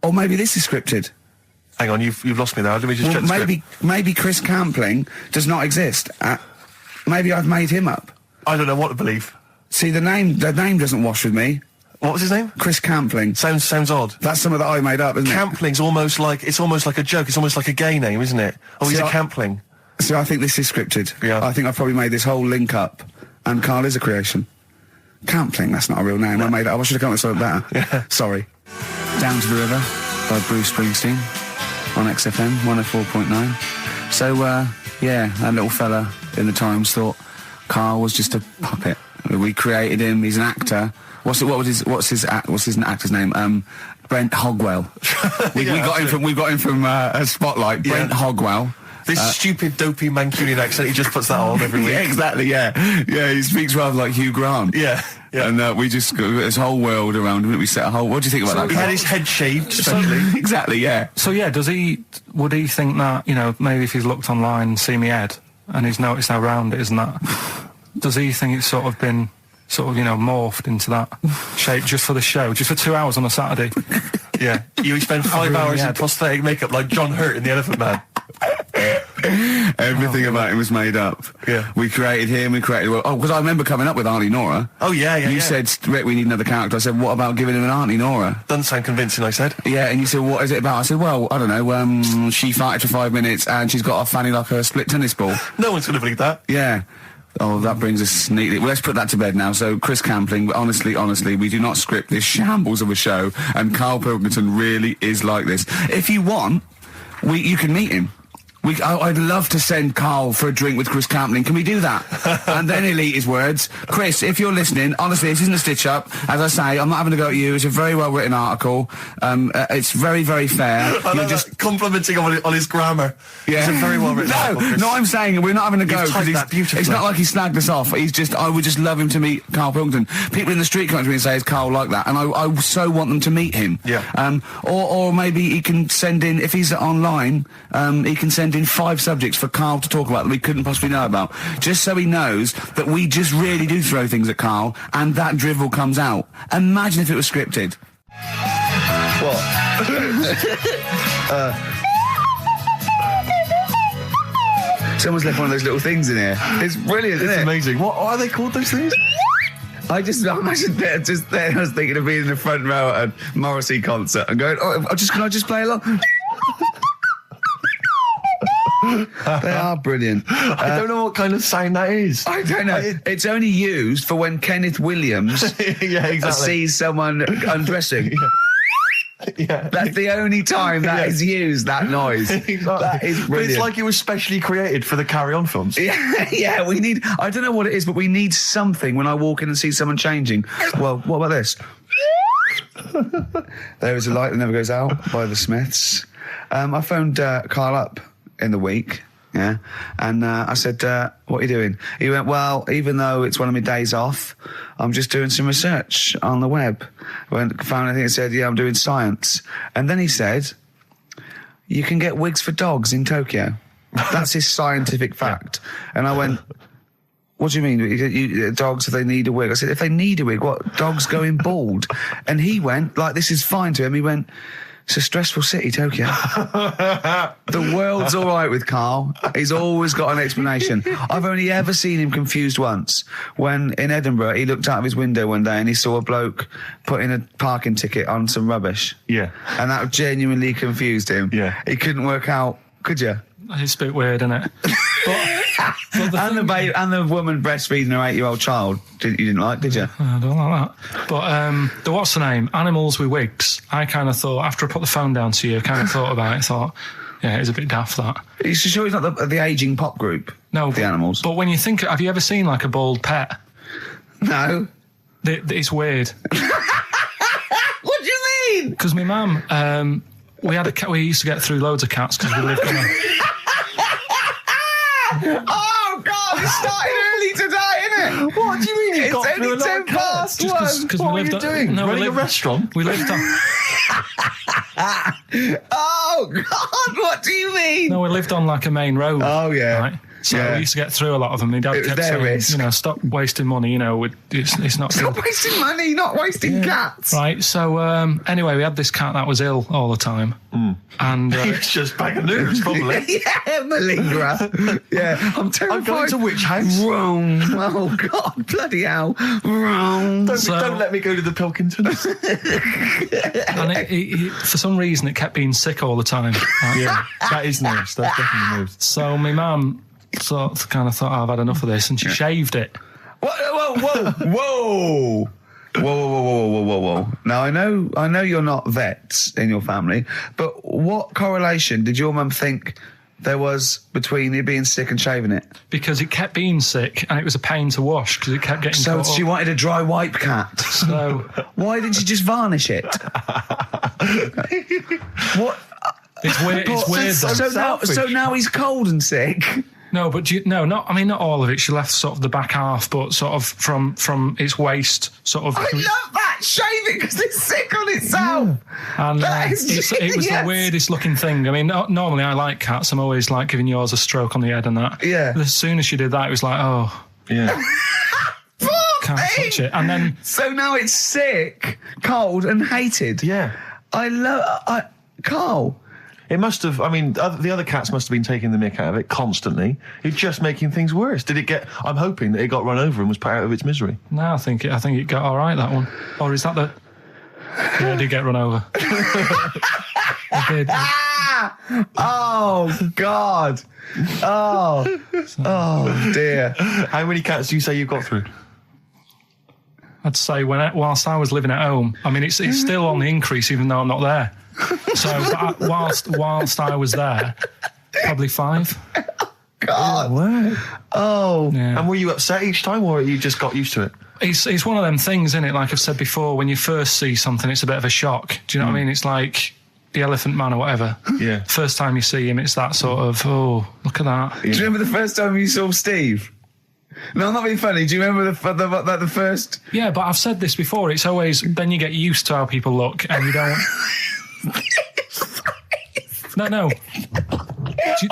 Or maybe this is scripted. Hang on, you've lost me there. Let me just check the script. Maybe Chris Campling does not exist. Maybe I've made him up. I don't know what to believe. See, the name doesn't wash with me. What was his name? Chris Campling. Sounds odd. That's something that I made up, isn't it? Campling's almost like a joke. It's almost like a gay name, isn't it? Oh, he's a Campling. So I think this is scripted. Yeah. I think I've probably made this whole link up, and Karl is a creation. Campling, that's not a real name. I made it up. I should have come up with something better. Yeah. Sorry. Down to the River by Bruce Springsteen on XFM 104.9. So, that little fella in the Times thought Karl was just a puppet. We created him. He's an actor. What's his actor's name? Brent Hogwell. we got him from Spotlight. Brent Hogwell. This stupid, dopey Mancunian accent, he just puts that on every week. Yeah, exactly, yeah. Yeah, he speaks rather like Hugh Grant. Yeah. And we just got this whole world around him. We set a whole... What do you think about that? He had his head shaved, especially. Exactly, yeah. So, yeah, would he think that, maybe if he's looked online and seen me head, and he's noticed how round it is and that, does he think it's sort of been, morphed into that shape just for the show, just for 2 hours on a Saturday? Yeah. You spend 5 hours in prosthetic makeup like John Hurt in The Elephant Man. Everything about him was made up. Yeah. We created him, because I remember coming up with Auntie Nora. Oh, yeah. You said, Rick, we need another character. I said, what about giving him an Auntie Nora? Doesn't sound convincing, I said. Yeah, and you said, what is it about? I said, well, I don't know, she farted for 5 minutes and she's got a fanny like a split tennis ball. No one's going to believe that. Yeah. Oh, that brings us neatly... Well, let's put that to bed now. So, Chris Campling, honestly, we do not script this shambles of a show, and Karl Pilkington really is like this. If you want, you can meet him. I'd love to send Karl for a drink with Chris Campling. Can we do that? And then he'll eat his words. Chris, if you're listening, honestly, this isn't a stitch-up. As I say, I'm not having to go at you. It's a very well-written article. It's very, very fair. I love just complimenting on his grammar. Yeah. It's a very well-written article, Chris. No, I'm saying we're not having to go because it's not like he snagged us off. I would just love him to meet Karl Pilkington. People in the street come to me and say, is Karl like that? And I so want them to meet him. Yeah. Or maybe he can send in, if he's online, he can send in 5 subjects for Karl to talk about that we couldn't possibly know about, just so he knows that we just really do throw things at Karl and that drivel comes out. Imagine if it was scripted. What? Someone's left one of those little things in here. It's brilliant, isn't it? It's amazing. What are they called, those things? I imagine just there. I was thinking of being in the front row at a Morrissey concert and going, can I just play along? They are brilliant. I don't know what kind of sound that is. I don't know. It's only used for when Kenneth Williams sees someone undressing. Yeah. That's the only time that is used, that noise. Exactly. That is brilliant. But it's like it was specially created for the Carry On films. Yeah, we need... I don't know what it is, but we need something when I walk in and see someone changing. Well, what about this? There is a Light That Never Goes Out by the Smiths. I phoned Karl up in the week, and I said, what are you doing? He went, well, even though it's one of my days off, I'm just doing some research on the web. I found anything that said, I'm doing science. And then he said, you can get wigs for dogs in Tokyo. That's his scientific fact. And I went, what do you mean? Dogs, if they need a wig? I said, if they need a wig, what? Dogs going bald? And he went, like, this is fine to him. He went, it's a stressful city, Tokyo. The world's all right with Karl. He's always got an explanation. I've only ever seen him confused once. When in Edinburgh, he looked out of his window one day and he saw a bloke putting a parking ticket on some rubbish. Yeah. And that genuinely confused him. Yeah. He couldn't work out, could you? It's a bit weird, isn't it? And the woman breastfeeding her 8-year-old child, you didn't like, did you? I don't like that. But the what's the name? Animals with wigs. I kind of thought, after I put the phone down to you, I kind of thought about it. Thought, yeah, it's a bit daft, that. Are you sure he's not the ageing pop group? No, the Animals. But when you think, have you ever seen like a bald pet? No. It's weird. What do you mean? Because my mum, we had a cat. We used to get through loads of cats because we lived on a. Oh God! It started early today, isn't it? What do you mean? It's only 10 past 1. What are you doing? Running a restaurant? We lived on. Oh God! What do you mean? No, we lived on like a main road. Oh yeah. Right? So we used to get through a lot of them. My dad kept saying, risk. Stop wasting money. It's not. Stop wasting money, not wasting cats. Right. So anyway, we had this cat that was ill all the time, and it's just bag of nerves, probably. Yeah, malingerer. Yeah, I'm terrified. I'm going to which house? Rome. Oh God, bloody hell, Rome. Don't let me go to the Pilkingtons. And it, for some reason, it kept being sick all the time. Right? Yeah, that is nerves. That's definitely nerves. So my mum kind of thought, I've had enough of this, and she shaved it. Whoa. Whoa. Now, I know you're not vets in your family, but what correlation did your mum think there was between you being sick and shaving it? Because it kept being sick and it was a pain to wash because it kept getting So caught she up. wanted a dry wipe cat. So Why didn't she just varnish it? What? it's weird. It's weird. Though. So now he's cold and sick. No, but not all of it. She left sort of the back half, but sort of from its waist, sort of. I love that. Shave it because it's sick on itself. And That is it was the genius. weirdest looking thing. I mean, normally I like cats. I'm always like giving yours a stroke on the head and that. Yeah. But as soon as she did that, it was like, oh, Yeah. can't touch it. And then So now it's sick, cold, and hated. Yeah. Carl. It must have. I mean, the other cats must have been taking the mick out of it constantly. It's just making things worse. Did it get? I'm hoping that it got run over and was put out of its misery. no, I think it got all right, that one. Or is that the? Yeah, it did get run over. It did. Oh God. Oh dear. How many cats do you say you've got through? I'd say whilst I was living at home, I mean, it's still on the increase even though I'm not there. So whilst I was there, probably 5. God. Wow. Oh. Yeah. And were you upset each time, or you just got used to it? It's one of them things, isn't it? Like I've said before, when you first see something, it's a bit of a shock. Do you know what I mean? It's like the Elephant Man or whatever. Yeah. First time you see him, it's that sort of, oh, look at that. Do you remember the first time you saw Steve? No, I'm not being funny. Do you remember the first? Yeah, but I've said this before. It's always, then you get used to how people look and you don't... No.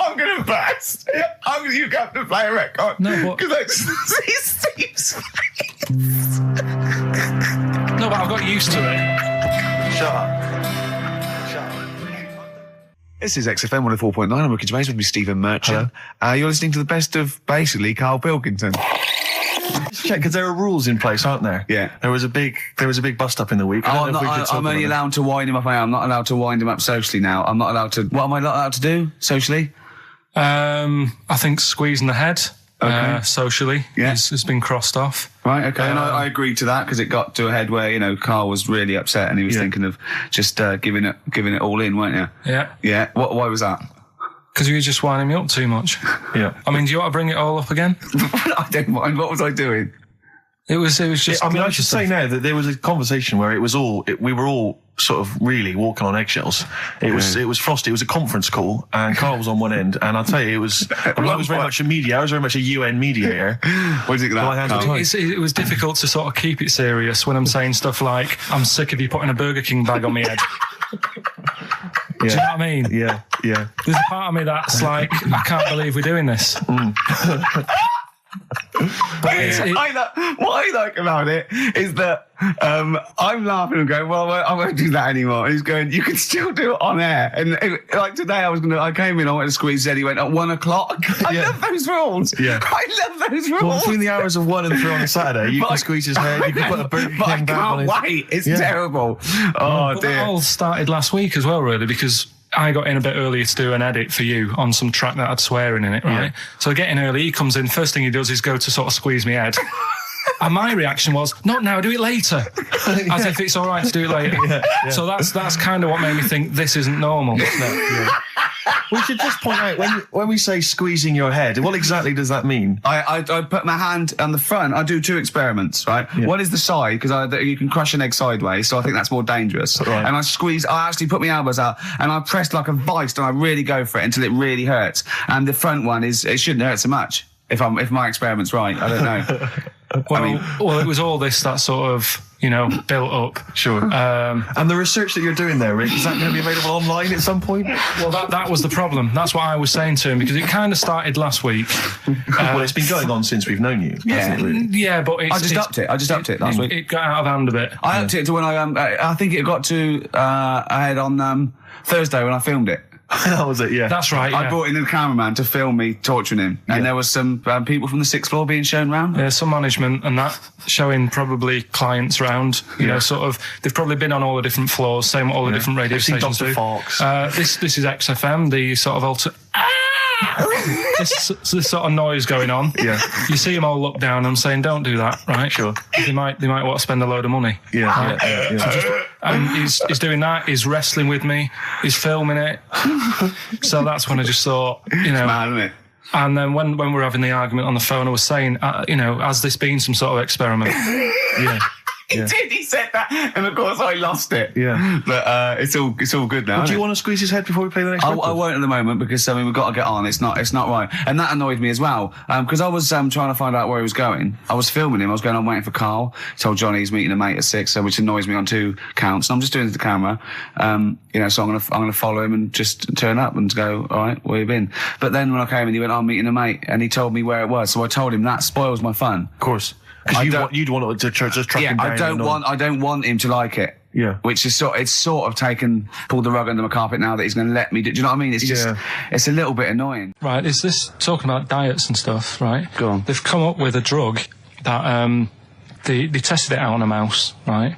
I'm going to burst. You have to play a record. No, but- Because I see Steve's face. No, but I've got used to it. Shut up. This is XFM 104.9. I'm Ricky Gervais with me, Stephen Merchant. You're listening to the best of, basically, Karl Pilkington. Just check, because there are rules in place, aren't there? Yeah. There was a big bust up in the week. I'm only allowed to wind him up. I'm not allowed to wind him up socially now. I'm not allowed to... What am I not allowed to do socially? I think squeezing the head socially Yeah. has been crossed off. Right, okay. And I agreed to that because it got to a head where, Karl was really upset and he was thinking of just giving it all in, weren't you? Yeah. Yeah. Why was that? Because you were just winding me up too much. Yeah. I mean, do you want to bring it all up again? I don't mind. What was I doing? It was just... I mean, I should say now that there was a conversation where we were all sort of really walking on eggshells. It was frosty. It was a conference call, and Karl was on one end. And I'll tell you, I was very much a mediator. I was very much a UN mediator. What is it that? Karl? It was difficult to sort of keep it serious when I'm saying stuff like, I'm sick of you putting a Burger King bag on my head. Do you know what I mean? Yeah. There's a part of me that's like, I can't believe we're doing this. But What I like about it is that I'm laughing and going, well, I won't do that anymore. And he's going, you can still do it on air. And like today, I came in, I went to squeeze Eddie, went at 1 o'clock. I love those rules. Yeah. I love those rules. Well, between the hours of 1 and 3 on a Saturday, you can squeeze his head. You can put a Burger King But I bag on can't his... wait. It's terrible. Oh, but dear. that all started last week as well, really, because I got in a bit earlier to do an edit for you on some track that had swearing in it, right? Yeah. So I get in early, he comes in, first thing he does is go to sort of squeeze me head. And my reaction was, not now, do it later. As if it's all right to do it later. Yeah. So that's kind of what made me think this isn't normal. We should just point out, when we say squeezing your head, what exactly does that mean? I put my hand on the front. I do 2 experiments, right? Yeah. One is the side, because you can crush an egg sideways, so I think that's more dangerous. Right. And I actually put my elbows out, and I pressed like a vice, and I really go for it until it really hurts. And the front one it shouldn't hurt so much, if my experiment's right. I don't know. Well, it was all this that sort of, built up. Sure. And the research that you're doing there, Rick, is that going to be available online at some point? Well, that was the problem. That's what I was saying to him, because it kind of started last week. Well, it's been going on since we've known you. hasn't it, really? Yeah, but I just upped it last week. It got out of hand a bit. I upped it to when I think it got to ahead on Thursday when I filmed it. That was it, yeah. That's right. I Yeah. brought in a cameraman to film me torturing him, and there was some people from the 6th floor being shown round. Yeah, some management and that, showing probably clients round, sort of, they've probably been on all the different floors, same what all the different radio They've seen stations Dr. do. Fox. This is XFM, the sort of this sort of noise going on. Yeah. You see them all look down and saying, "Don't do that," right? Sure. They might want to spend a load of money. Yeah. Yeah. And he's doing that. He's wrestling with me. He's filming it. So that's when I just thought, Mad, isn't it? And then when we were having the argument on the phone, I was saying, has this been some sort of experiment? Yeah. He did. He said that, and of course I lost it. Yeah. But it's all good now. Do you want to squeeze his head before we play the next I record? won't at the moment because we've got to get on. It's not right, and that annoyed me as well because I was trying to find out where he was going. I was filming him. I was going on waiting for Karl. Told Johnny he's meeting a mate at 6, which annoys me on 2 counts. And I'm just doing it to the camera, So I'm gonna follow him and just turn up and go. All right, where you been? But then when I came and he went, I'm meeting a mate, and he told me where it was. So I told him that spoils my fun. Of course. Because you'd want to just track him down. I don't want him to like it. Yeah. Which is pulled the rug under my carpet now that he's going to let me do. Do you know what I mean? It's just, it's a little bit annoying. Right. Is this talking about diets and stuff? Right. Go on. They've come up with a drug that they tested it out on a mouse. Right.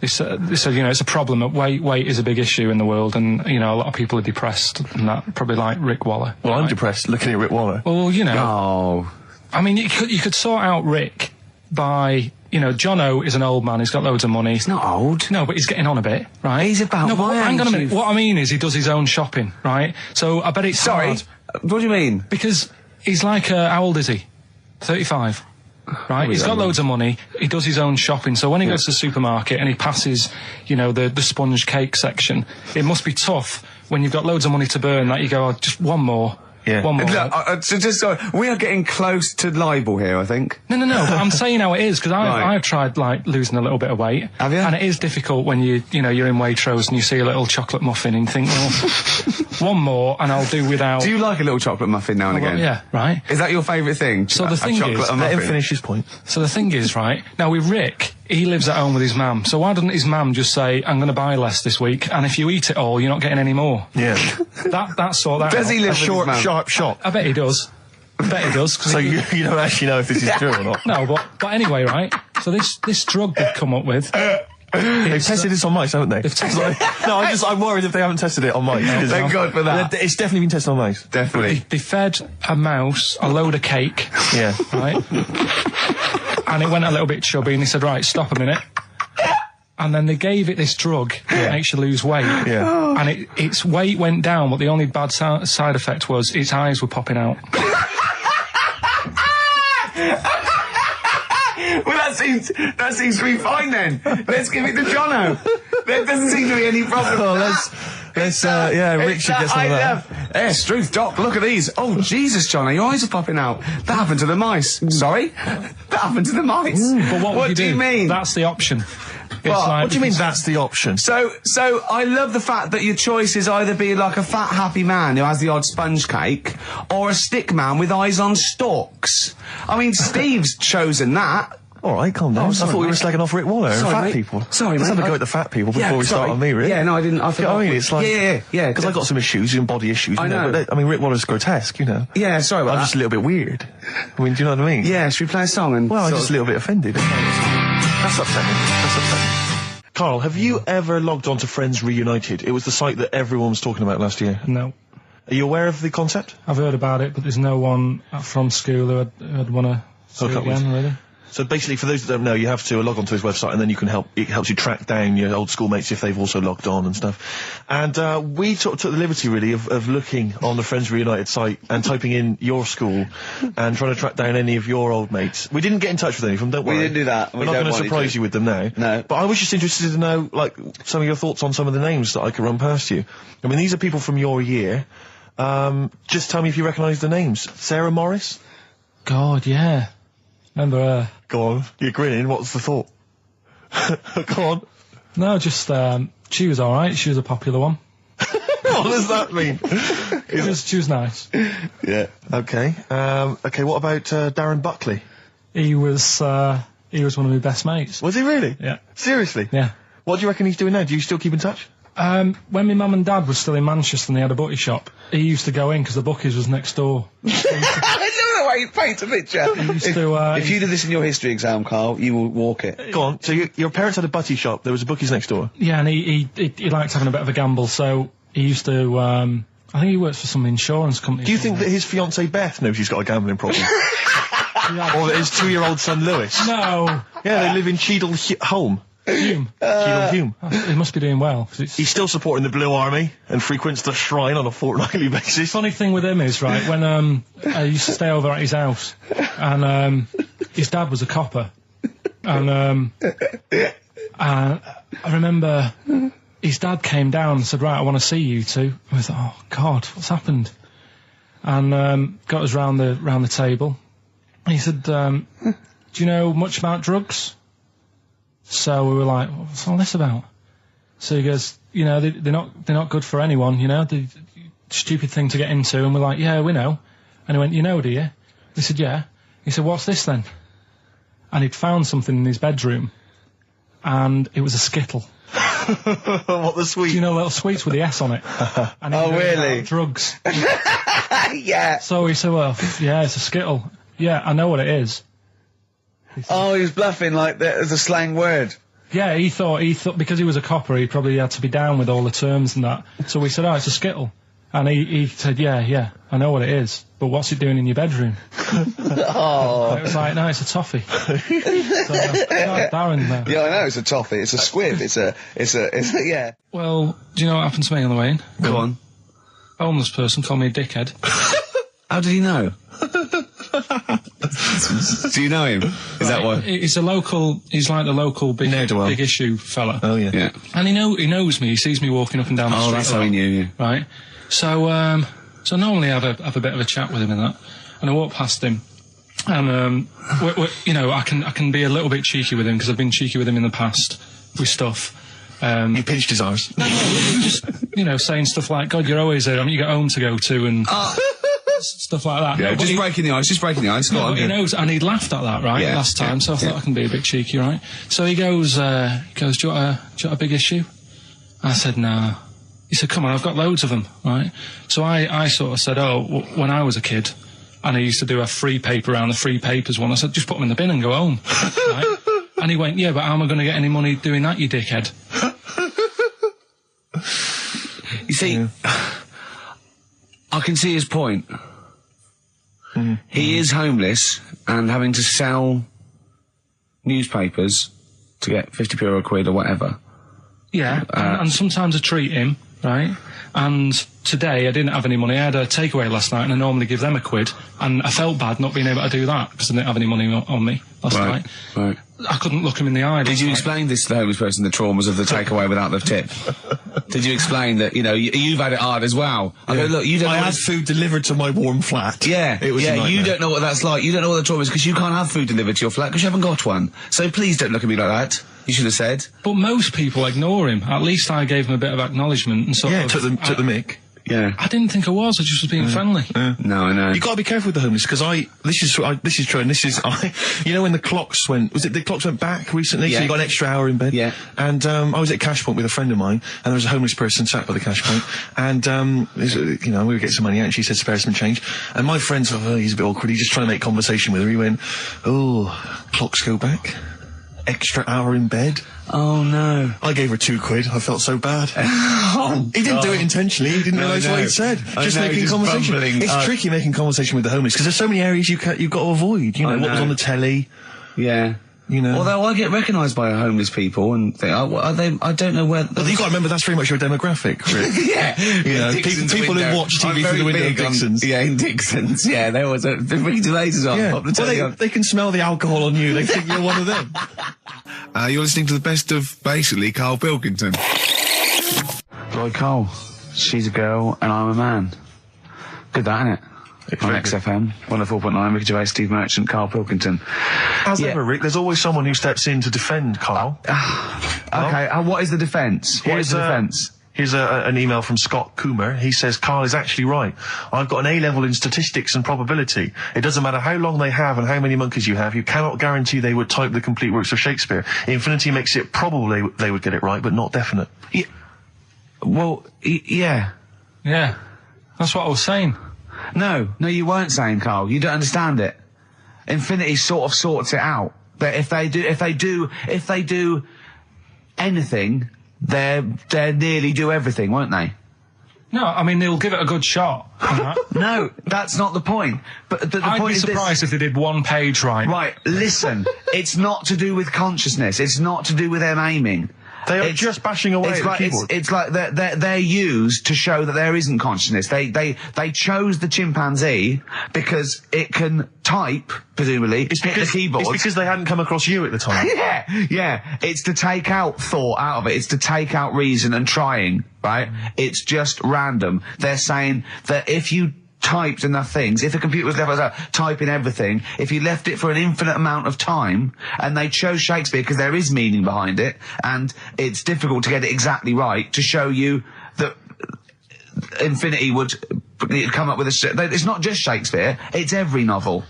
They said it's a problem. That weight is a big issue in the world, and a lot of people are depressed, and that probably like Rick Waller. Well, I'm depressed looking at Rick Waller. Well, Oh. I mean, you could sort out Rick by, Jono is an old man, he's got loads of money. He's not old. No, but he's getting on a bit, right? He's about no, my hang on a age, minute. What I mean is he does his own shopping, right? So I bet it's Sorry, hard. what do you mean? Because he's like, how old is he? 35. Right? He's got loads of money. He does his own shopping. So when he goes to the supermarket and he passes, the sponge cake section, it must be tough when you've got loads of money to burn that you go, just one more. Yeah. One more. Look, we are getting close to libel here, I think. No. But I'm saying how it is because I've tried losing a little bit of weight. Have you? And it is difficult when you're in Waitrose and you see a little chocolate muffin and you think, well, one more and I'll do without. Do you like a little chocolate muffin now and again? Yeah, right. Is that your favourite thing? So the thing is, let him finish his point. So the thing is, right now with Rick, he lives at home with his mum. So why doesn't his mum just say, "I'm going to buy less this week, and if you eat it all, you're not getting any more." Yeah. That's sort that. Does he live Short, with his mum? sharp shot. I bet he does. So you don't actually know if this is true or not. No, but anyway, right? So this drug they've come up with. They've tested this on mice, haven't they? They've tested No, I'm worried if they haven't tested it on mice. Thank God for that. It's definitely been tested on mice. Definitely. They fed a mouse a load of cake. Yeah. Right? And it went a little bit chubby, and he said, "Right, stop a minute." And then they gave it this drug that makes you lose weight. Yeah. And its weight went down, but the only bad side effect was its eyes were popping out. Well, that seems to be fine then. Let's give it to Jono. There doesn't seem to be any problem. Oh, Rick should get some of that. Yes, Struth, Doc, look at these. Oh, Jesus, Jono, your eyes are popping out. That happened to the mice. Sorry? That happened to the mice. But what do you mean? That's the option. What do you mean that's the option? So I love the fact that your choice is either be like a fat, happy man who has the odd sponge cake, or a stick man with eyes on stalks. I mean, Steve's chosen that. All right, calm down. Sorry, I thought we were mate. slagging off Rick Waller and Sorry, fat mate. people. Sorry, Let's mate. have a go at the fat people before we start on me, Rick. Yeah, no, I didn't. I forgot. I mean, it's like... Yeah. Because I got some issues, and body issues. I know. But Rick Waller's grotesque, Yeah, sorry about I'm that. just a little bit weird. I mean, do you know what I mean? Yeah, should we play a song? And Well, I'm just a little bit offended. That's upsetting. Karl, have you ever logged on to Friends Reunited? It was the site that everyone was talking about last year. No. Are you aware of the concept? I've heard about it, but there's no one from school who'd want to see it again, really. So basically, for those that don't know, you have to log on to his website, and then it helps you track down your old schoolmates if they've also logged on and stuff. And we took the liberty, really, of looking on the Friends Reunited site and typing in your school and trying to track down any of your old mates. We didn't get in touch with any of them, don't worry. We didn't do that. We're not going to surprise you with them now. No. But I was just interested to know, some of your thoughts on some of the names that I could run past you. I mean, these are people from your year. Just tell me if you recognise the names. Sarah Morris? God, yeah. Remember her? Go on, you're grinning. What's the thought? Go on. No, just, she was alright. She was a popular one. What does that mean? She was nice. Yeah. Okay. Okay, what about Darren Buckley? He was one of my best mates. Was he really? Yeah. Seriously? Yeah. What do you reckon he's doing now? Do you still keep in touch? When my mum and dad were still in Manchester and they had a bookie shop, he used to go in because the bookies was next door. I know the way you paint a picture. If you did this in your history exam, Karl, you will walk it. Go on. So your parents had a butty shop. There was a bookies next door. Yeah, and he liked having a bit of a gamble, so he used to I think he works for some insurance company. Do you think that his fiancée Beth knows he's got a gambling problem? Or that his 2-year-old son Lewis? No. Yeah, they live in Cheadle Holme. Hume. Cheadle Hume. He must be doing well. 'Cause it's... He's still supporting the Blue Army and frequents the shrine on a fortnightly basis. Funny thing with him is, right, when I used to stay over at his house, and his dad was a copper, and I remember his dad came down and said, right, I want to see you two. I thought, oh God, what's happened? And got us round the table. And he said, do you know much about drugs? So we were like, what's all this about? So he goes, you know, they're not good for anyone, you know, the stupid thing to get into. And we're like, yeah, we know. And he went, you know, do you? We said, yeah. He said, what's this then? And he'd found something in his bedroom, and it was a Skittle. What, the sweet? Do you know little sweets with the S on it? And Oh, really? Drugs. Yeah. So he said, well, yeah, it's a Skittle. Yeah, I know what it is. Oh, he was bluffing like that as a slang word. Yeah, he thought because he was a copper, he probably had to be down with all the terms and that. So we said, oh, it's a Skittle. And he said, yeah, I know what it is, but what's it doing in your bedroom? Oh. It was like, no, it's a toffee. So, Darren there. Yeah, I know, it's a toffee, it's a squib, it's a, yeah. Well, do you know what happened to me on the way in? Go on. A homeless person called me a dickhead. How did he know? Do you know him? Is that what? He's like the local big issue fella. Oh, yeah. Yeah. And he knows me, he sees me walking up and down the street. Oh, that's how he knew you. Right. So normally I have a bit of a chat with him and that, and I walk past him, and you know, I can be a little bit cheeky with him because I've been cheeky with him in the past with stuff. You pinched his arse. No, just you know, saying stuff like, "God, you're always there. I mean, you got home to go to," and stuff like that. Yeah, no, just breaking the ice. Go on. He knows, and he laughed at that last time. So I thought I can be a bit cheeky, right? So he goes, "Do you want a big issue?" I said, "No." He said, come on, I've got loads of them, right? So I sort of said, when I was a kid, and I used to do a free paper around the free papers one, I said, just put them in the bin and go home, right? And he went, yeah, but how am I going to get any money doing that, you dickhead? You see, I can see his point. He is homeless and having to sell newspapers to get 50p or a quid or whatever. Yeah, and sometimes I treat him, right? And today I didn't have any money. I had a takeaway last night, and I normally give them a quid, and I felt bad not being able to do that because I didn't have any money on me last night. Right. I couldn't look him in the eye. Did you explain this to the homeless person, the traumas of the takeaway without the tip? Did you explain that, you know, you've had it hard as well? I go, look, you don't I had food delivered to my warm flat. Yeah, it was a nightmare. You don't know what that's like. You don't know what the trauma is because you can't have food delivered to your flat because you haven't got one. So please don't look at me like that. You should have said. But most people ignore him. At least I gave him a bit of acknowledgement and sort of... took the mic. Yeah. I didn't think I was. I just was being friendly. No, I know. You got to be careful with the homeless because this is true, and you know when the clocks went back recently, so you got an extra hour in bed. Yeah. And I was at Cash Point with a friend of mine, and there was a homeless person sat by the Cash Point, and you know, we were getting some money out, and she said spare some change, and my friend thought, oh, he's a bit awkward. He's just trying to make conversation with her. He went, oh, clocks go back. Extra hour in bed. Oh no. I gave her £2. I felt so bad. He didn't do it intentionally. He didn't realise what he said. Just making conversation. It's tricky making conversation with the homeless because there's so many areas you've got to avoid. You know, what was on the telly. Yeah. You know. Although I get recognised by homeless people and think, I don't know where... But you've got to remember that's very much your demographic, Rick. Yeah. You know, people who watch TV through the window of Dixon's. In Dixon's. Yeah, there was a... The Ricky Gervais as well. Yeah. Well, they can smell the alcohol on you. They think you're one of them. You're listening to the best of, basically, Karl Pilkington. Lloyd Cole. She's a girl and I'm a man. Good that, innit? On XFM, 104.9, Ricky Gervais, Steve Merchant, Karl Pilkington. As ever, Rick, there's always someone who steps in to defend Karl. Okay, what is the defence? What is the defence? Here's an email from Scott Coomer. He says, Karl is actually right. I've got an A-level in statistics and probability. It doesn't matter how long they have and how many monkeys you have. You cannot guarantee they would type the complete works of Shakespeare. Infinity makes it probable they would get it right, but not definite. Yeah. Well, yeah. Yeah. That's what I was saying. No, you weren't saying, Karl. You don't understand it. Infinity sort of sorts it out. That if they do anything, they nearly do everything, won't they? No, I mean, they'll give it a good shot. No, that's not the point. But the I'd point be is surprised if they did one page right. Right, listen, it's not to do with consciousness. It's not to do with them aiming. They are just bashing away at the keyboard. It's like they're used to show that there isn't consciousness. They chose the chimpanzee because it can type, presumably, hit the keyboard. It's because they hadn't come across you at the time. Yeah. It's to take out thought out of it. It's to take out reason and trying, right? It's just random. They're saying that if you typed enough things, if the computer was left typing everything, if you left it for an infinite amount of time, and they chose Shakespeare because there is meaning behind it, and it's difficult to get it exactly right, to show you that infinity would come up with it's not just Shakespeare, it's every novel.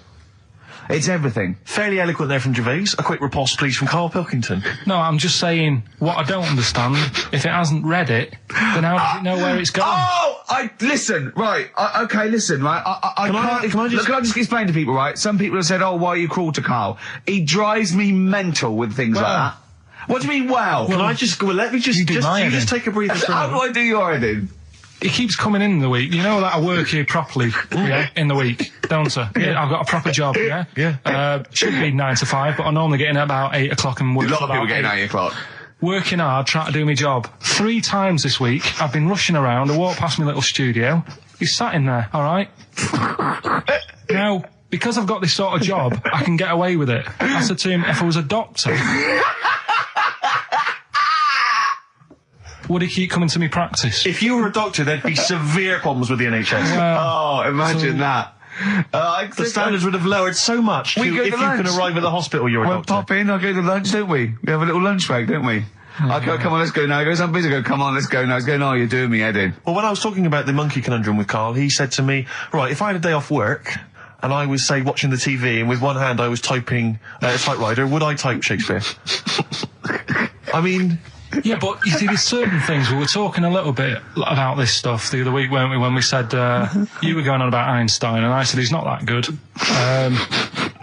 It's everything. Fairly eloquent there from Gervais. A quick riposte, please, from Karl Pilkington. No, I'm just saying, what I don't understand, if it hasn't read it, then how does it know where it's going? Listen, right, listen, right, can I just explain to people, right? Some people have said, why are you cruel to Karl? He drives me mental with things like that. What do you mean, well? Let me just take a breather for a How do I do your editing? He keeps coming in the week. You know that I work here properly, in the week, don't I? Yeah, I've got a proper job, Yeah. Should be 9 to 5, but I normally get in at about 8 o'clock and work. A lot of people getting 8 o'clock. Working hard, trying to do my job. 3 times this week, I've been rushing around. I walked past my little studio. He's sat in there, all right? Now, because I've got this sort of job, I can get away with it. I said to him, if I was a doctor, would he keep coming to me practice? If you were a doctor, there'd be severe problems with the NHS. Imagine that. The standards would have lowered so much if you can arrive at the hospital, you're a doctor. Pop in, I'll go to lunch, don't we? We have a little lunch break, don't we? I go, come on, let's go now. He goes, I'm busy. I go, come on, let's go now. He's going, you're doing me head in. Well, when I was talking about the monkey conundrum with Karl, he said to me, right, if I had a day off work, and I was, say, watching the TV, and with one hand I was typing a typewriter, would I type Shakespeare? I mean... Yeah, but you see, there's certain things. We were talking a little bit about this stuff the other week, weren't we, when we said, you were going on about Einstein, and I said he's not that good.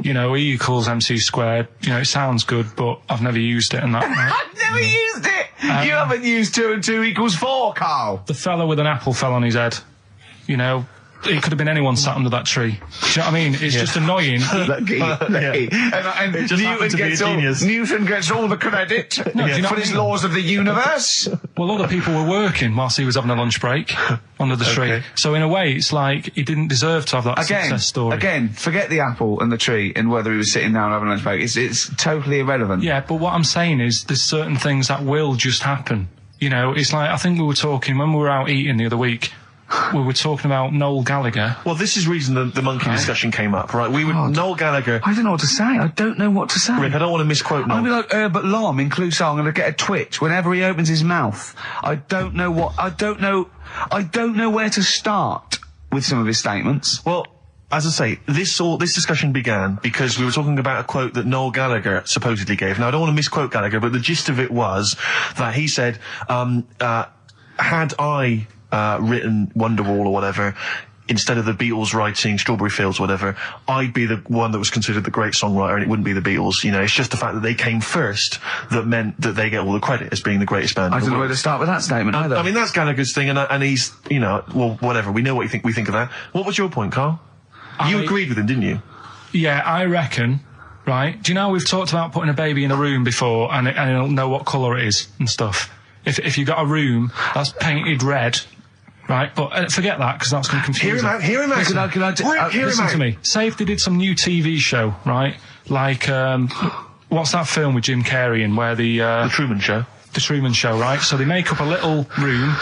E equals MC squared. It sounds good, but I've never used it and that. Right? I've never used it! You haven't used 2 and 2 equals 4, Karl! The fella with an apple fell on his head. It could have been anyone sat under that tree. Do you know what I mean? It's just annoying. Lucky. And Newton gets all the credit for his laws of the universe. Well, other people were working whilst he was having a lunch break under the tree. So in a way, it's like he didn't deserve to have that success story. Again, forget the apple and the tree and whether he was sitting down having a lunch break. It's totally irrelevant. Yeah, but what I'm saying is there's certain things that will just happen. It's like, I think we were talking when we were out eating the other week. We were talking about Noel Gallagher. Well, this is the reason the monkey discussion came up, right? Noel Gallagher... I don't know what to say. I don't know what to say. Rick, I don't want to misquote Noel. I'll be like Herbert Lom in Clouseau. I'm going to get a twitch whenever he opens his mouth. I don't know where to start with some of his statements. Well, as I say, this discussion began because we were talking about a quote that Noel Gallagher supposedly gave. Now, I don't want to misquote Gallagher, but the gist of it was that he said, had I... written Wonderwall or whatever, instead of the Beatles writing Strawberry Fields or whatever, I'd be the one that was considered the great songwriter and it wouldn't be the Beatles. It's just the fact that they came first that meant that they get all the credit as being the greatest band. I don't know where to start with that statement either. I mean, that's Gallagher's thing and he's, well, whatever. We know what we think of that. What was your point, Karl? You agreed with him, didn't you? Yeah, I reckon, right? Do you know we've talked about putting a baby in a room before and it'll know what colour it is and stuff? If you got a room that's painted red... Right, but forget that, because that's going to confuse him. Hear him out. Listen to me. Say if they did some new TV show, right? Like, what's that film with Jim Carrey in where The Truman Show. The Truman Show, right? So they make up a little room,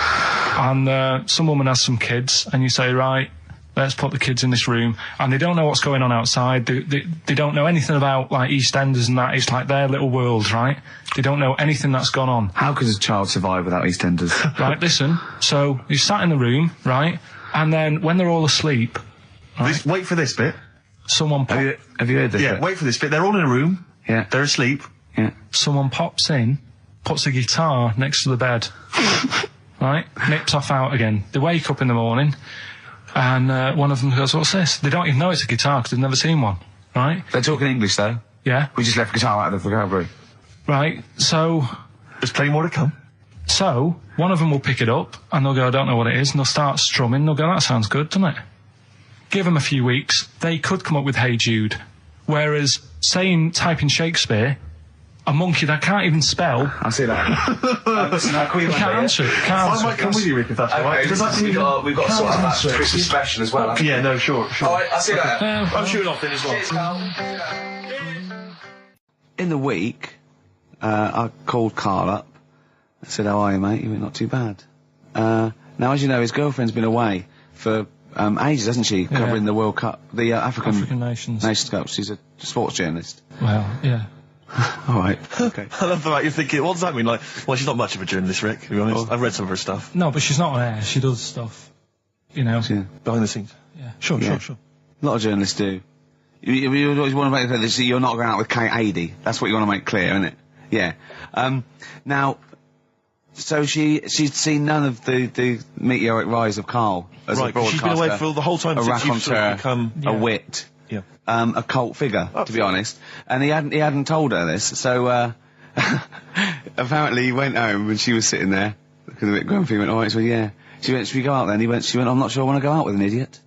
and some woman has some kids, and you say, right, let's put the kids in this room, and they don't know what's going on outside. They don't know anything about, like, EastEnders and that. It's like their little world, right? They don't know anything that's gone on. How could a child survive without EastEnders? Right, listen. So you sat in the room, right? And then when they're all asleep... Right, wait for this bit. Someone... Have you heard this bit? Wait for this bit. They're all in a room. Yeah. They're asleep. Yeah. Someone pops in, puts a guitar next to the bed. Right? Nips off out again. They wake up in the morning... And one of them goes, what's this? They don't even know it's a guitar because they've never seen one, right? They're talking English, though. Yeah. We just left guitar out of the vocabulary. Right, so... There's plenty more to come. So, one of them will pick it up, and they'll go, I don't know what it is, and they'll start strumming, they'll go, that sounds good, doesn't it? Give them a few weeks, they could come up with Hey Jude. Whereas, type in Shakespeare, a monkey that can't even spell... I see that. Listen, can't answer it. I might come with you, Rick, if that's all right. We've got to sort out that Christmas special as well. Yeah, no, sure. All right, I'll see you later. I'm shooting off then as well. Cheers, Carl. In the week, I called Karl up. I said, how are you, mate? He went, not too bad. Now, as you know, his girlfriend's been away for ages, hasn't she? Covering the World Cup, the African Nations Cup. She's a sports journalist. Well, yeah. All right, okay. I love the fact you're thinking, what does that mean? Like, well, she's not much of a journalist, Rick, to be honest. I've read some of her stuff. No, but she's not on air. She does stuff, you know. Yeah. Behind the scenes. Yeah. Sure. A lot of journalists do. You always want to make clear that you're not going out with Kate Adie. That's what you want to make clear, isn't it? Yeah. Now, so she'd seen none of the meteoric rise of Karl as a broadcaster. She's been away for the whole time a since you've sort of raconteur, become... a wit, Yeah. a cult figure, to be honest. And he hadn't told her this, so apparently he went home and she was sitting there, looking a bit grumpy. He went, all right, so yeah. She went, should we go out then? She went, I'm not sure I want to go out with an idiot.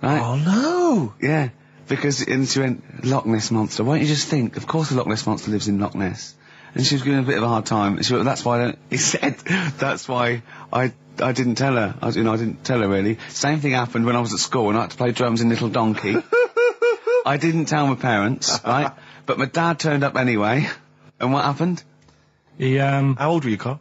Right? Oh, no! Yeah. And she went, Loch Ness Monster. Why don't you just think? Of course the Loch Ness Monster lives in Loch Ness. And she was giving a bit of a hard time. And she went, he said, that's why I didn't tell her. I didn't tell her really. Same thing happened when I was at school and I had to play drums in Little Donkey. I didn't tell my parents, right? But my dad turned up anyway. And what happened? He, How old were you, Karl?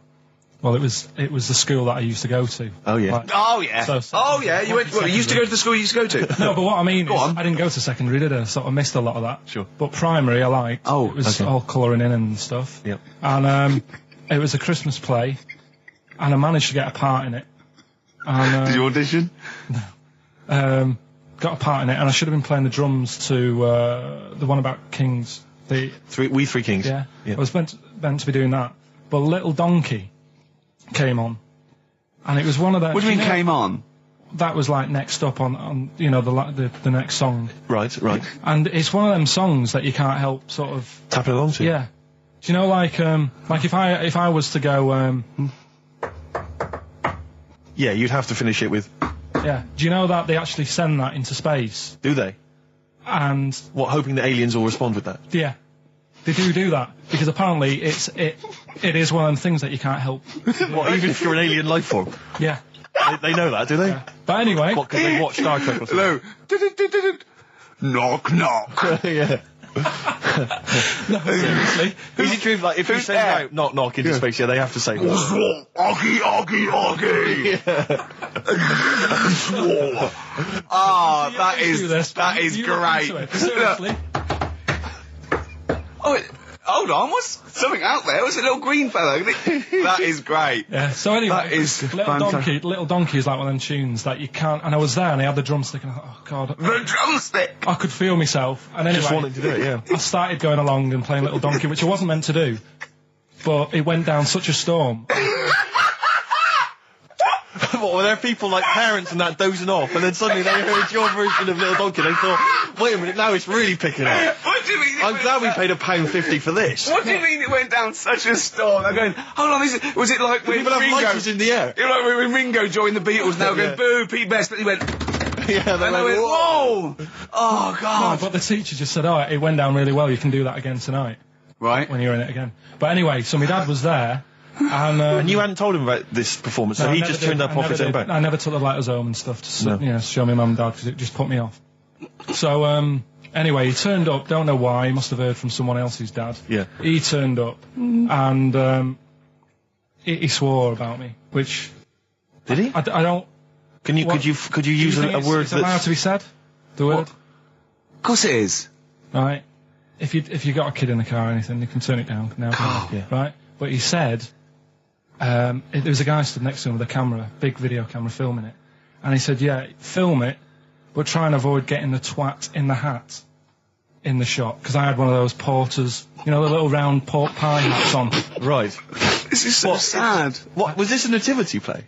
well, it was the school that I used to go to. Oh, yeah. Like, Oh, yeah. So- You went, you used to go to the school you used to go to? No, but what I mean is, on. I didn't go to secondary, did I? Sort of missed a lot of that. Sure. But primary, I liked. Oh, it was okay. all colouring in and stuff. Yep. And it was a Christmas play, and I managed to get a part in it. And, Did you audition? got a part in it, and I should have been playing the drums to the one about Kings. We Three Kings. Yeah. I was meant to be doing that, but Little Donkey came on, and it was one of the. What do you mean came on? That was like next up on the next song. Right. And it's one of them songs that you can't help sort of Tapping along to. yeah. Do you know like if I was to go Yeah, you'd have to finish it with... yeah. Do you know that they actually send that into space? Do they? And What, hoping the aliens will respond with that? yeah. They do that because apparently it is one of them things that you can't help. What, even if you're an alien life form? Yeah. They know that, do they? But anyway, What, because they watch Star Trek or something? Hello. Knock, knock. Yeah. no, seriously. Is it true, like, if you Who's send there? out knock knock into space, yeah, they have to say that. Oggy, oggy, oggy. Ah, that Do this. that is You look great. into it. Seriously. Oh, hold on, what's something out there? What's a little green fellow? That is great. Yeah. So anyway, That is Little Donkey is like one of them tunes that you can't. And I was there, and I had the drumstick, and I thought, oh god, The drumstick. I could feel myself. And anyway, Just wanting to do it, yeah. I started going along and playing Little Donkey, which I wasn't meant to do, but it went down such a storm. What, were there people like parents and that dozing off, and then suddenly they heard your version of Little Donkey, they thought, wait a minute, now it's really picking up. What do you mean? I'm glad we paid £1.50 for this. What do you mean it went down such a storm? I'm going, hold on, was it like when People have Ringo... lighters in the air. You know, like when Ringo joined the Beatles, now Yeah. going, boo, Pete Best, but he went... Yeah, they And I went, whoa. whoa! Oh, God. But the teacher just said, oh, it went down really well, you can do that again tonight, Right. when you're in it again. But anyway, so my dad was there, and... And you hadn't told him about this performance, so no, I he never just did. turned up I off never his own did. back. I never took the letters home and stuff to No. show my mum and dad, because it just put me off. So, anyway, he turned up, don't know why, he must have heard from someone else's dad. Yeah. He turned up, and he swore about me, which... Did he? I don't... Could you use Do you a think word it's allowed that's... to be said? The word? Of course it is. Right. If you got a kid in the car or anything, you can turn it down now. Yeah. Right. But he said, there was a guy stood next to him with a camera, big video camera, filming it, and he said, "Yeah, film it, but try and avoid getting the twat in the hat in the shot, because I had one of those porters, you know, the little round pork pie hats on." Right. This is so sad. What, was this a nativity play?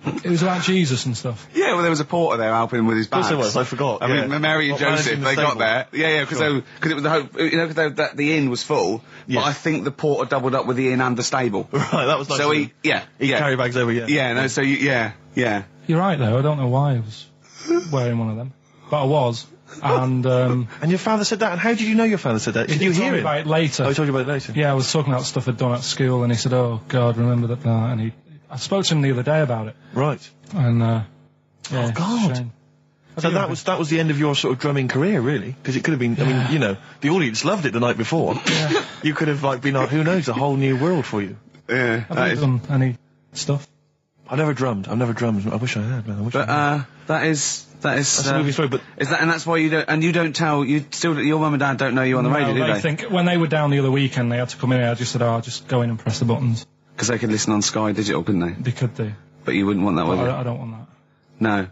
It was about Jesus and stuff. Yeah, well, there was a porter there helping him with his bags. Of course it was, I forgot. I mean, Mary and Joseph, they got there. Yeah, because it was the hope, because the inn was full, but I think the porter doubled up with the inn and the stable. Right, that was nice. So he carry bags over, Yeah. You're right, though. I don't know why I was wearing one of them, but I was. And your father said that, and how did you know your father said that? Did you hear it? About it later. Oh, he told you about it later? Yeah, I was talking about stuff I'd done at school, and he said, oh, God, remember that, and I spoke to him the other day about it. Right. And, oh, God. So that was the end of your sort of drumming career, really? Because it could have been, I mean, you know, the audience loved it the night before. Yeah. You could have, like, been, who knows, a whole new world for you. Yeah. Have you done any stuff? I've never drummed. I wish I had, man. That's a movie story, but and that's why you don't tell your mum and dad don't know you on the radio, do they? I think when they were down the other weekend, they had to come in. I just said, "Oh, just go in and press the buttons." Because they could listen on Sky Digital, couldn't they? They could do. But you wouldn't want that, would you? I don't want that. No.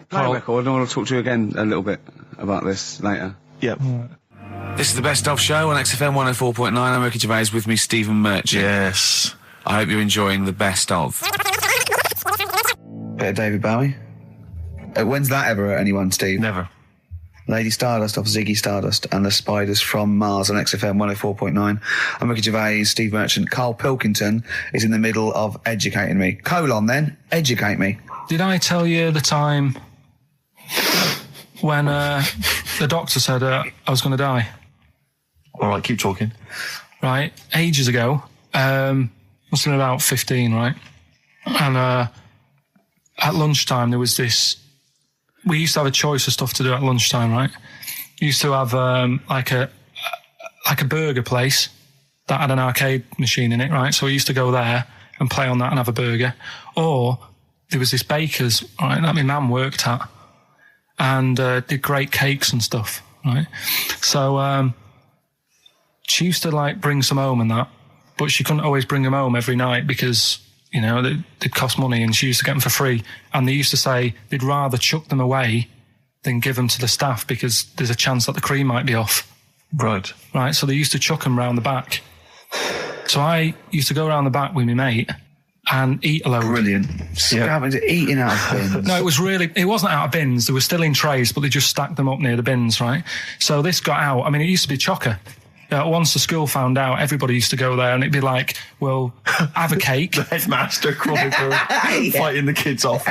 Play a record, and I want to talk to you again a little bit about this later. Yep. Right. This is the Best Of Show on XFM 104.9. I'm Ricky Gervais, with me Stephen Merchant. Yes. I hope you're enjoying the Best Of. Bit of David Bowie. When's that ever at anyone, Steve? Never. Lady Stardust off Ziggy Stardust and the Spiders from Mars on XFM 104.9. I'm Ricky Gervais, Steve Merchant. Karl Pilkington is in the middle of educating me. Educate me. Did I tell you the time when the doctor said I was going to die? All right, keep talking. Right, ages ago. Must have been about 15, right? And at lunchtime there was this. We used to have a choice of stuff to do at lunchtime, right? We used to have like a burger place that had an arcade machine in it, right? So we used to go there and play on that and have a burger. Or there was this baker's, right, that my mum worked at, and did great cakes and stuff, right? So she used to like bring some home and that, but she couldn't always bring them home every night because, you know, they'd cost money, and she used to get them for free. And they used to say they'd rather chuck them away than give them to the staff because there's a chance that the cream might be off. Right. Right, so they used to chuck them round the back. So I used to go around the back with my mate and eat a load. Brilliant. Eating out of bins. No, it wasn't out of bins. They were still in trays, but they just stacked them up near the bins, right? So this got out. I mean, it used to be chocker. Once the school found out, everybody used to go there, and it'd be like, well, have a cake. The headmaster crawling through, fighting the kids off.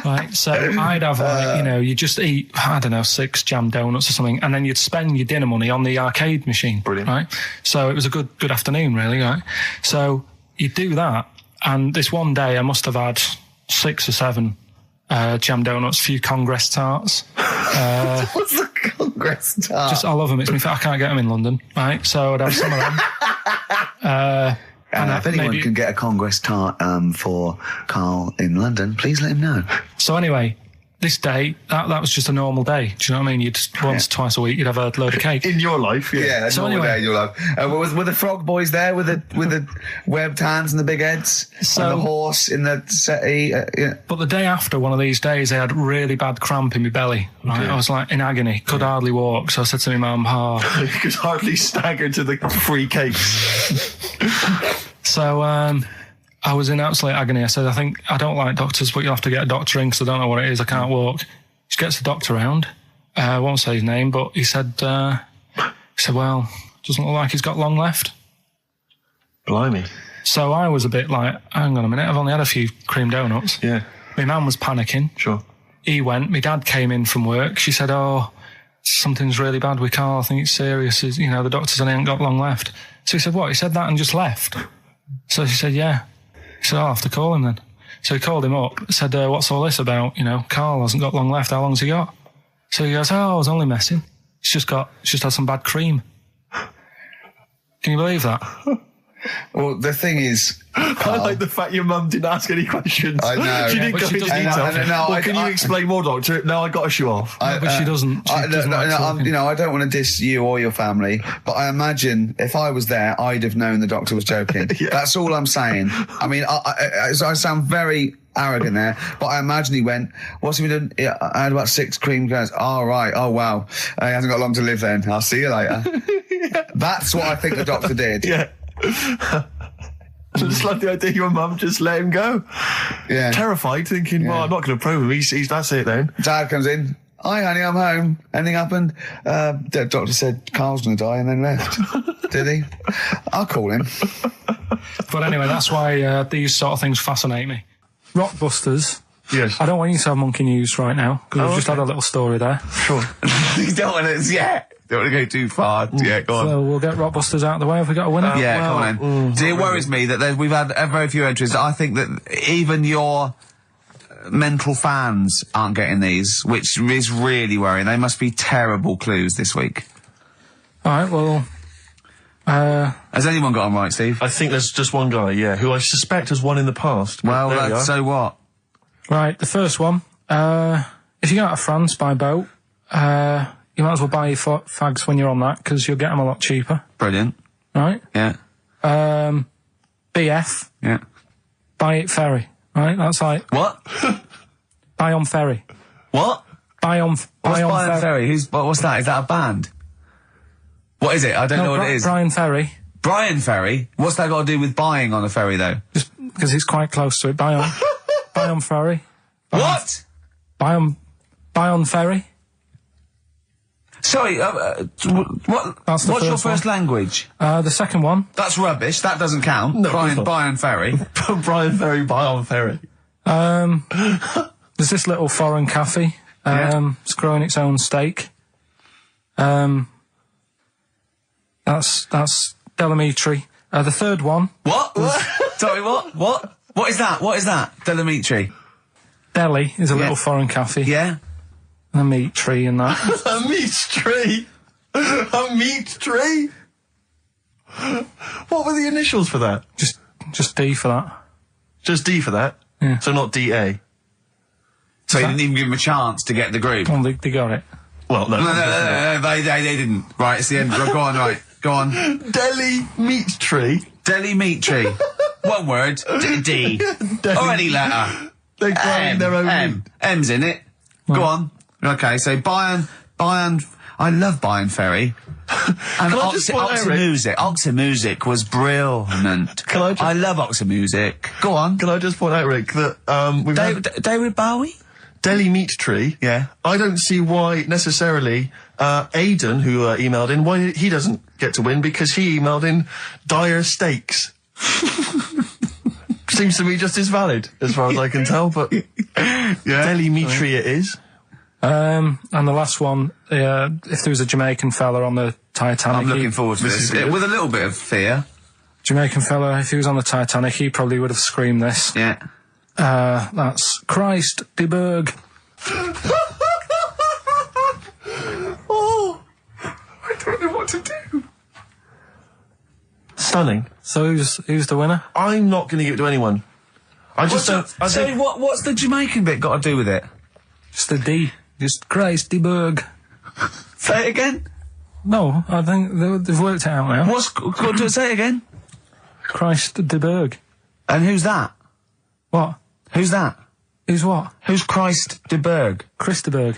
Right, so I'd have, like, you know, you just eat, I don't know, 6 jam donuts or something, and then you'd spend your dinner money on the arcade machine. Brilliant. Right? So it was a good afternoon, really, right? So you'd do that, and this one day I must have had 6 or 7 jam donuts, a few Congress tarts. What's the Congress tart? I love them. I can't get them in London, right? So I'd have some of them. And if anyone can get a Congress tart for Karl in London, please let him know. So anyway, this day, that was just a normal day. Do you know what I mean? You'd twice a week, you'd have a load of cake. In your life, yeah. Yeah, so normal anyway, day in your life. Were the frog boys there with the webbed hands and the big heads? And the horse in the settee? Yeah. But the day after one of these days, I had really bad cramp in my belly. Right? Okay. I was like in agony, could hardly walk. So I said to my mum, you could hardly stagger to the free cakes. So I was in absolute agony. I said, I don't like doctors, but you'll have to get a doctor in because I don't know what it is. I can't walk. She gets the doctor round. I won't say his name, but he said, well, doesn't look like he's got long left. Blimey. So I was a bit like, hang on a minute, I've only had a few cream donuts. Yeah. My mum was panicking. Sure. He went. My dad came in from work. She said, oh, something's really bad with Karl. I think it's serious. You know, the doctor's only ain't got long left. So he said, what? He said that and just left. So she said, yeah. He said, I'll have to call him then. So he called him up, said, what's all this about? You know, Karl hasn't got long left. How long's he got? So he goes, I was only messing. It's just had some bad cream. Can you believe that? Well, the thing is, I like the fact your mum didn't ask any questions. I know. She didn't go into detail. Can you explain more, doctor? No, I got to show off. But she doesn't. I don't want to diss you or your family, but I imagine if I was there, I'd have known the doctor was joking. Yeah. That's all I'm saying. I mean, I sound very arrogant there, but I imagine he went, what's he been doing? I had about 6 cream cones. Oh, right. Oh, wow. He hasn't got long to live then. I'll see you later. Yeah. That's what I think the doctor did. Yeah. I just like the idea your mum just let him go. Yeah. Terrified, thinking, well, I'm not going to probe him. He's that's it then. Dad comes in. Hi, honey, I'm home. Anything happened? The doctor said Carl's going to die and then left. Did he? I'll call him. But anyway, that's why these sort of things fascinate me. Rockbusters. Yes. I don't want you to have monkey news right now, because we've just had a little story there. Sure. You don't want to, don't want to go too far. Yeah, go on. So we'll get Rockbusters out of the way. Have we got a winner? Come on then. See, it worries me that we've had very few entries. I think that even your mental fans aren't getting these, which is really worrying. They must be terrible clues this week. All right, well... Has anyone got them right, Steve? I think there's just one guy, who I suspect has won in the past. Well, There we are. so what? Right, the first one. If you go out of France by boat, you might as well buy your fags when you're on that, because you'll get them a lot cheaper. Brilliant. Right? Yeah. BF, Yeah. buy it ferry. Right? That's like, What? buy on ferry. What? Buy on What's Brian Ferry? What's that? Is that a band? What is it? I don't know what it is. Brian Ferry. Brian Ferry? What's that got to do with buying on a ferry, though? Just because it's quite close to it. Buy on, buy on ferry. What? Buy on ferry. Sorry, what? That's the What's your first one. first language? The second one. That's rubbish. That doesn't count. No, Brian Ferry. Brian Ferry, buy on ferry. There's this little foreign cafe. It's growing its own steak. That's Delamitri. The third one. What? Sorry, what? What? What is that? What is that? Delamitri. Delhi is a little foreign cafe. Yeah? And a meat tree and that. A meat tree? A meat tree? What were the initials for that? Just D for that. Just D for that? Yeah. So not DA? So you didn't even give him a chance to get the group? Oh, they got it. Well, no. No, they didn't. Right, it's the end. Go on, right. Go on. Delhi meat tree? Delhi meat tree. One word. D. Or any letter. They grind their own M. meat. M's in it. Go on. Okay, so Bayern, I love Bayern Ferry. And Can I just point out, Rick? Oxymusic was brilliant. I love Oxymusic. Go on. Can I just point out, Rick, that we've had David Bowie? Delhi meat tree. Yeah. I don't see why necessarily Aidan, who emailed in, why he doesn't get to win, because he emailed in dire steaks. Seems to me just as valid, as far as I can tell, but Delhi meat tree it is. And the last one, if there was a Jamaican fella on the Titanic... I'm looking forward to this. With a little bit of fear. Jamaican fella, if he was on the Titanic, he probably would have screamed this. Yeah. That's Christ de Berg. Oh, I don't know what to do. stunning. So who's the winner? I'm not going to give it to anyone. I just don't... What's the Jamaican bit got to do with it? Just the D. Just Christ de Berg. Say it again. No, I think they've worked it out now. Say it again. Christ de Berg. And who's that? What? Who's that? Who's what? Who's Christ de Berg? Chris de Berg.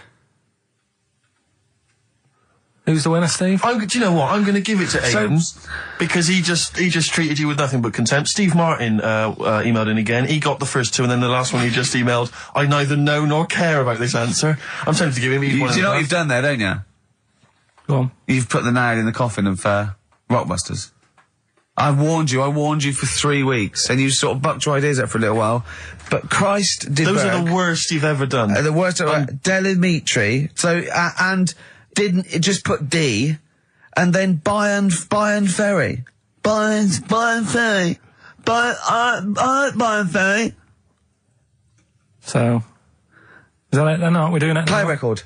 Who's the winner, Steve? Do you know what? I'm going to give it to Aidan because he just treated you with nothing but contempt. Steve Martin emailed in again. He got the first two, and then the last one he just emailed. I neither know nor care about this answer. I'm tempted to give him. Do you know what you've done there, don't you? Go on. You've put the nail in the coffin of Rockbusters. I warned you for 3 weeks, and you sort of bucked your ideas up for a little while. But Christ de Those Berg, are the worst you've ever done. the worst. Delamitri. So and didn't it just put D, and then Bayern Ferry. Bayern Ferry. Bayern Ferry. So, is that it then? Aren't we doing it Play anymore? record.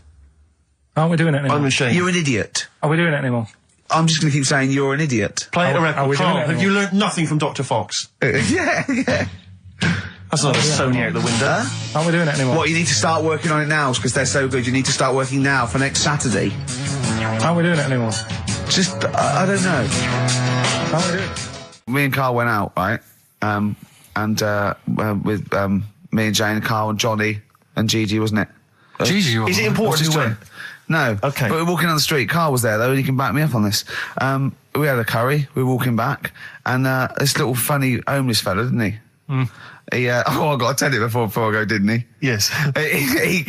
Aren't we doing it anymore? I'm ashamed. You're an idiot. Are we doing it anymore? I'm just going to keep saying you're an idiot. Play it a record. are we doing Carl, it have you learnt nothing from Dr. Fox? Yeah. That's not a Sony out the window. Aren't we doing it anymore? What, you need to start working on it now because they're so good. You need to start working now for next Saturday. Aren't we doing it anymore? Just, I don't know. Aren't we doing it? Me and Karl went out, right? With me and Jane, Karl and Johnny and Gigi, wasn't it? Jesus, you Is it important who went? No. Okay. But we're walking down the street. Karl was there, though, and he can back me up on this. We had a curry. We were walking back, and this little funny homeless fella, didn't he? He, I got to tell you before I go, didn't he? Yes. He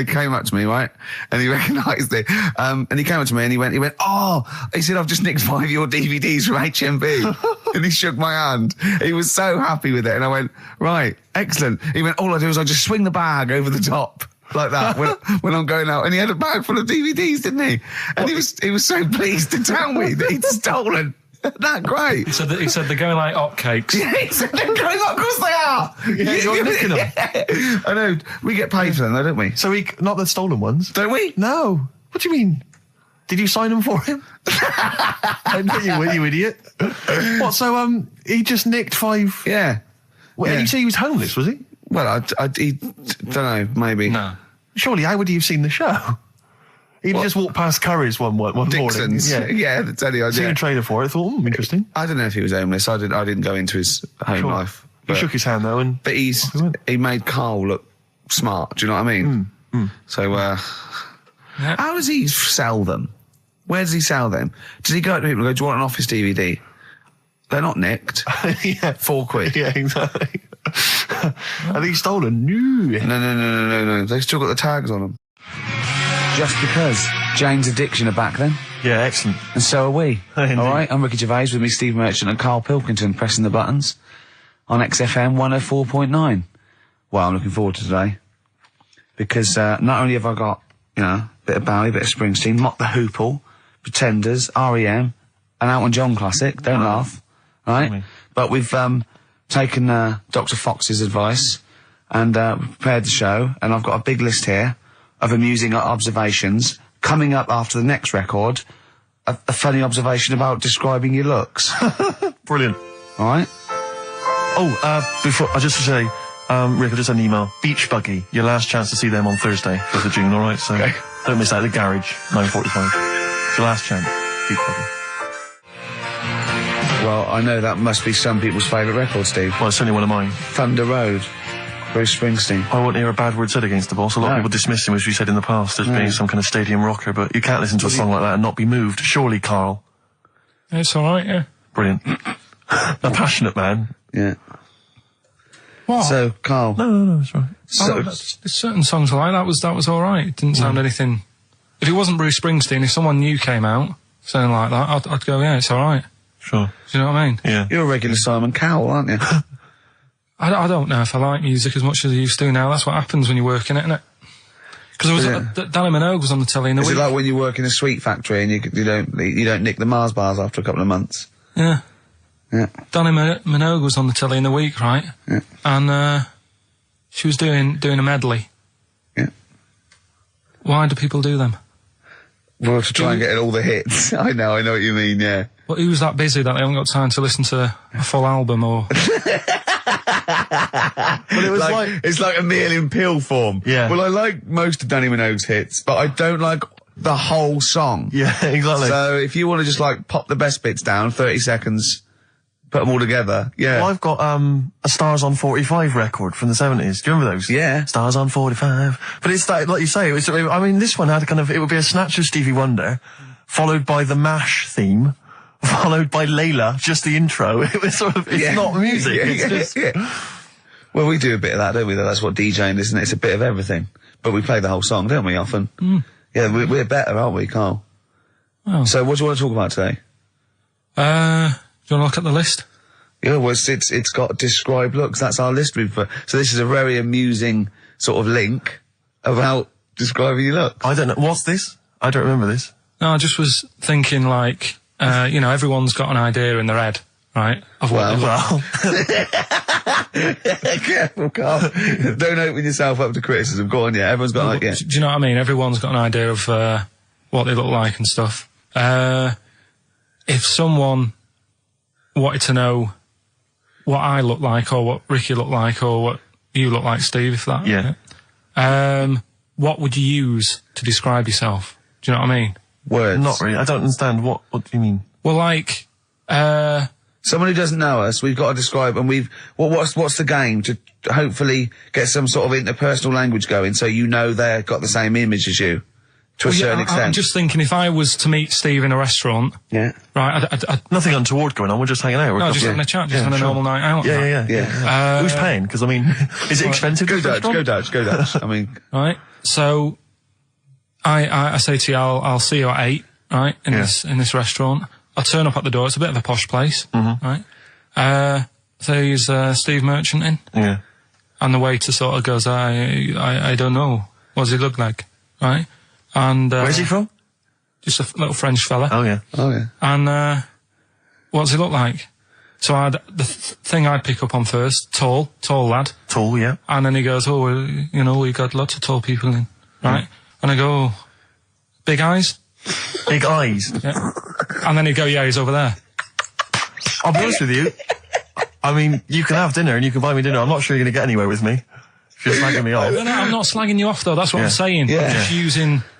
came up to me, right? And he recognised it. And he came up to me and he went, he said, I've just nicked 5 of your DVDs from HMV. And he shook my hand. He was so happy with it. And I went, right, excellent. He went, all I do is I just swing the bag over the top. Like that when I'm going out, and he had a bag full of DVDs, didn't he? And he was so pleased to tell me that he'd stolen. That great. He said they're going like hotcakes. Yeah, he said they're going up. Of course they are. Yeah, you're nicking them. Yeah. I know. We get paid for them, though, don't we? So not the stolen ones. Don't we? No. What do you mean? Did you sign them for him? I know you were, you idiot. What? So he just nicked 5. Yeah. Well, Yeah. Did you say he was homeless? Was he? Well, I don't know. Maybe. No. Surely, how would he have seen the show? He'd just walked past Curry's one morning. Dixon's. Yeah, that's any Seen idea. a trailer for it. Thought, interesting. I don't know if he was homeless. I didn't go into his home life. He But, shook his hand though, and but he went. he made Karl look smart. Do you know what I mean? So, how does he sell them? Where does he sell them? Does he go to people and go, do you want an Office DVD? They're not nicked. Yeah. 4 quid. Yeah, exactly. I think he's stolen. No. They've still got the tags on them. Just because. Jane's Addiction are back then. Yeah, excellent. And so are we. Indeed. All right, I'm Ricky Gervais with me, Steve Merchant and Karl Pilkington pressing the buttons on XFM 104.9. Well, I'm looking forward to today because not only have I got, a bit of Bowie, a bit of Springsteen, Mock the Hoople, Pretenders, R.E.M., an Elton John classic, don't laugh, right? But we've taken Dr. Fox's advice and prepared the show, and I've got a big list here of amusing observations. Coming up after the next record, a funny observation about describing your looks. Brilliant. All right? Before, just to say, Rick, I just had an email. Beach Buggy, your last chance to see them on Thursday, 5th of June, alright? So don't miss that, the Garage, 9:45. It's your last chance, Beach Buggy. Well, I know that must be some people's favourite record, Steve. Well, it's certainly one of mine. Thunder Road, Bruce Springsteen. I won't hear a bad word said against the boss. A lot of people dismiss him, as we said in the past, as being some kind of stadium rocker, but you can't listen to a song like that and not be moved. Surely, Karl. It's all right, yeah. Brilliant. A passionate man. Yeah. What? So, Karl. No, it's right. So, There's certain songs like that was all right. It didn't sound anything. If it wasn't Bruce Springsteen, if someone new came out sounding like that, I'd go, yeah, it's all right. Sure. Do you know what I mean? Yeah. you're a regular Simon Cowell, aren't you? I don't know if I like music as much as I used to now. That's what happens when you work in it, isn't it? Because Danny Minogue was on the telly in the Is week. it like when you work in a sweet factory and you don't nick the Mars bars after a couple of months? Yeah. Yeah. Danny Minogue was on the telly in the week, right? Yeah. And she was doing a medley. Yeah. Why do people do them? Well, to try and get all the hits. I know what you mean, yeah. Well, who's that busy that they haven't got time to listen to a full album or... But it was it's like a meal in pill form. Yeah. Well, I like most of Danny Minogue's hits, but I don't like the whole song. Yeah, exactly. So if you want to just pop the best bits down, 30 seconds, put them all together, yeah. Well, I've got a Stars on 45 record from the 70s. Do you remember those? Yeah. Stars on 45. But it's like you say, this one had it would be a snatch of Stevie Wonder, followed by the MASH theme, followed by Layla, just the intro. It was it's not music. It's just... Well, we do a bit of that, don't we? That's what DJing is, isn't it? It's a bit of everything. But we play the whole song, don't we, often? Yeah, we're better, aren't we, Karl? Oh. So what do you want to talk about today? Do you want to look at the list? Yeah, well, it's got describe looks. That's our list. So this is a very amusing sort of link about describing your looks. I don't know. What's this? I don't remember this. No, I just was thinking everyone's got an idea in their head, right? Well. Careful, Karl. Don't open yourself up to criticism. Go on, yeah. Everyone's got Do you know what I mean? Everyone's got an idea of what they look like and stuff. If someone wanted to know what I look like or what Ricky looked like or what you look like, Steve, if that... Yeah. What would you use to describe yourself? Do you know what I mean? Words. Not really. I don't understand. What do you mean? Well, Someone who doesn't know us, we've got to describe, and what's the game to hopefully get some sort of interpersonal language going so you know they've got the same image as you, to a certain extent. I'm just thinking if I was to meet Steve in a restaurant, yeah, right, I'd Nothing untoward going on, we're just hanging out. no, just having a chat, just having a normal night out. Yeah. Who's paying? Because, I mean, is it expensive? Go Dutch. I mean... Right, so I say to you, I'll see you at 8, right, in this restaurant. I turn up at the door. It's a bit of a posh place, right? So he's Steve Merchant in, and the waiter sort of goes, I don't know. What does he look like, right? And where's he from? Just a little French fella. Oh yeah. And what does he look like? So the thing I'd pick up on first, tall lad. Tall, yeah. And then he goes, we got lots of tall people in, right? And I go, big eyes. Big eyes. Yeah. And then he'd go, yeah, he's over there. I'll be honest with you. I mean, you can have dinner and you can buy me dinner. I'm not sure you're going to get anywhere with me. If you're slagging me off. No, I'm not slagging you off though. That's what I'm saying. Yeah. I'm just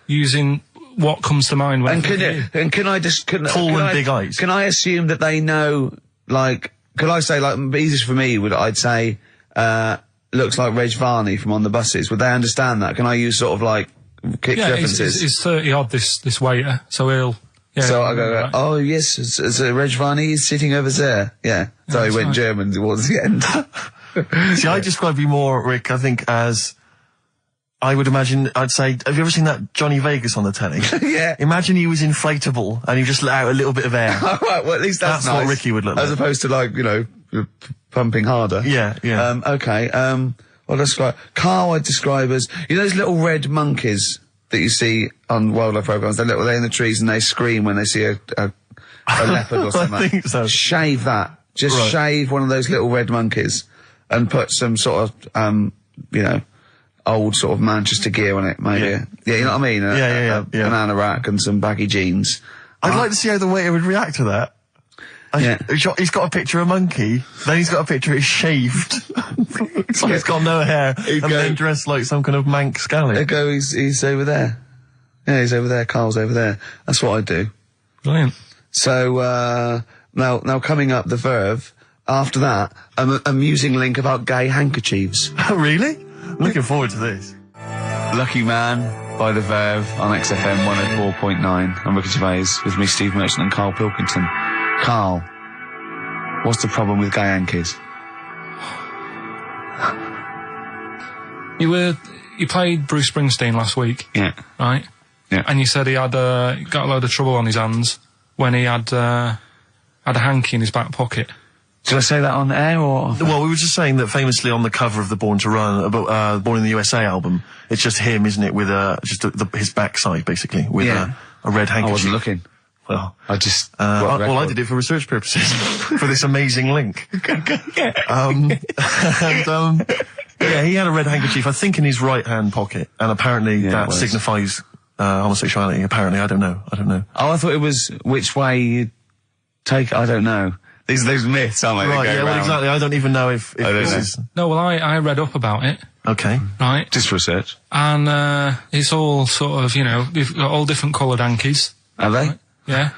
using what comes to mind. When can I just... Tall and big eyes. Can I assume that they know, like... Could I say, like, easiest for me I'd say, looks like Reg Varney from On the Buses. Would they understand that? Can I use sort of like... Kick references. He's 30 odd, this waiter, so he'll... Yeah, so I go, oh yes, it's Reg Varney is sitting over there. Yeah. So he went German towards the end. See, I describe you more, Rick, I think, as... I would imagine, I'd say, have you ever seen that Johnny Vegas on the telly? Yeah. Imagine he was inflatable and he just let out a little bit of air. All right, well at least that's nice. What Ricky would look like. As opposed to like, pumping harder. Yeah. Okay, I'll describe... Karl I'd describe as, those little red monkeys that you see on wildlife programs, they're in the trees and they scream when they see a leopard or something. I think so. Shave that. Just shave one of those little red monkeys and put some sort of, old sort of Manchester gear on it, maybe. Yeah, you know what I mean? A banana rack and some baggy jeans. I'd like to see how the waiter would react to that. He's got a picture of a monkey, then he's got a picture he's shaved. It's like he's got no hair, then dressed like some kind of Manx scally. There go, he's over there. Yeah, he's over there, Karl's over there. That's what I'd do. Brilliant. So, now coming up, the Verve, after that, an amusing link about gay handkerchiefs. Oh, really? Looking forward to this. Lucky Man by the Verve on XFM 104.9. I'm Ricky Gervais with me, Steve Merchant and Karl Pilkington. Karl, what's the problem with gay hankies? You played Bruce Springsteen last week. Yeah. Right? Yeah. And you said he had got a load of trouble on his hands when he had a hanky in his back pocket. Did I say that on air or? Well, we were just saying that famously on the cover of the Born to Run, Born in the USA album, it's just him, isn't it, with just his backside basically with a red handkerchief. I wasn't looking. Well, I just... I did it for research purposes, for this amazing link. He had a red handkerchief, I think, in his right-hand pocket, and apparently that signifies homosexuality. Apparently, I don't know. Oh, I thought it was which way you take... I don't know. These are those myths, aren't they? Right, well, exactly. I don't even know if this is... No, well, I read up about it. Okay. Right. Just research. And, it's all sort of, they've got all different coloured hankies. Are they? Right? Yeah.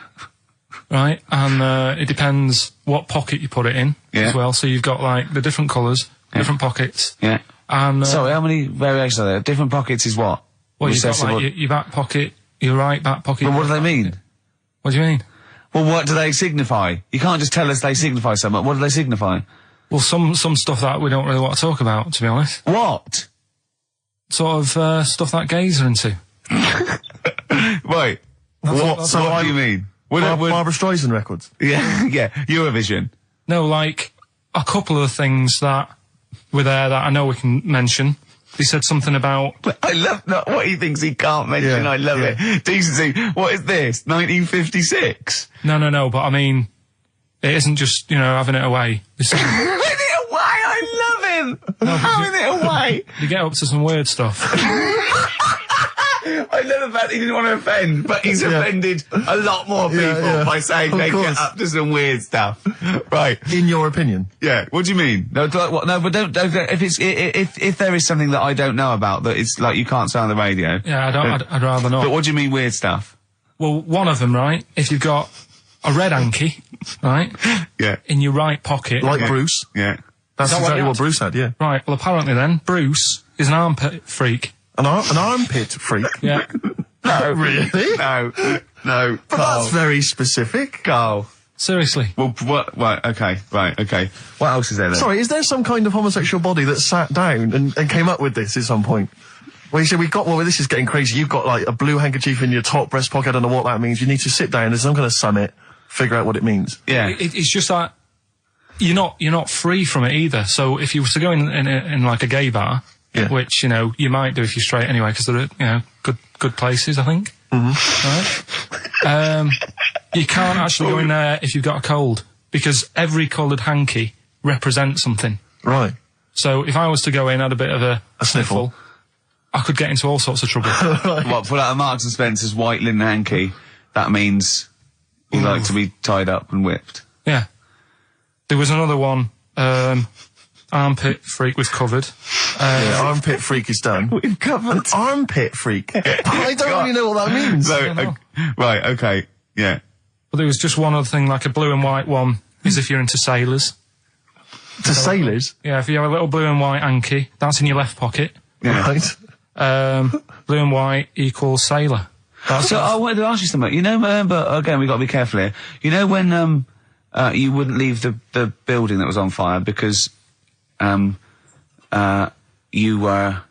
Right. And, it depends what pocket you put it in as well. So you've got, like, the different colours, different pockets. Yeah. And, sorry, how many variations are there? Different pockets is what? Well, you've got, like, your back pocket, your right back pocket. But what do they mean? What do you mean? Well, what do they signify? You can't just tell us they signify something. What do they signify? Well, some stuff that we don't really want to talk about, to be honest. What? Sort of, stuff that gays are into. Wait. What do you mean? Barbara Streisand records? Yeah, Eurovision. No, like, a couple of things that were there that I know we can mention. He said something about... I love what he thinks he can't mention. I love it. Decency. What is this? 1956? No, but I mean, it isn't just, having it away. Having it away? I love him! No, having it away! You get up to some weird stuff. I love the fact he didn't want to offend, but he's offended a lot more people by saying they get up to some weird stuff. Right. In your opinion? Yeah. What do you mean? No, but don't if there is something that I don't know about that it's like you can't say on the radio. Yeah, I'd rather not. But what do you mean weird stuff? Well, one of them, right? If you've got a red hanky, right? Yeah. In your right pocket. Like Bruce. Yeah. That's that what exactly you what had? Bruce had, yeah. Right, well, apparently then, Bruce is an armpit freak. An armpit freak? Yeah. No, really? No. But that's very specific. Carl. Seriously. Well, what? Right, okay. What else is there then? Sorry, is there some kind of homosexual body that sat down and came up with this at some point? Well, you said this is getting crazy. You've got like a blue handkerchief in your top breast pocket. I don't know what that means. You need to sit down. There's some kind of summit, figure out what it means. Yeah. It's just that you're not free from it either. So if you were to go in like a gay bar, Yeah. which, you know, you might do if you're straight anyway, because they're, you know, good places, I think. Mm-hmm. Right? You can't actually go in there if you've got a cold, because every coloured hanky represents something. Right. So if I was to go in, had a bit of a sniffle, I could get into all sorts of trouble. What, pull out a Marks and Spencer's white linen hanky, that means you like to be tied up and whipped. Yeah. There was another one, armpit freak we've covered. Yeah, armpit freak is done. We've covered. An armpit freak? I don't really know what that means. So, right, okay, yeah. But there was just one other thing, like a blue and white one, is if you're into sailors. To sailors? Yeah, if you have a little blue and white hanky, that's in your left pocket. Yeah. Right. Blue and white equals sailor. So I wanted to ask you something. You know, remember, again, we've got to be careful here. You know when you wouldn't leave the building that was on fire because you were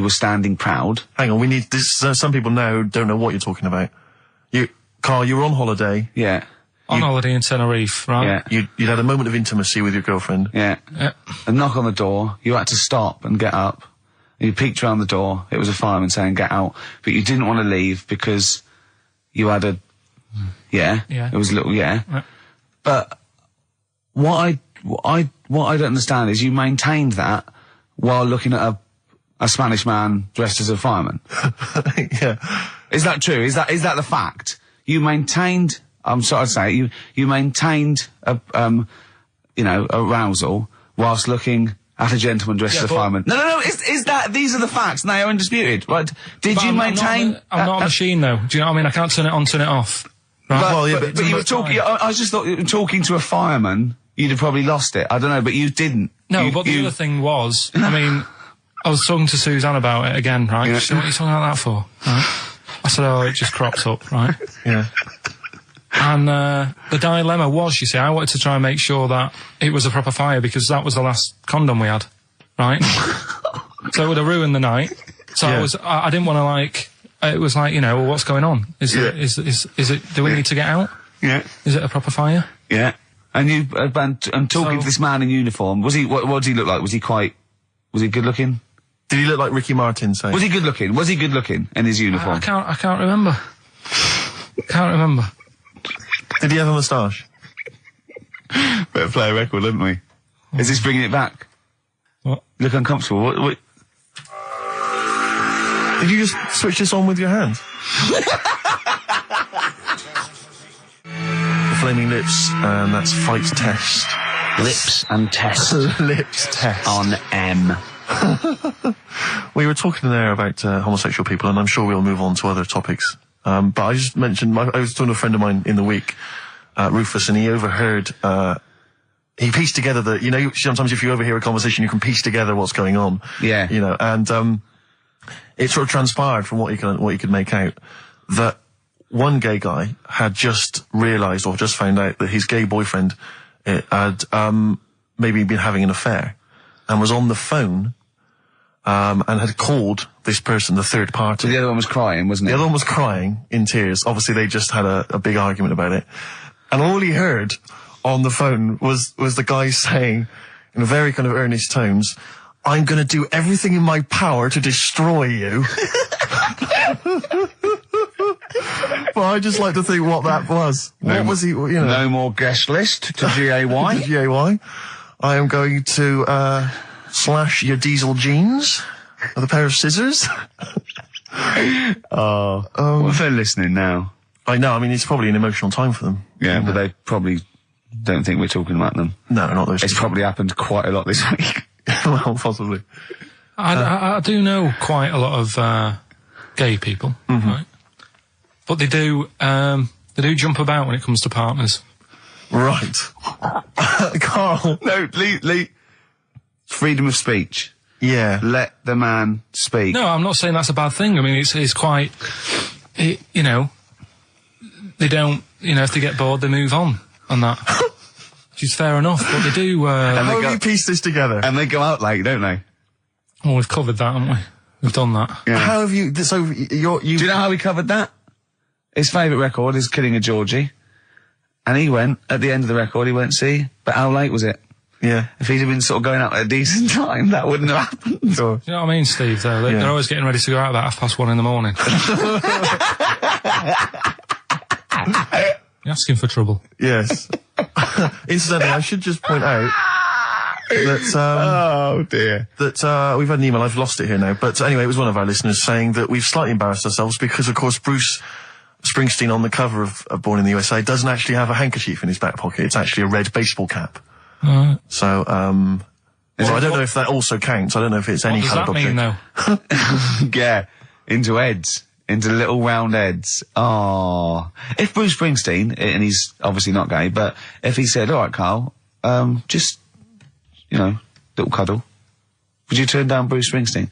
standing proud? Hang on, we need this. Some people now don't know what you're talking about. Carl, you were on holiday. Yeah. On holiday in Tenerife, right? Yeah. You'd had a moment of intimacy with your girlfriend. Yeah. A knock on the door. You had to stop and get up. You peeked around the door. It was a fireman saying, "Get out." But you didn't want to leave because you had a... Yeah. Yeah. It was a little... Yeah. But what I don't understand is you maintained that while looking at a Spanish man dressed as a fireman. Yeah. Is that true? Is that the fact? You maintained... I'm sorry to say, you maintained arousal whilst looking at a gentleman dressed as a fireman. No. These are the facts, and they are undisputed, right? Did you maintain? I'm not a machine, though. Do you know what I mean? I can't turn it on, turn it off. Right? But you were talking. I just thought talking to a fireman, you'd have probably lost it. I don't know, but you didn't. No, but the other thing was, I mean, I was talking to Suzanne about it again, right? Yeah. She said, "What are you talking about that for?" Right? I said, "Oh, it just cropped up," right? Yeah. And the dilemma was, you see, I wanted to try and make sure that it was a proper fire because that was the last condom we had, right? So it would have ruined the night. So Yeah. I didn't want to it was like, you know, well, what's going on? Is it, do we need to get out? Yeah. Is it a proper fire? Yeah. And you, and talking to this man in uniform, was he, what did he look like? Was he good looking? Did he look like Ricky Martin, say? Was he good looking? Was he good looking in his uniform? I can't remember. Can't remember. Did he have a moustache? Better play a record, didn't we? Is this bringing it back? What? You look uncomfortable. What? Did you just switch this on with your hands? The Flaming Lips, and that's Fight Test. Lips and test Lips Test. on M. We were talking there about homosexual people, and I'm sure we'll move on to other topics. But I just mentioned, I was talking to a friend of mine in the week, Rufus, and he overheard, he pieced together you know, sometimes if you overhear a conversation, you can piece together what's going on. Yeah. You know, and, it sort of transpired from what you could make out that one gay guy had just realised or just found out that his gay boyfriend had, maybe been having an affair and was on the phone, and had called this person, the third party. The other one was crying, wasn't it? The other one was crying in tears. Obviously, they just had a big argument about it. And all he heard on the phone was the guy saying, in very kind of earnest tones, "I'm going to do everything in my power to destroy you." Well, I just like to think what that was. What was he, you know? No more guest list to GAY. GAY. I am going to, slash your diesel jeans with a pair of scissors. What if they're listening now? I know, I mean, it's probably an emotional time for them. Yeah, but they probably don't think we're talking about them. No, not those. It's probably happened quite a lot this week. Well, possibly. I do know quite a lot of gay people, right? But they do They do jump about when it comes to partners. Right. Karl. No, Lee. Freedom of speech. Yeah. Let the man speak. No, I'm not saying that's a bad thing. I mean, it's quite, you know, they don't, you know, if they get bored, they move on that. Which is fair enough, but they do... How have you pieced this together? And they go out late, don't they? Well, we've covered that, haven't we? We've done that. Yeah. How have you... So, Do you know how we covered that? His favourite record is Killing a Georgie. And he went, at the end of the record, he went, see, but how late was it? Yeah. If he'd have been sort of going out at a decent time, that wouldn't have happened. Do you know what I mean, Steve, though? They're always getting ready to go out about 1:30 in the morning. You're asking for trouble. Yes. Incidentally, I should just point out that, Oh, dear. that, we've had an email, I've lost it here now, but anyway, it was one of our listeners saying that we've slightly embarrassed ourselves because, of course, Bruce Springsteen on the cover of Born in the USA doesn't actually have a handkerchief in his back pocket. It's actually a red baseball cap. So, well, I don't know if that also counts. I don't know if it's any kind of What does that mean, though? Yeah, into heads. Into little round heads. Oh. If Bruce Springsteen, and he's obviously not gay, but if he said, all right, Karl, just, you know, little cuddle, would you turn down Bruce Springsteen?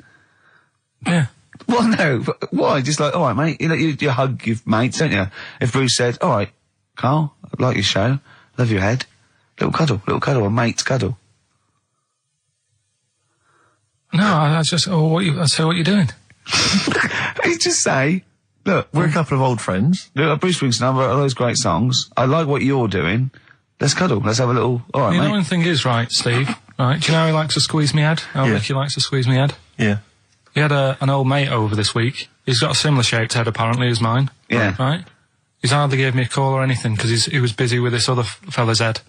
Yeah. Well, no. Why? Just like, all right, mate. You hug your mates, don't you? If Bruce said, all right, Karl, I like your show, love your head, little cuddle, a mate's cuddle. No, I just, I say what you're doing. You just say, look, We're a couple of old friends. look, Bruce Springsteen, I wrote all those great songs. I like what you're doing. Let's cuddle. Let's have a little, all right, You know, mate. one thing is, right, Steve, right, do you know how he likes to squeeze me head? How Yeah. Ricky likes to squeeze me head? Yeah. He had an old mate over this week. He's got a similar shaped head, apparently, as mine. Yeah. Right? He's hardly gave me a call or anything, because he was busy with this other fella's head.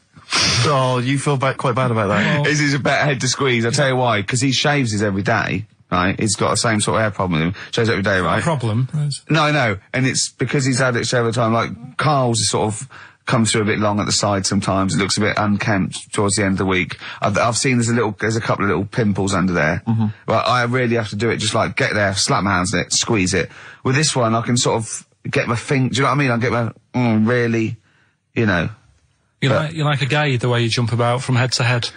Oh, you feel quite bad about that. This is a better head to squeeze. I'll tell you why. Because he shaves his every day, right? He's got the same sort of hair problem with him. Shaves every day, right? Problem. No, I know. And it's because he's had it shaved all the time. Like, Karl's is sort of comes through a bit long at the side sometimes. It looks a bit unkempt towards the end of the week. I've seen there's a couple of little pimples under there. But I really have to do it just like get there, slap my hands in it, squeeze it. With this one, I can sort of get my finger, do you know what I mean? I get my, really, you know. You're like a gay, the way you jump about from head to head.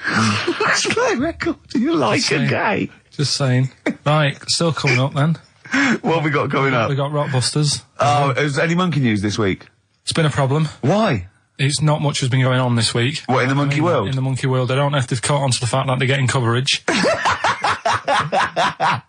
That's my record. You're like a saying. gay. Just saying. Right, still coming up then. What have we got coming up? We got Rockbusters. Oh, is there any monkey news this week? It's been a problem. Why? It's not much has been going on this week. What, in the monkey world? In the monkey world. I don't know if they've caught on to the fact that they're getting coverage.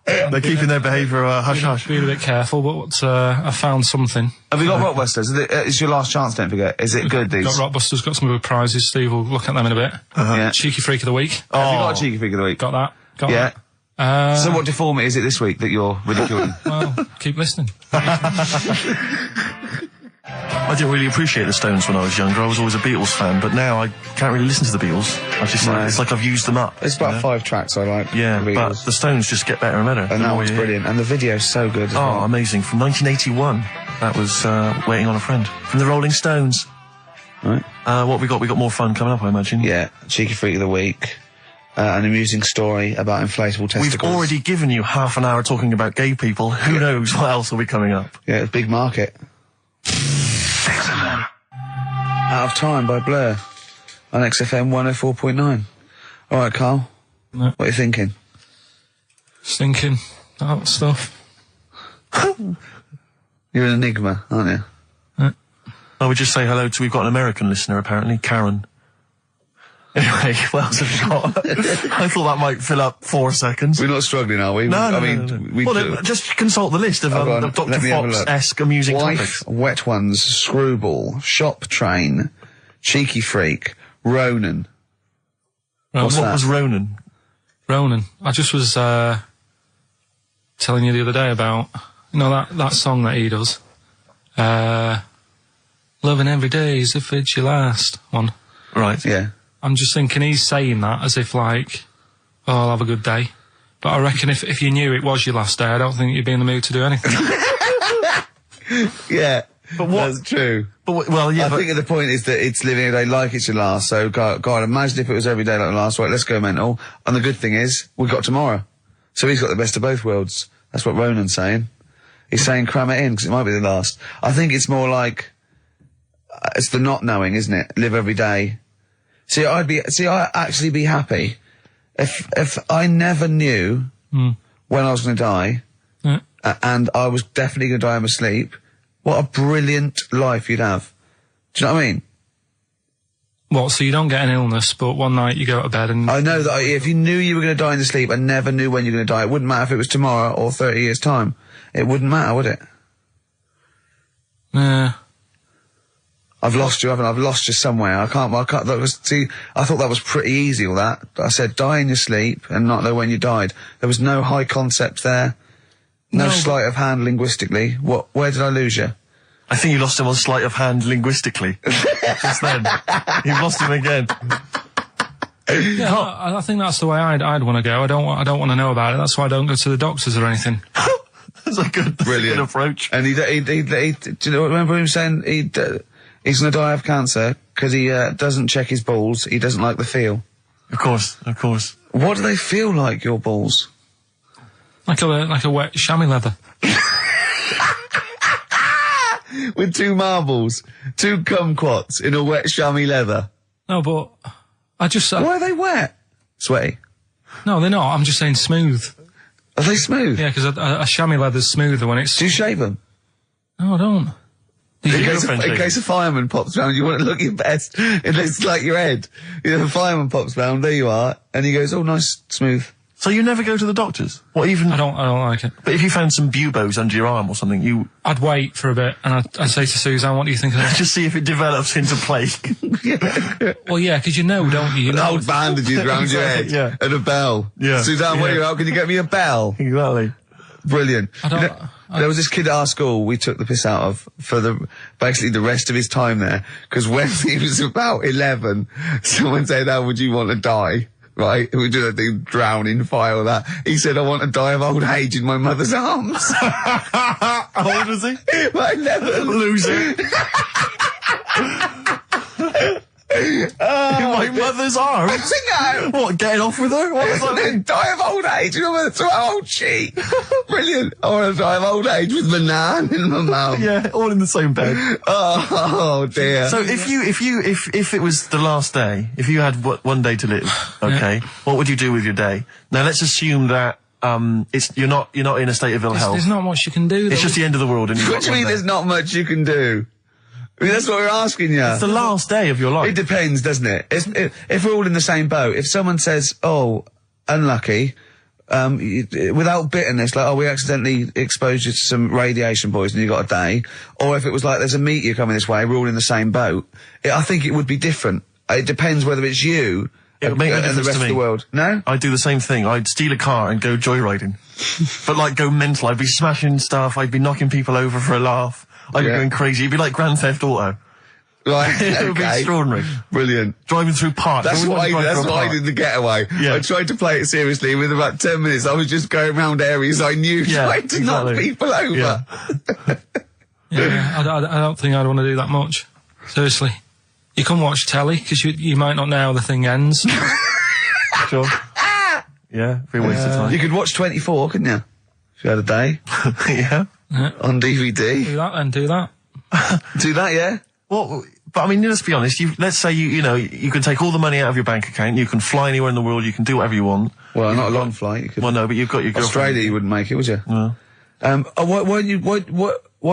They're keeping their behaviour hush-hush. Being a bit careful, but I found something. Have we got Rockbusters? It's your last chance, don't forget. Is it good, these? Got Rockbusters, got some good prizes. Steve will look at them in a bit. Yeah. Cheeky Freak of the Week. Have you got a cheeky freak of the week? Got that. Got Yeah. that. So what deformity is it this week that you're ridiculing? Well, keep listening. I didn't really appreciate the Stones when I was younger. I was always a Beatles fan, but now I can't really listen to the Beatles. I just it's like I've used them up. It's about 5 tracks I like. Yeah, the but Beatles. the Stones just get better and better. And that one's brilliant. And the video's so good as Oh, well. amazing. From 1981. That was Waiting on a Friend. From the Rolling Stones. Right. What have we got? We got more fun coming up, I imagine. Yeah, cheeky freak of the week. An amusing story about inflatable testicles. We've already given you half an hour talking about gay people. Who knows what else will be coming up? Yeah, it's big market. Out of Time by Blur on XFM 104.9. All right, Karl. No. What are you thinking? Stinking. That stuff. You're an enigma, aren't you? I would just say hello to, we've got an American listener apparently, Karen. Anyway, what else have we got? I thought that might fill up 4 seconds. We're not struggling, are we? No, I no, mean, no. we Well, do. just consult the list of Dr. Let me have a look. Fox-esque amusing Wife, topics. Wet Ones, Screwball, Shop Train, Cheeky Freak, Ronan. What's What that? was Ronan? Ronan. I just was telling you the other day about, you know, that song that he does. Loving every day as if it's your last one. Right. Yeah. I'm just thinking he's saying that as if like, oh, I'll have a good day. But I reckon if you knew it was your last day, I don't think you'd be in the mood to do anything. Yeah. But what- That's true. But, well, yeah, I think the point is that it's living a day like it's your last. So, God, imagine if it was every day like the last. Right, let's go mental. And the good thing is, we've got tomorrow. So he's got the best of both worlds. That's what Ronan's saying. He's saying cram it in because it might be the last. I think it's more like it's the not knowing, isn't it? Live every day. I'd actually be happy if I never knew when I was going to die, and I was definitely going to die in my sleep. What a brilliant life you'd have. Do you know what I mean? What, so you don't get an illness, but one night you go to bed and... I know that if you knew you were going to die in your sleep and never knew when you were going to die, it wouldn't matter if it was tomorrow or 30 years' time. It wouldn't matter, would it? Yeah. I've lost you, haven't I? I've lost you somewhere. I can't, I thought that was pretty easy, all that. I said die in your sleep and not know when you died. There was no high concept there. No sleight of hand linguistically. Where did I lose you? I think you lost him on sleight of hand linguistically. Just then. You've lost him again. Yeah, I think that's the way I'd want to go. I don't want to know about it. That's why I don't go to the doctors or anything. That's a good approach. And he do you know, remember him saying he's going to die of cancer because he doesn't check his balls. He doesn't like the feel. Of course. What do they feel like, your balls? Like a wet chamois leather. With 2 marbles, 2 kumquats in a wet chamois leather. No, but I just... Why are they wet? Sweaty? No, they're not. I'm just saying smooth. Are they smooth? Yeah, because a chamois leather's smoother when it's... Do you shave them? No, I don't. In case a fireman pops round, you want to look your best. It looks like your head. You know, a fireman pops round, there you are, and he goes, oh, nice, smooth. So you never go to the doctors? What, even... I don't like it. But if you found some buboes under your arm or something, I'd wait for a bit, and I'd say to Suzanne, what do you think of this? Just see if it develops into plague. Well, yeah, because you know, don't you? Old bandages round your head. Yeah. And a bell. Yeah. Suzanne, where are you out? Can you get me a bell? Exactly. Brilliant. There was this kid at our school we took the piss out of for basically the rest of his time there, because when he was about 11, someone said, how would you want to die? Right? We do that thing, drown in fire or that. He said, I want to die of old age in my mother's arms. How old is he? Like 11. Loser. In my mother's arms? No. What, getting off with her? What does that mean? Die of old age. You know, so old she. Brilliant. I want to die of old age with my nan and my mum. Yeah, all in the same bed. Oh dear. So if it was the last day, if you had one day to live, okay, what would you do with your day? Now let's assume that you're not in a state of ill health. There's not much you can do. It's just the end of the world. And What do you mean there's not much you can do? I mean, that's what we're asking you. It's the last day of your life. It depends, doesn't it? If we're all in the same boat, if someone says, oh, unlucky, without bitterness, like, oh, we accidentally exposed you to some radiation poison, you got a day, or if it was like, there's a meteor coming this way, we're all in the same boat, I think it would be different. It depends whether it's you and the rest of the world. No? I'd do the same thing. I'd steal a car and go joyriding. But like, go mental. I'd be smashing stuff, I'd be knocking people over for a laugh. I'd be going crazy. It'd be like Grand Theft Auto. Right. It would be extraordinary. Brilliant. Driving through parks. That's what I did the getaway. Yeah. I tried to play it seriously. Within about 10 minutes, I was just going around areas I knew, trying to knock people over. Yeah, I don't think I'd want to do that much. Seriously. You can watch telly, because you might not know how the thing ends. Sure. Yeah, be a waste of time. You could watch 24, couldn't you? If you had a day. Yeah. On DVD. Do that then, do that. Do that, yeah? Well, but I mean, let's be honest. Let's say you can take all the money out of your bank account. You can fly anywhere in the world. You can do whatever you want. Well, not a long flight. You could. Well, no, but you've got your girlfriend. Australia, you wouldn't make it, would you? No. Why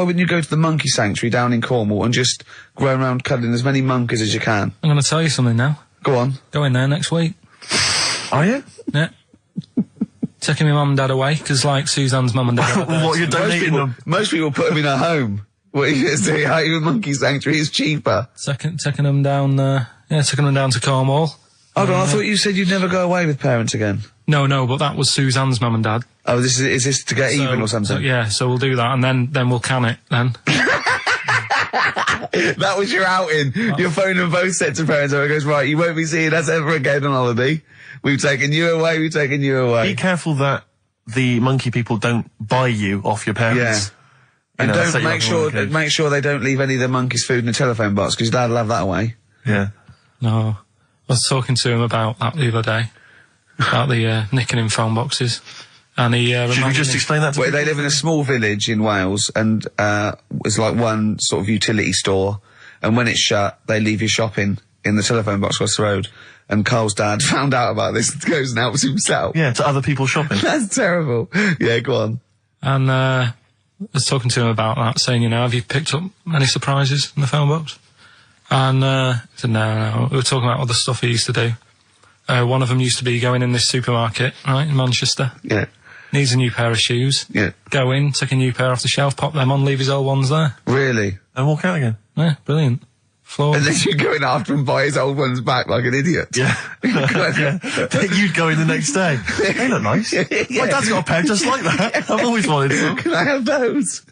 wouldn't you go to the monkey sanctuary down in Cornwall and just go around cuddling as many monkeys as you can? I'm going to tell you something now. Go on. Go in there next week. Are you? Yeah. Taking my mum and dad away, because like Suzanne's mum and dad. What, you're donating them? Most people put them in a home. What are you going to say? How your monkey sanctuary is cheaper? Taking them down, taking them down to Cornwall. Hold on, I thought you said you'd never go away with parents again. No, but that was Suzanne's mum and dad. Oh, is this to get even or something? So we'll do that, and then we'll can it, then. That was your outing. You're phoning both sets of parents over and goes, right, you won't be seeing us ever again on holiday. We've taken you away, Be careful that the monkey people don't buy you off your parents. Yeah. And don't make sure they don't leave any of the monkeys' food in the telephone box, because Dad'll have that away. Yeah. No. I was talking to him about that the other day. About the nicking in phone boxes. And he should we just explain that to people? They live in a small village in Wales, and it's like one sort of utility store, and when it's shut, they leave your shopping in the telephone box across the road. And Carl's dad found out about this and goes and helps himself. Yeah, to other people's shopping. That's terrible. Yeah, go on. And I was talking to him about that, saying, have you picked up any surprises in the phone box? And he said, no. We were talking about other stuff he used to do. One of them used to be going in this supermarket, right, in Manchester. Yeah. Needs a new pair of shoes. Yeah. Go in, take a new pair off the shelf, pop them on, leave his old ones there. Really? And walk out again. Yeah, brilliant. And then you go in after and buy his old ones back like an idiot. Yeah. You'd go in the next day. They look nice. Yeah. My dad's got a pair just like that. I've always wanted some. Can I have those?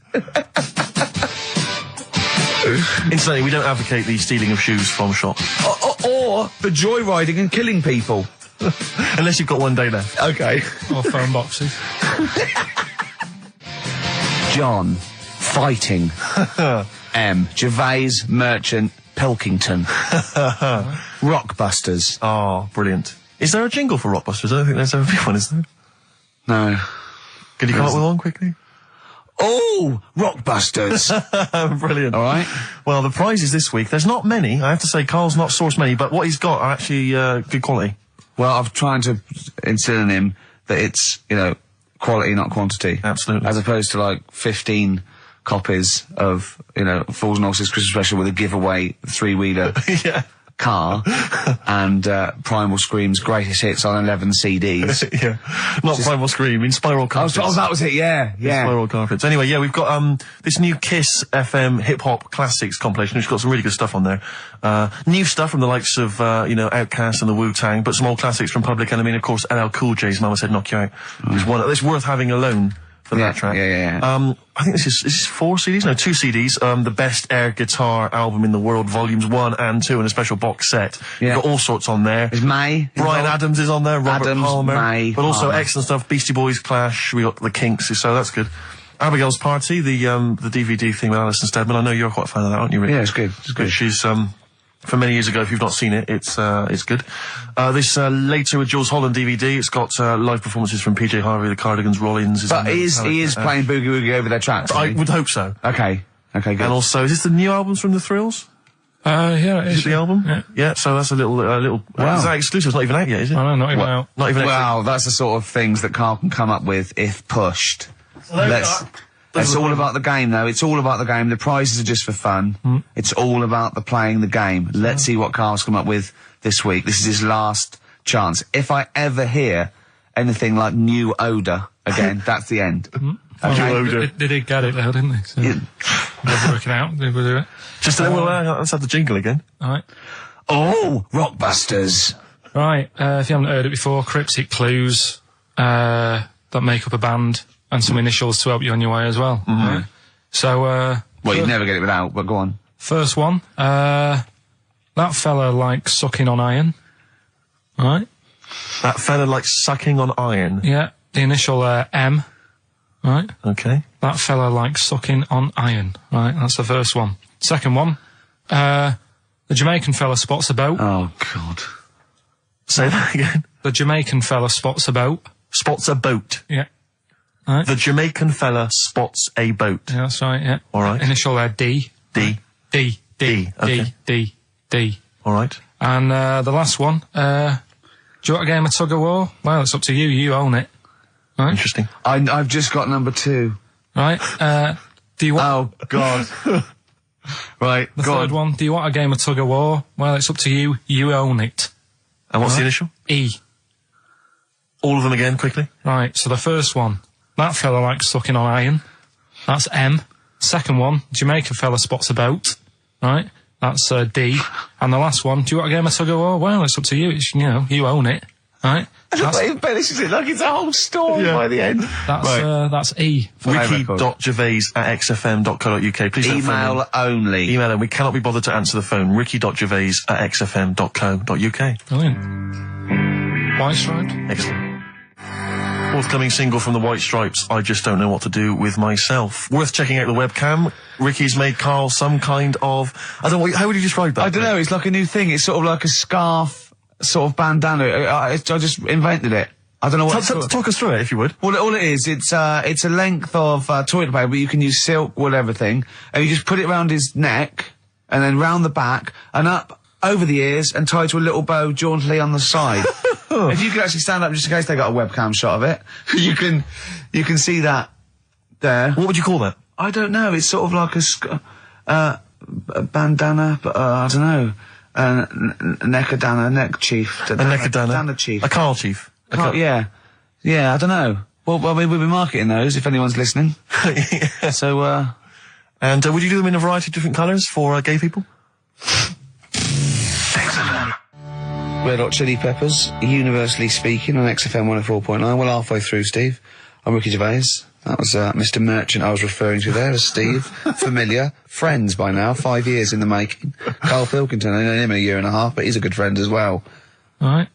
Incidentally, we don't advocate the stealing of shoes from shops. Or the joyriding and killing people. Unless you've got one day left. Okay. Or phone boxes. John, fighting. M. Gervais, Merchant, Pilkington. Rockbusters. Oh, brilliant. Is there a jingle for Rockbusters? I don't think there's ever been one, is there? No. Can you come up with one quickly? Oh, Rockbusters. Brilliant. All right. Well, the prizes this week, there's not many. I have to say, Carl's not sourced many, but what he's got are actually good quality. Well, I'm trying to instill in him that it's, quality, not quantity. Absolutely. As opposed to, 15 copies of, Fools and Horses Christmas Special with a giveaway 3-wheeler Yeah. car and Primal Scream's greatest hits on 11 CDs. Yeah. Not Primal Scream, in Spiral Carpets. Oh, that was it, yeah. Spiral Carpets. Anyway, yeah, we've got this new Kiss FM hip-hop classics compilation, which has got some really good stuff on there. New stuff from the likes of, Outkast and the Wu-Tang, but some old classics from Public Enemy, and of course LL Cool J's Mama Said Knock You Out. It's one that's worth having alone. For that track. Yeah. I think this is 4 CDs? No, 2 CDs. The Best Air Guitar Album in the World, Volumes 1 and 2, and a special box set. Yeah. You've got all sorts on there. Is May Brian involved? Adams is on there, Robert Adams, Palmer. May, but also Palmer. excellent stuff. Beastie Boys, Clash, we got the Kinks, so that's good. Abigail's Party, the DVD thing with Alison Steadman. I know you're quite a fan of that, aren't you, Rick? Yeah, it's good. It's good. She's, from many years ago, if you've not seen it, it's good. This Later with Jules Holland DVD, it's got live performances from PJ Harvey, the Cardigans, Rollins. But he is playing Boogie Woogie over their tracks. I would hope so. Okay, good. And also, is this the new albums from the Thrills? Yeah, Is it the album? Yeah. Yeah, so that's a little. Wow. Is that exclusive? It's not even out yet, is it? I know, not even out. Not even out. Wow, that's the sort of things that Karl can come up with if pushed. It's all about the game, though. It's all about the game. The prizes are just for fun. It's all about the playing the game. Let's see what Karl's come up with this week. This is his last chance. If I ever hear anything like new odour again, that's the end. Okay. They did get it though, didn't they? So they're working out. They will do it. Just a little. Let's have the jingle again. All right. Oh, Rockbusters. Right. If you haven't heard it before, cryptic clues that make up a band and some initials to help you on your way as well. Right? So, Well, you'd never get it without, but go on. First one. That fella likes sucking on iron. Right. That fella likes sucking on iron. Yeah. The initial M. Right. Okay. That fella likes sucking on iron. Right. That's the first one. Second one. The Jamaican fella spots a boat. Oh, God. Say that again. The Jamaican fella spots a boat. Spots a boat. Yeah. Right. The Jamaican fella spots a boat. Yeah, that's right, yeah. All right. Initial D. D. D. Okay. D. All right. And the last one. Do you want a game of tug of war? Well, it's up to you. You own it. Right. Interesting. I've just got number 2. Right. Do you want... Oh, God. Right, The go third on. one. Do you want a game of tug of war? Well, it's up to you. You own it. And what's the initial? E. All of them again, quickly. Right. So the first one. That fella likes sucking on iron. That's M. Second one. Jamaican fella spots a boat. Right. That's D. And the last one. Do you want a game of tug of war? Well, it's up to you. It's, you own it. Right. He embellishes it like it's a whole story by the end. That's E. Ricky.gervais@xfm.co.uk. Please don't Email phone only. in. Email him. We cannot be bothered to answer the phone. Ricky.gervais@xfm.co.uk. Brilliant. White striped. Excellent. Forthcoming single from the White Stripes, I Just Don't Know What to Do With Myself. Worth checking out the webcam. Ricky's made Karl some kind of... I don't know, how would you describe that? I don't know, it's like a new thing. It's sort of like a scarf, sort of bandana. I just invented it. I don't know what it's called. Talk us through it, if you would. Well, all it is, it's a length of toilet paper, but you can use silk, whatever thing, and you just put it around his neck, and then round the back and up over the ears and tied to a little bow jauntily on the side. If you could actually stand up, just in case they got a webcam shot of it, you can see that there. What would you call that? I don't know. It's sort of like a bandana, but I don't know. Neckadana, neck chief. A neckadana? Dana chief. A Karl chief. Yeah. Yeah, I don't know. Well, we'll be marketing those if anyone's listening. Yeah. So, And would you do them in a variety of different colours for gay people? Red Hot Chili Peppers, universally speaking, on XFM 104.9. Well, halfway through, Steve. I'm Ricky Gervais. That was Mr. Merchant I was referring to there as Steve. Familiar. Friends by now. 5 years in the making. Karl Pilkington, I know him a year and a half, but he's a good friend as well. All right.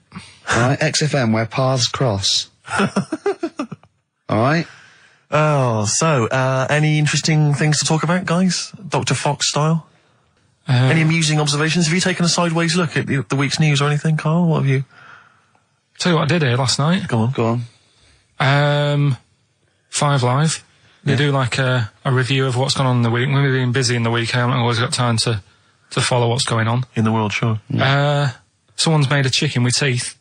XFM, where paths cross. All right? Oh, so, any interesting things to talk about, guys? Dr. Fox style? Any amusing observations? Have you taken a sideways look at the week's news or anything, Karl? What have you... Tell you what I did here last night. Go on. 5 Live. They do like a review of what's gone on in the week. When we've been busy in the week, I haven't always got time to follow what's going on. In the world, sure. Someone's made a chicken with teeth.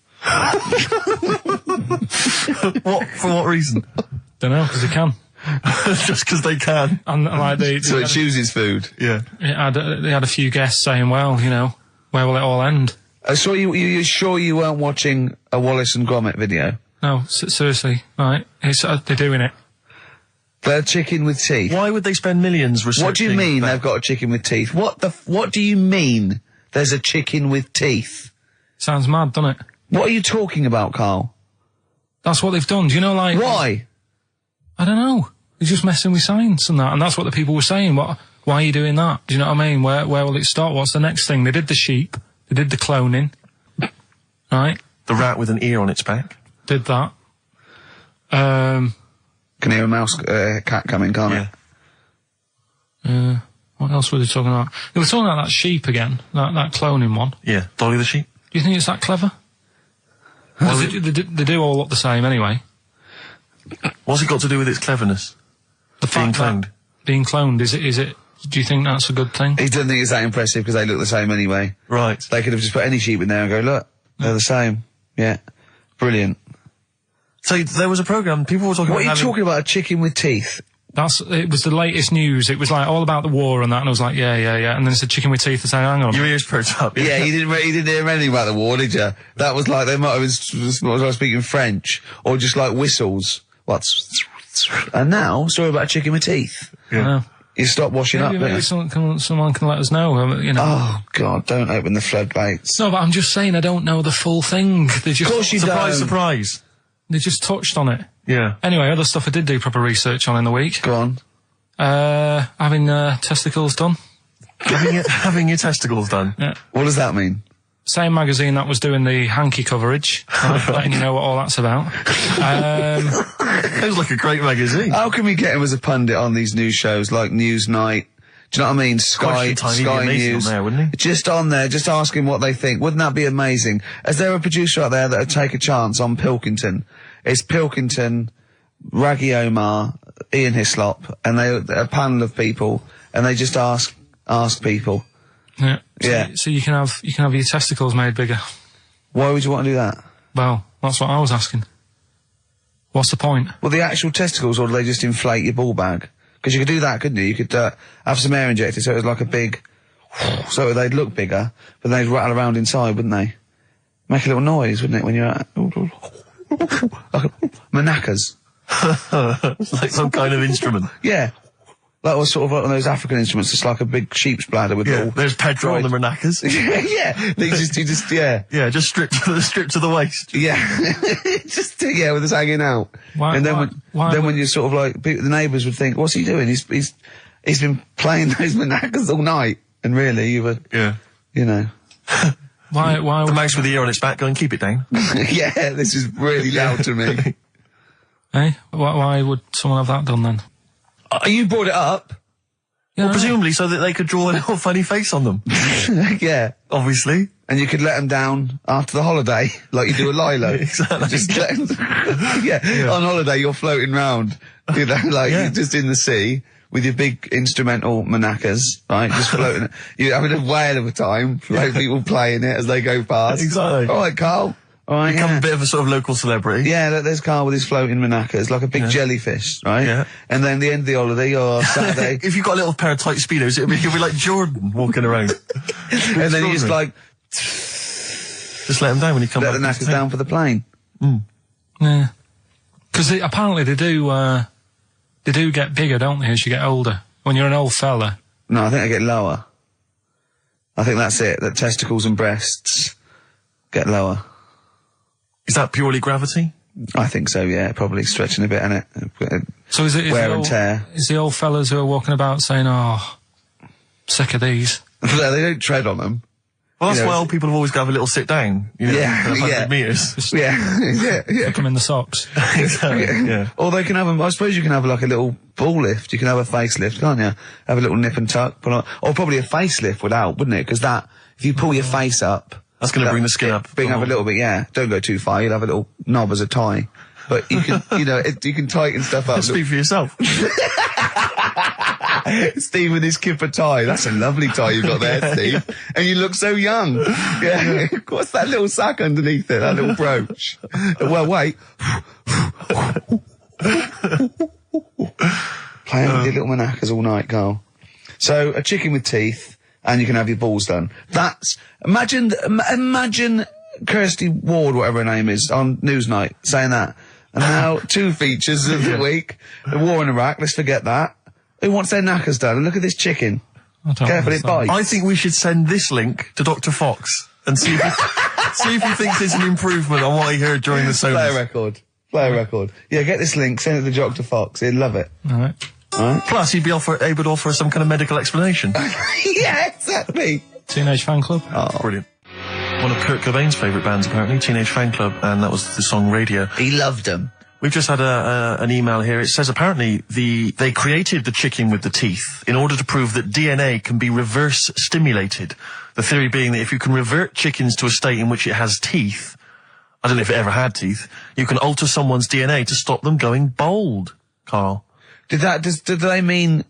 What? For what reason? Don't know, because they can. Just because they can. And like So it chooses food. Yeah. they had a few guests saying, well, you know, where will it all end? So you're sure you weren't watching a Wallace and Gromit video? No, seriously, right? They're doing it. They're chicken with teeth. Why would they spend millions researching... What do you mean they've got a chicken with teeth? What do you mean there's a chicken with teeth? Sounds mad, doesn't it? What are you talking about, Karl? That's what they've done. Do you know, like... Why? I don't know. They're just messing with science and that, and that's what the people were saying. Why are you doing that? Do you know what I mean? Where will it start? What's the next thing? They did the sheep. They did the cloning. Right? The rat with an ear on its back. Did that. Can hear a cat coming, can't it? What else were they talking about? They were talking about that sheep again, that cloning one. Yeah, Dolly the sheep. Do you think it's that clever? They do all look the same anyway. What's it got to do with its cleverness? The fact that being cloned, is it? Do you think that's a good thing? He doesn't think it's that impressive because they look the same anyway. Right. They could have just put any sheep in there and go, look, they're the same. Yeah. Brilliant. So there was a programme, people were talking about... What are you talking about, a chicken with teeth? It was the latest news. It was like all about the war and that, and I was like, yeah. And then it's a chicken with teeth and saying, hang on. Your ears perked up. Yeah, you didn't hear anything about the war, did you? That was like, they might have been speaking French, or just like whistles. And now, story about a chicken with teeth. Yeah. You stop washing up, maybe someone can let us know, you know. Oh, God, don't open the floodgates. No, but I'm just saying I don't know the full thing. They just, Of course you Surprise, don't. surprise. They just touched on it. Yeah. Anyway, other stuff I did do proper research on in the week. Go on. Having testicles done. Having your testicles done. Yeah. What does that mean? Same magazine that was doing the hanky coverage, letting you know what all that's about. Sounds like a great magazine. How can we get him as a pundit on these news shows like Newsnight? Do you know what I mean? Sky News. On there, wouldn't he? Just on there, just ask him what they think. Wouldn't that be amazing? Is there a producer out there that would take a chance on Pilkington? It's Pilkington, Raggy Omar, Ian Hislop, and they're a panel of people, and they just ask people. Yeah. Yeah. So you can have your testicles made bigger. Why would you want to do that? Well, that's what I was asking. What's the point? Well, the actual testicles, or do they just inflate your ball bag? Because you could do that, couldn't you? You could have some air injected so it was like a big... So they'd look bigger, but they'd rattle around inside, wouldn't they? Make a little noise, wouldn't it, when you're at... like maracas. Like some kind of instrument. Yeah. That was sort of like one of those African instruments, just like a big sheep's bladder with Yeah, all... there's Pedro on the maracas. Yeah. Yeah, just stripped to the waist. Yeah. With us hanging out. Why- and then why when you're sort of like, the neighbours would think, what's he doing? He's been playing those maracas all night. And really, you were, you know. Why The mouse with the ear on its back, go and keep it down. Yeah, this is really loud to me. Hey, why would someone have that done then? You brought it up. Yeah, Presumably so that they could draw a little funny face on them. Yeah. Obviously. And you could let them down after the holiday, like you do a Lilo. Exactly. Just let 'em- yeah. On holiday, you're floating round, you know, like Yeah. you're just in the sea with your big instrumental manacas, right? Just floating. You're having a whale of a time. People playing it as they go past. Exactly. All right, Karl. All right, Become a bit of a sort of local celebrity. Yeah, look, there's Karl with his floating manacas, like a big jellyfish, right? Yeah. And then the end of the holiday, or Saturday. If you've got a little pair of tight speedos, you'll be like Jordan walking around. And then you just like, just let them down when you come let back. the knackers down for the plane. Yeah. Because apparently they do get bigger, don't they, as you get older? When you're an old fella. No, I think they get lower. I think that's it, that testicles and breasts get lower. Is that purely gravity? I think so, yeah, probably stretching a bit, innit? So is it wear and tear. Is the old fellas who are walking about saying, "Oh, sick of these"? They don't tread on them. Well, that's why old people have always got to have a little sit down. You know, Yeah, 100 metres. Yeah. Stick them in the socks. Exactly, yeah. Or they can have I suppose you can have like a little ball lift. You can have a facelift, can't you? Have a little nip and tuck. Or probably a facelift would help, wouldn't it? Because if you pull your face up, That's going to bring the skin up. Bring up a little bit, yeah. Don't go too far. You'll have a little knob as a tie. But you can, you can tighten stuff up. Speak for yourself. Steve with his kipper tie. That's a lovely tie you've got there, Steve. And you look so young. Yeah. What's that little sack underneath it? That little brooch. Well, wait. Playing with your little manacas all night, Karl. So, a chicken with teeth, and you can have your balls done. Imagine Kirsty Ward, whatever her name is, on Newsnight, saying that. And now, 2 features of the week. The war in Iraq, let's forget that. Who wants their knackers done? And look at this chicken. Careful, it bites. I think we should send this link to Dr. Fox and see if he thinks there's an improvement on what he heard during the sonas. Play a record. Yeah, get this link, send it to Dr. Fox. He'd love it. All right. Plus, he'd be able to offer some kind of medical explanation. Yeah, exactly. Teenage Fan Club. Oh, brilliant. One of Kurt Cobain's favourite bands, apparently, Teenage Fan Club, and that was the song Radio. He loved them. We've just had an email here. It says apparently they created the chicken with the teeth in order to prove that DNA can be reverse stimulated. The theory being that if you can revert chickens to a state in which it has teeth, I don't know if it ever had teeth, you can alter someone's DNA to stop them going bald, Karl. Did they mean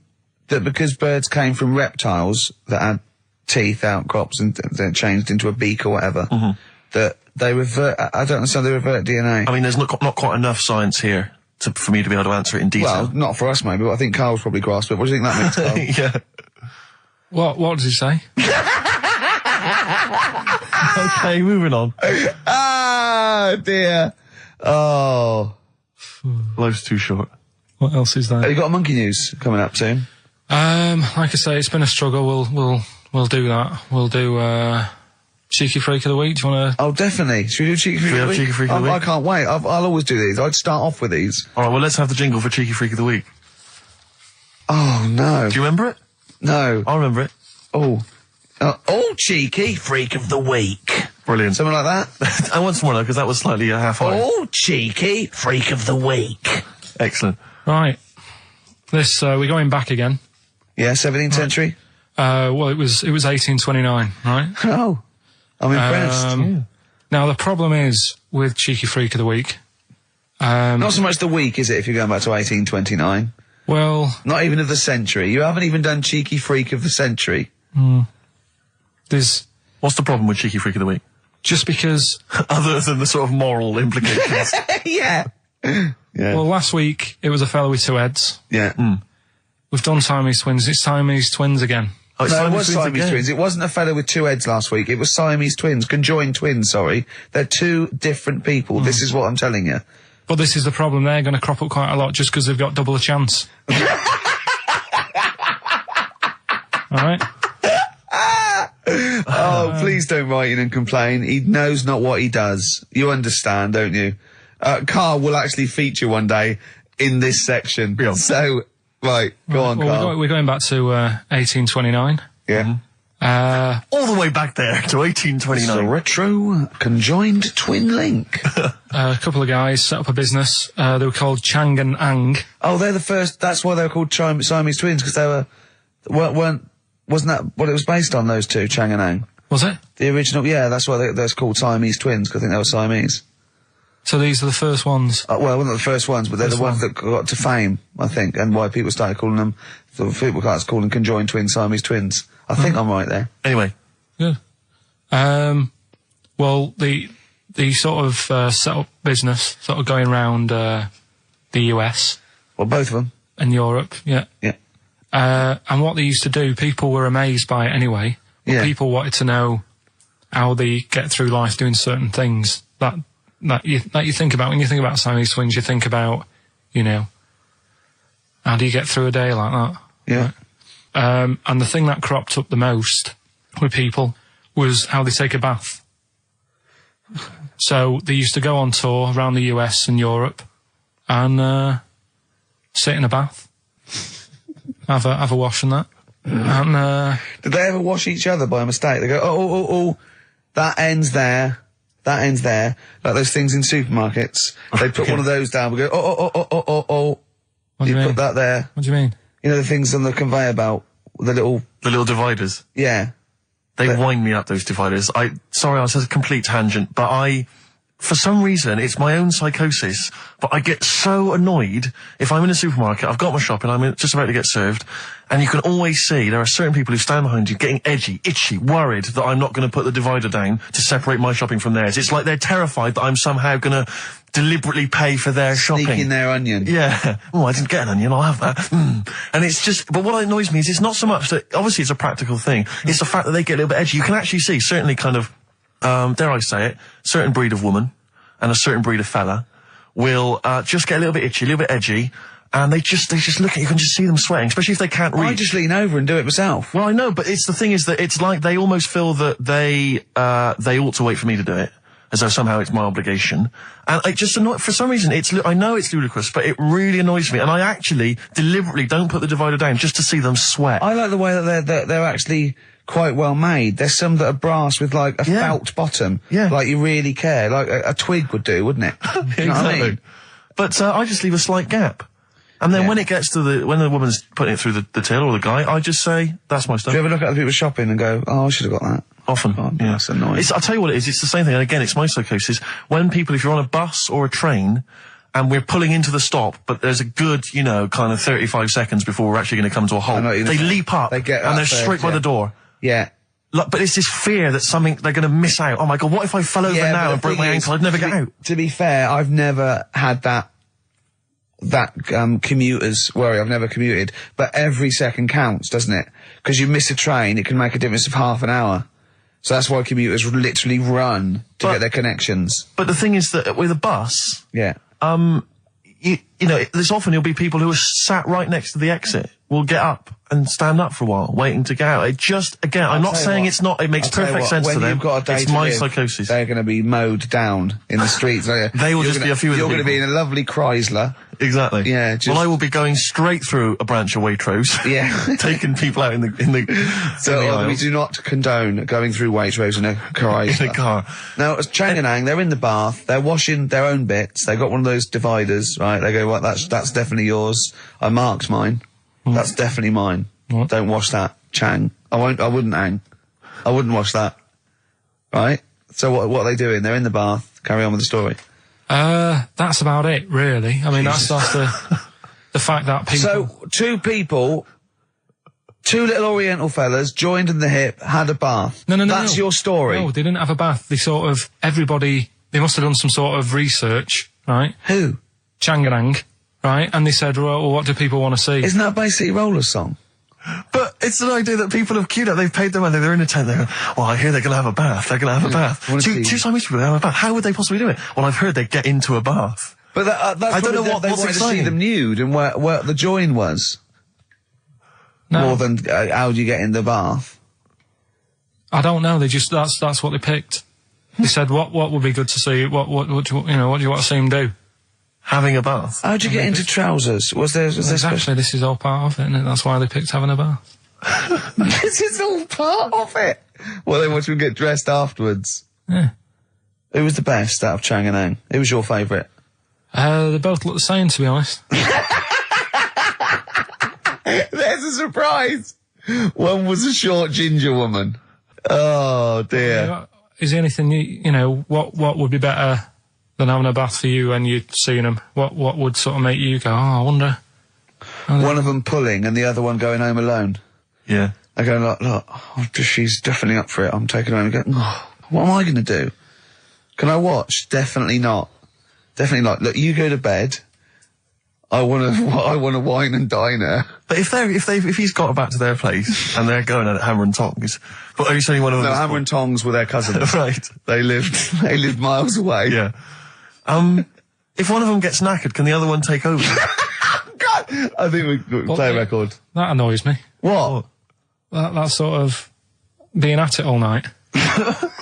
that because birds came from reptiles that had teeth, outcrops, and then changed into a beak or whatever, that they revert? I don't understand. They revert DNA. I mean, there's not quite enough science here for me to be able to answer it in detail. Well, not for us maybe, but I think Karl's probably grasped it. What do you think that means, Karl? Yeah. What does he say? Okay, moving on. Ah, dear. Oh. Life's too short. What else is there? Have you got a monkey news coming up soon? Like I say, it's been a struggle. We'll do that. We'll do Cheeky Freak of the Week. Do you want to? Oh, definitely. Should we do Cheeky Freak of the Week? Cheeky Freak of the I Week? can't wait. I'll always do these. I'd start off with these. All right, well, let's have the jingle for Cheeky Freak of the Week. Oh, no. Do you remember it? No. I remember it. Oh, Cheeky Freak of the Week. Brilliant. Something like that? I want some more, though, because that was slightly a half high. Oh, Cheeky Freak of the Week. Excellent. Right. This we're going back again. Yeah, 17th century? Well, it was 1829, right? Oh, I'm impressed. Now the problem is with Cheeky Freak of the Week. Not so much the week, is it, if you're going back to 1829? Well, Not even of the century. You haven't even done Cheeky Freak of the century. there's What's the problem with Cheeky Freak of the Week? just because. Other than the sort of moral implications. Yeah. Yeah. Well, last week it was a fellow with 2 heads. Yeah. We've done Siamese twins. It's Siamese twins again. Oh, it's No, it was twins Siamese again. twins. It wasn't a fellow with 2 heads last week. It was Siamese twins. Conjoined twins, sorry. They're 2 different people. This is what I'm telling you. But this is the problem. They're going to crop up quite a lot just because they've got double a chance. All right. Oh, please don't write in and complain. He knows not what he does. You understand, don't you? Karl will actually feature one day in this section. Yeah. So, right, go on, Well, Karl. we're going back to 1829. Yeah. All the way back there to It's a 1829. retro conjoined twin link. A couple of guys set up a business. They were called Chang and Ang. Oh, they're the first. That's why they were called Siamese twins, because they wasn't that what it was based on? Those 2, Chang and Ang. Was it? The original, yeah. That's why they're called Siamese twins, because I think they were Siamese. So these are the first ones. Well, not the first ones, but they're the ones that got to fame, I think, and why people started calling them. So people started calling conjoined twins Siamese twins. I think I'm right there. Anyway. Good. Well, the sort of set up business, sort of going around the US. Well, both of them. And Europe, yeah. Yeah. And what they used to do, people were amazed by it anyway. But people wanted to know how they get through life doing certain things that you think about. When you think about Siamese twins, you think about, how do you get through a day like that? Yeah. Right? And the thing that cropped up the most with people was how they take a bath. So they used to go on tour around the US and Europe and sit in a bath, have a wash and that. And did they ever wash each other by mistake? They go, oh, that ends there. That ends there. Like those things in supermarkets. They put one of those down. We go, oh. What do you mean? Put that there. What do you mean? You know the things on the conveyor belt, the little dividers. Yeah. They wind me up, those dividers. Sorry, I was a complete tangent, but for some reason, it's my own psychosis, but I get so annoyed if I'm in a supermarket, I've got my shopping, I'm just about to get served, and you can always see there are certain people who stand behind you getting edgy, itchy, worried that I'm not going to put the divider down to seperate my shopping from theirs. It's like they're terrified that I'm somehow going to deliberately pay for their shopping. Sneaking their onion. Yeah. Oh, I didn't get an onion, I'll have that. And it's just, but what annoys me is it's not so much that, obviously it's a practical thing, it's the fact that they get a little bit edgy. You can actually see, certainly kind of, dare I say it, certain breed of woman and a certain breed of fella will just get a little bit itchy, a little bit edgy, and they just look at you, can just see them sweating, especially if they can't reach. I just lean over and do it myself. Well, I know, but the thing is that it's like they almost feel that they ought to wait for me to do it, as though somehow it's my obligation. And it just for some reason, I know it's ludicrous, but it really annoys me, and I actually deliberately don't put the divider down just to see them sweat. I like the way that they're actually quite well made. There's some that are brass with like a felt bottom. Yeah. Like you really care. Like a twig would do, wouldn't it? Exactly. You know what I mean? But I just leave a slight gap. And then when it gets to when the woman's putting it through the till or the guy, I just say, that's my stuff. Do you ever look at other people shopping and go, oh, I should have got that? Often. Oh, yeah. That's annoying. I'll tell you what it is, it's the same thing, and again, it's my psychosis. When people, if you're on a bus or a train, and we're pulling into the stop, but there's a good, kind of 35 seconds before we're actually going to come to a halt, they leap up, and they're straight by the door. Yeah. But it's this fear that they're going to miss out. Oh my God, what if I fell over now and broke my ankle? I'd never get out. To be fair, I've never had that commuter's worry. I've never commuted, but every second counts, doesn't it? Because you miss a train, it can make a difference of half an hour. So that's why commuters literally run to get their connections. But the thing is that with a bus, there's often there'll be people who are sat right next to the exit will get up and stand up for a while, waiting to get out. It just, again, I'm not saying it's not, it makes perfect sense to them. It's my psychosis. They're going to be mowed down in the streets. They will just be a few of the You're going to be in a lovely Chrysler. Exactly. Yeah. Well, I will be going straight through a branch of Waitrose. Yeah. Taking people out in the So we do not condone going through Waitrose in a Chrysler. In a car. Now, as Changanang, they're in the bath, they're washing their own bits, they've got one of those dividers, right? They go, well, that's definitely yours. I marked mine. That's definitely mine. What? Don't wash that, Chang. I wouldn't hang. I wouldn't wash that. Right? So what are they doing? They're in the bath. Carry on with the story. That's about it, really. I mean, that's the fact that people... So, two little Oriental fellas joined in the hip, had a bath. No. That's your story. No, they didn't have a bath. They they must have done some sort of research, right? Who? Changanang, right? And they said, well, what do people want to see? Isn't that a Bay City Rollers song? But it's an idea that people have queued up. They've paid their money. They're in a tent. They're, well, I hear they're going to have a bath. They're going to have a bath. Two Siamese people have a bath. How would they possibly do it? Well, I've heard they get into a bath. But that's I don't know what they wanted to see them nude and where the join was. No. More than how do you get in the bath? I don't know. They just that's what they picked. They said what would be good to see. What do you want to see them do? Having a bath. How'd you get into trousers? Was there exactly? This is all part of it, and that's why they picked having a bath. This is all part of it. Well, they want you to get dressed afterwards. Yeah. Who was the best out of Changanang? Who was your favourite? They both look the same, to be honest. There's a surprise. One was a short ginger woman. Oh dear. Is there anything what would be better than having a bath for you when you'd seen them? What would sort of make you go, I wonder? One of them pulling and the other one going home alone. Yeah. I go, look, she's definitely up for it. I'm taking her home and go, what am I going to do? Can I watch? Definitely not. Definitely not. Look, you go to bed. I want to wine and dine her. But if he's got back to their place and they're going at it hammer and tongs, but are you saying one of them? No, hammer and tongs were their cousins. Right. They lived miles away. Yeah. If one of them gets knackered, can the other one take over? God, I think we play a record. That annoys me. What? That sort of being at it all night.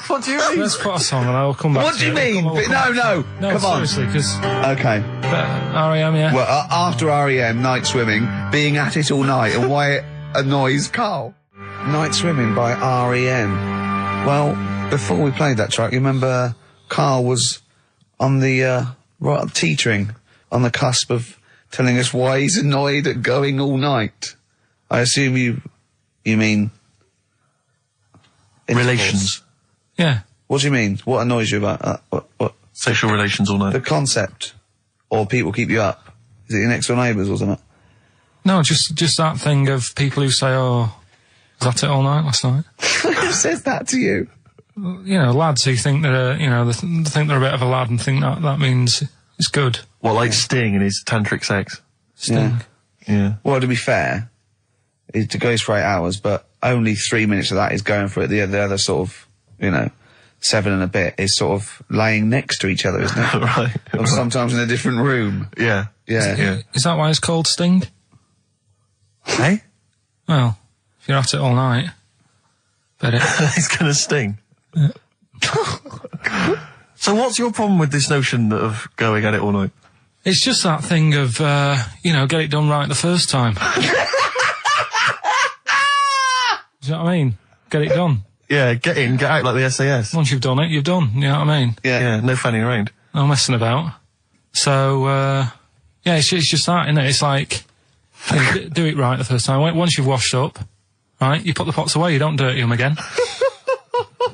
What do you mean? Let's put a song and I'll come back. What do you mean? No, come on. Seriously, because Okay. R.E.M. Yeah. Well, after REM, Night Swimming, being at it all night, and why it annoys Karl. Night Swimming by REM. Well, before we played that track, you remember Karl was on the, teetering, on the cusp of telling us why he's annoyed at going all night. I assume you mean... Relations. Yeah. What do you mean? What annoys you about that? What? Sexual relations all night. The concept? Or people keep you up? Is it your next door neighbours or something? No, just that thing of people who say, was that it all night last night? Who says that to you? You know, lads who think they're, they think they're a bit of a lad and think that means it's good. What, like Sting and his tantric sex? Sting. Yeah. Well, to be fair, it goes for 8 hours, but only 3 minutes of that is going for it. The other sort of, 7 and a bit is sort of laying next to each other, isn't it? Right. Or sometimes in a different room. Yeah. Yeah. Is that why it's called Sting? Hey? Well, if you're at it all night, bet it. It's gonna sting. So what's your problem with this notion of going at it all night? It's just that thing of, get it done right the first time. Do you know what I mean? Get it done. Yeah, get in, get out like the SAS. Once you've done it, you've done. You know what I mean? Yeah, no fanning around. No messing about. So, it's just that, isn't it? It's like, do it right the first time. Once you've washed up, right, you put the pots away, you don't dirty them again.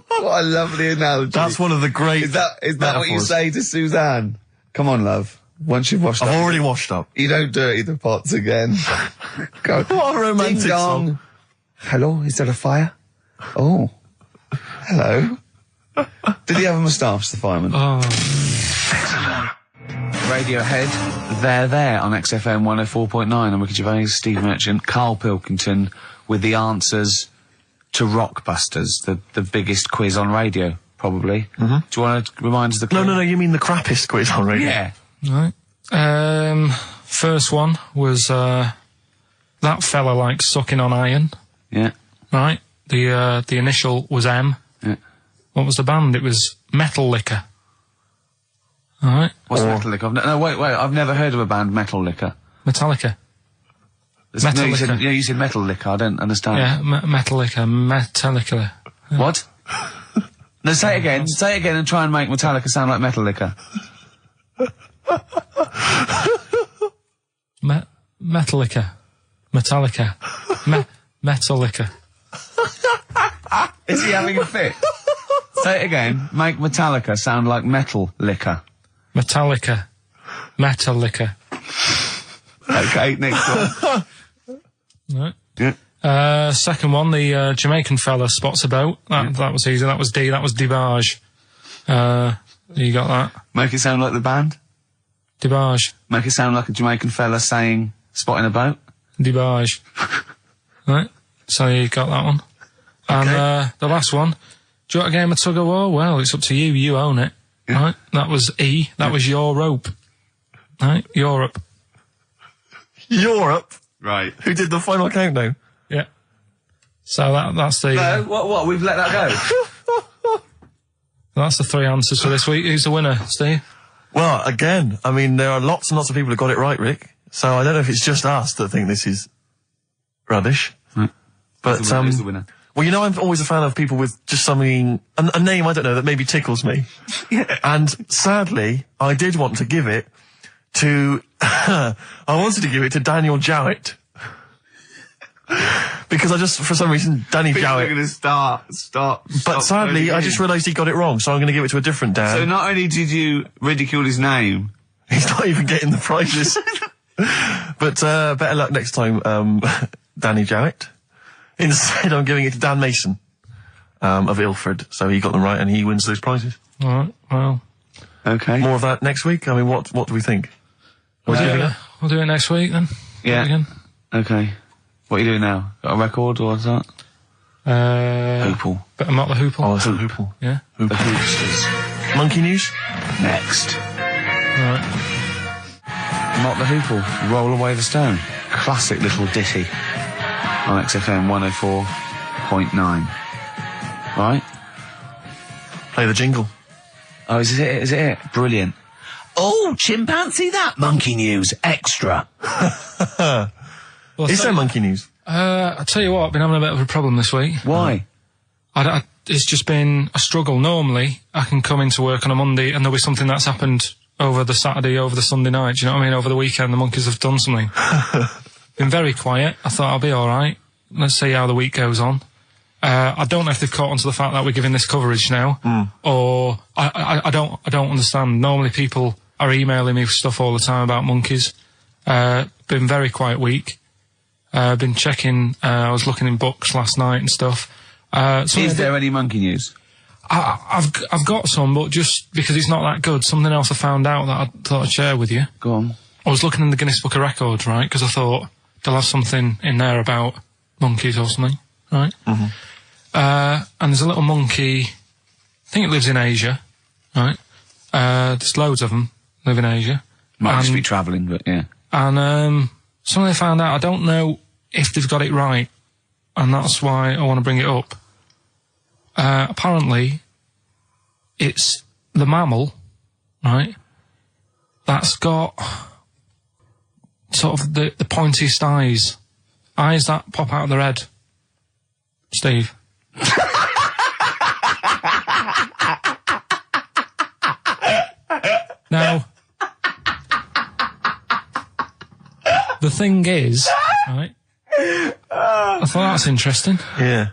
What a lovely analogy. That's one of the great Is that what you metaphors. say to Suzanne? Come on, love. Once you've washed up. I've already washed up. You don't dirty the pots again. Go. What a romantic Ding dong. song. Hello, is there a fire? Oh. Hello. Did he have a moustache, the fireman? Oh. Radiohead, they're there on XFM 104.9. I'm Ricky Gervais, Steve Merchant, Karl Pilkington with the answers to Rockbusters, the biggest quiz on radio, probably. Mm-hmm. Do you want to remind us the quiz? No, you mean the crappiest quiz on radio? Yeah. Right. First one was, that fella likes sucking on iron. Yeah. Right. The initial was M. Yeah. What was the band? It was Metal Liquor. Alright. What's Metal Liquor? No, wait, I've never heard of a band, Metal Liquor. Metallica. No, you said Metal Liquor, I don't understand. Yeah, Metal Liquor. Metallica. What? No, say it again and try and make Metallica sound like Metal Liquor. Metallica. Metallica. Metallica. Is he having a fit? Say it again. Make Metallica sound like Metal Liquor. Metallica. Metallica. Okay, next one. Right. Yeah. Second one, the Jamaican fella spots a boat. That was easy. That was D. That was Debage. You got that? Make it sound like the band. Debage. Make it sound like a Jamaican fella saying, spotting a boat. Debage. Right. So you got that one. And the last one, do you want a game of tug of war? Well, it's up to you. You own it. Yeah. Right. That was E. That was your rope. Right. Europe. Europe? Right. Who did the final countdown? Yeah. So that's the... No, what? We've let that go? That's the 3 answers for this week. Who's the winner, Steve? Well, again, I mean, there are lots and lots of people who got it right, Rick. So I don't know if it's just us that think this is rubbish. Right. But, who's the winner? Well, I'm always a fan of people with just something, a name, I don't know, that maybe tickles me. Yeah. And sadly, I did want to give it to, I wanted to give it to Daniel Jowett. because I just, for some reason, Danny People are Jowett. going to start. But sadly, I just realised he got it wrong, so I'm going to give it to a different Dan. So not only did you ridicule his name, He's not even getting the prizes. But better luck next time, Danny Jowett. Instead, I'm giving it to Dan Mason of Ilford. So he got them right, and he wins those prizes. All right. Well, okay. More of that next week. I mean, what do we think? What do you think? we'll do it next week then. Yeah. Again. Okay. What are you doing now? Got a record or what's that? Hoople. Bit of Motley Hoople. Oh, that's a Hoople. Yeah. The Hoopsters. Monkey News? Next. All right. Motley Hoople. Roll Away the Stone. Classic little ditty on XFM 104.9. Right? Play the jingle. Oh, is it? Is it? Brilliant. Oh, chimpanzee that Monkey News Extra. Well, Is there Monkey News? I'll tell you what, I've been having a bit of a problem this week. Why? It's just been a struggle. Normally, I can come into work on a Monday and there'll be something that's happened over the Saturday, over the Sunday night. Do you know what I mean? Over the weekend, the monkeys have done something. Been very quiet. I thought I'll be all right. Let's see how the week goes on. I don't know if they've caught on to the fact that we're giving this coverage now, or I don't understand. Normally, people are emailing me stuff all the time about monkeys. Been very quiet week. Been checking. I was looking in books last night and stuff. Is there any monkey news? I've got some, but just because it's not that good, something else I found out that I thought I'd share with you. Go on. I was looking in the Guinness Book of Records, right? Because I thought they'll have something in there about monkeys or something, right? Mm-hmm. And there's a little monkey. I think it lives in Asia, right? There's loads of them live in Asia. Might just be travelling, but yeah. And something I found out. I don't know if they've got it right, and that's why I want to bring it up. Apparently, it's the mammal, right, that's got sort of the pointiest eyes that pop out of their head. Steve. Now, the thing is, right, I thought that's interesting. Yeah.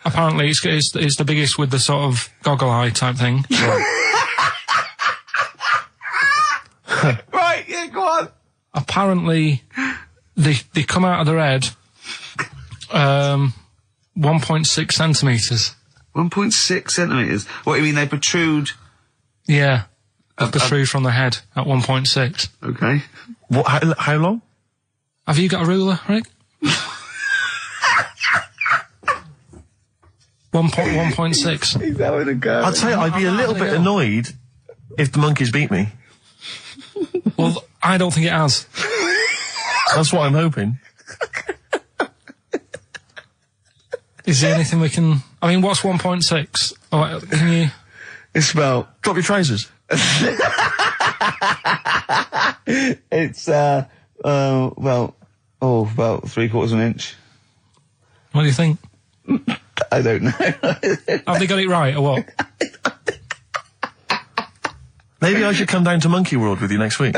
Apparently, it's the biggest with the sort of goggle eye type thing. Right, yeah, go on. Apparently, they come out of their head 1.6 centimetres. 1.6 centimetres? What, you mean they protrude? Yeah. They protrude from the head at 1.6. Okay. What? How long? Have you got a ruler, Rick? 1.6. He's having a go. I'd say I'd be a little bit annoyed if the monkeys beat me. Well, I don't think it has. That's what I'm hoping. Is there anything we can... I mean, what's 1.6? Oh, can you... It's about... Drop your trousers. It's, about 3/4 of an inch. What do you think? I don't know. Have they got it right, or what? Maybe I should come down to Monkey World with you next week.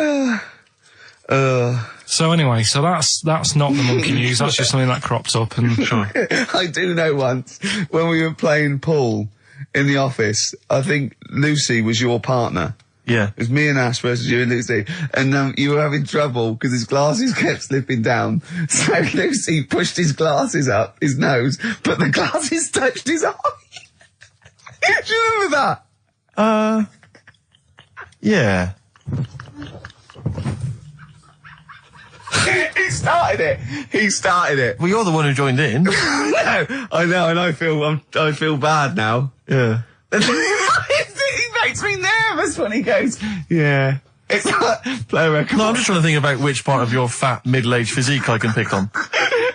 So anyway, so that's not the monkey news. That's just something that cropped up. And Sure. I do know once, when we were playing pool in the office, I think Lucy was your partner. Yeah. It was me and Ash versus you and Lucy. And you were having trouble because his glasses kept slipping down. So Lucy pushed his glasses up his nose, but the glasses touched his eye. Do you remember that? Yeah. He started it. Well, you're the one who joined in. No, I know, and I feel bad now. Yeah. He makes me nervous when he goes, yeah. It's like, play a record. No, I'm just trying to think about which part of your fat, middle-aged physique I can pick on.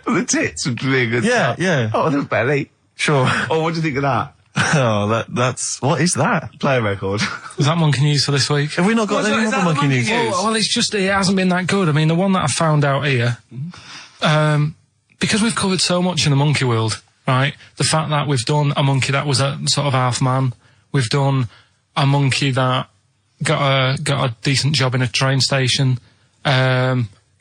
The tits would be a good Yeah, stuff. yeah. Oh, the belly. Sure. Oh, what do you think of that? Oh, that's... What is that? Play a record. is that monkey news for this week? Have we not got any other monkey news? Well, it's just, it hasn't been that good. I mean, the one that I found out here, because we've covered so much in the monkey world, right? The fact that we've done a monkey that was a sort of half man, we've done a monkey that got a decent job in a train station,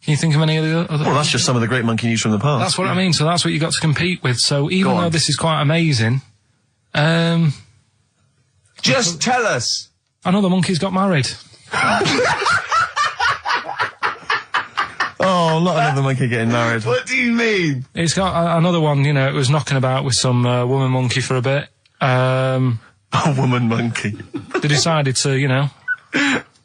Can you think of any of the other? Well, that's just some of the great monkey news from the past. That's what I mean. So that's what you got to compete with. So even though this is quite amazing, Just tell us. another monkey's got married. Oh, not another monkey getting married. What do you mean? It's got another one. You know, it was knocking about with some woman monkey for a bit. A woman monkey. They decided to, you know,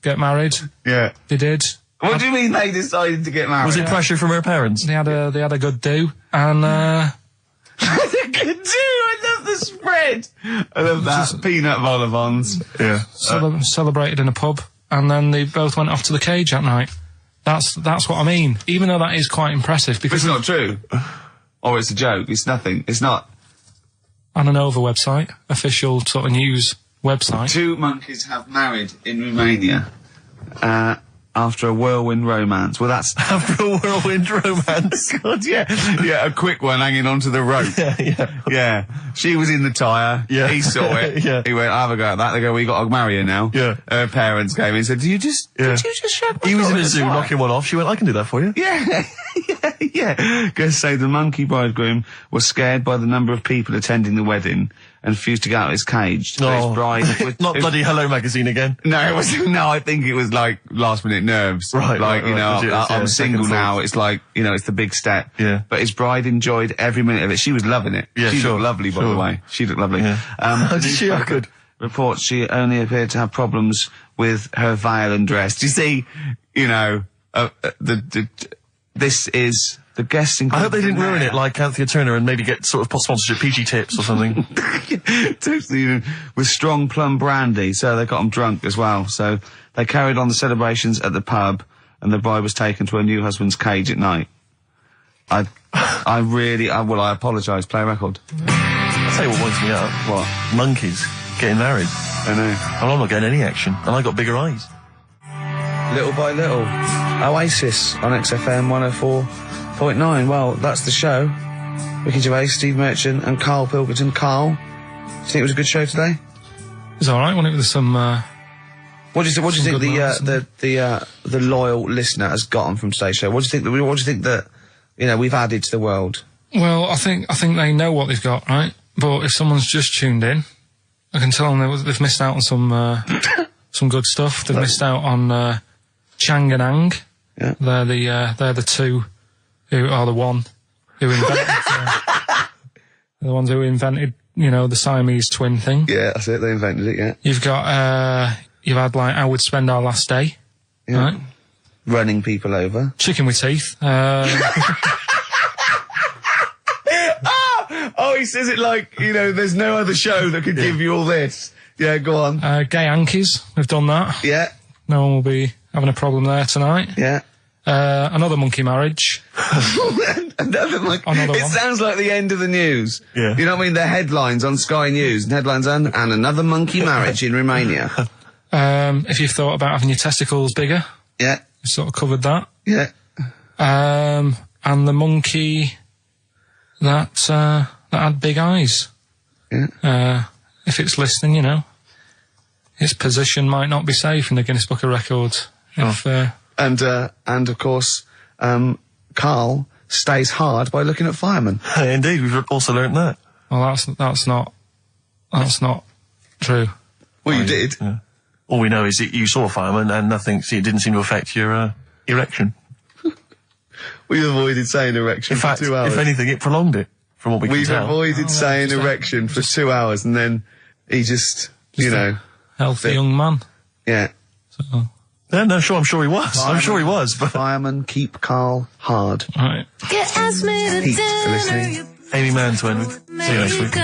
get married. Yeah. They did. What do you mean they decided to get married? Was it pressure from her parents? They had a good do, and Good do. I love the spread. I love that. Peanut vol-au-vents. Yeah. celebrated in a pub, and then they both went off to the cage that night. That's what I mean. Even though that is quite impressive, But because it's not true. Or it's a joke. It's nothing. It's not. on an Nova website, official sort of news website. 2 monkeys have married in Romania after a whirlwind romance. Well, that's... After a whirlwind romance. God, yeah. Yeah, a quick one hanging onto the rope. Yeah. She was in the tyre. Yeah. He saw it. Yeah. He went, I'll have a go at that. They go, we got to marry her now. Yeah. Her parents came in and said, did you just shag my He was in daughter a zoo twice?" knocking one off. She went, I can do that for you. Yeah. Yeah. Guests say the monkey bridegroom was scared by the number of people attending the wedding and refused to get out of his cage. So his bride Not bloody Hello Magazine again. No, it wasn't. No, I think it was like last minute nerves. Right, Like, right, you know, right. I'm single second now. thoughts. It's like, you know, it's the big step. Yeah. But his bride enjoyed every minute of it. She was loving it. Yeah, she sure, looked lovely, by sure. the way. She looked lovely. Yeah. Did she? Oh, good. Reports she only appeared to have problems with her veil and dress. Do you see, you know, this is the guests. I hope they didn't ruin it like Anthea Turner and maybe get sort of sponsorship PG tips or something. Totally, with strong plum brandy, so they got them drunk as well. So they carried on the celebrations at the pub, and the bride was taken to her new husband's cage at night. I apologise. Play a record. I'll tell you what winds me up. What? Monkeys getting married. I know. And I'm not getting any action. And I got bigger eyes. Little by little, Oasis on XFM 104.9. Well, that's the show. Ricky Gervais, Steve Merchant, and Karl Pilkington. Karl, do you think it was a good show today? It was all right. Wasn't it? With some. What do you think Some good the loyal listener has gotten from today's show? What do you think that you know we've added to the world? Well, I think they know what they've got, right? But if someone's just tuned in, I can tell them they've missed out on some good stuff. They've missed out on Chang and Ang. Yeah. They're the two who are the one who invented the ones who invented, you know, the Siamese twin thing. Yeah, that's it. They invented it. Yeah. You've got you've had like How We'd Spend Our Last Day, Yeah. right? Running people over. Chicken with Teeth. Oh, he says it like, you know, there's no other show that could give you all this. Yeah, go on. Gay Yankees. We've done that. Yeah, No one will be having a problem there tonight. yeah. Another monkey marriage. Another Another it one. sounds like the end of the news. Yeah. You know what I mean? The headlines on Sky News and headlines and another monkey marriage in Romania. If you've thought about having your testicles bigger, Yeah, we've sort of covered that. yeah. And the monkey that had big eyes. Yeah. If it's listening, you know, its position might not be safe in the Guinness Book of Records. If, And of course, Karl stays hard by looking at firemen. Indeed, we've also learnt that. well, that's not true. Well, you did. Yeah. All we know is that you saw a fireman and nothing. See, it didn't seem to affect your erection. We avoided saying erection In fact, for 2 hours. if anything, it prolonged it. From what we can We've tell. avoided saying erection for 2 hours, and then he just you know, Healthy young man. yeah. So, Yeah, no, sure, I'm sure he was. I'm sure he was, but Firemen keep Karl hard. right. You asked me to Pete for dinner, listening. you Amy Mann to end with. See you next week.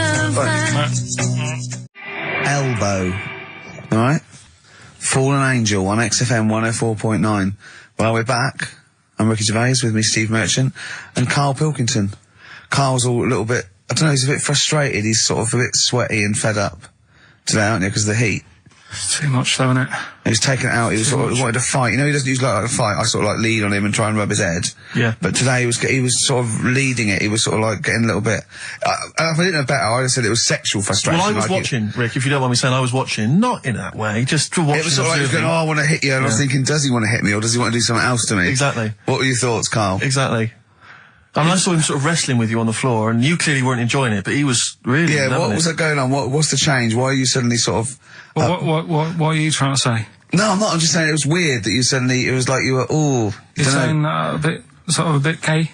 Elbow. Alright? Fallen Angel on XFM 104.9. Well, we're back. I'm Ricky Gervais, with me Steve Merchant and Karl Pilkington. Karl's all a little bit, I don't know, he's a bit frustrated. He's sort of a bit sweaty and fed up today, aren't you, because of the heat? It's too much, though, isn't it? He was taken out. He was sort of wanted to fight. You know, he doesn't usually like to fight. I sort of like lead on him and try and rub his head. Yeah. But today he was sort of leading it. He was sort of like getting a little bit. If I didn't know better, I'd have said it was sexual frustration. Well, I was like watching, Rick, if you don't mind me saying, I was watching, not in that way, just to watch. It was sort of like he was going, "Oh, I want to hit you," and I was thinking, does he want to hit me or does he want to do something else to me? Exactly. What were your thoughts, Karl? Exactly. I mean, I saw him sort of wrestling with you on the floor, and you clearly weren't enjoying it, but he was really. Yeah. What was that going on? What's the change? Why are you suddenly sort of? Well, what are you trying to say? No, I'm not. I'm just saying it was weird that you suddenly. It was like you were. Oh, You're saying a bit gay?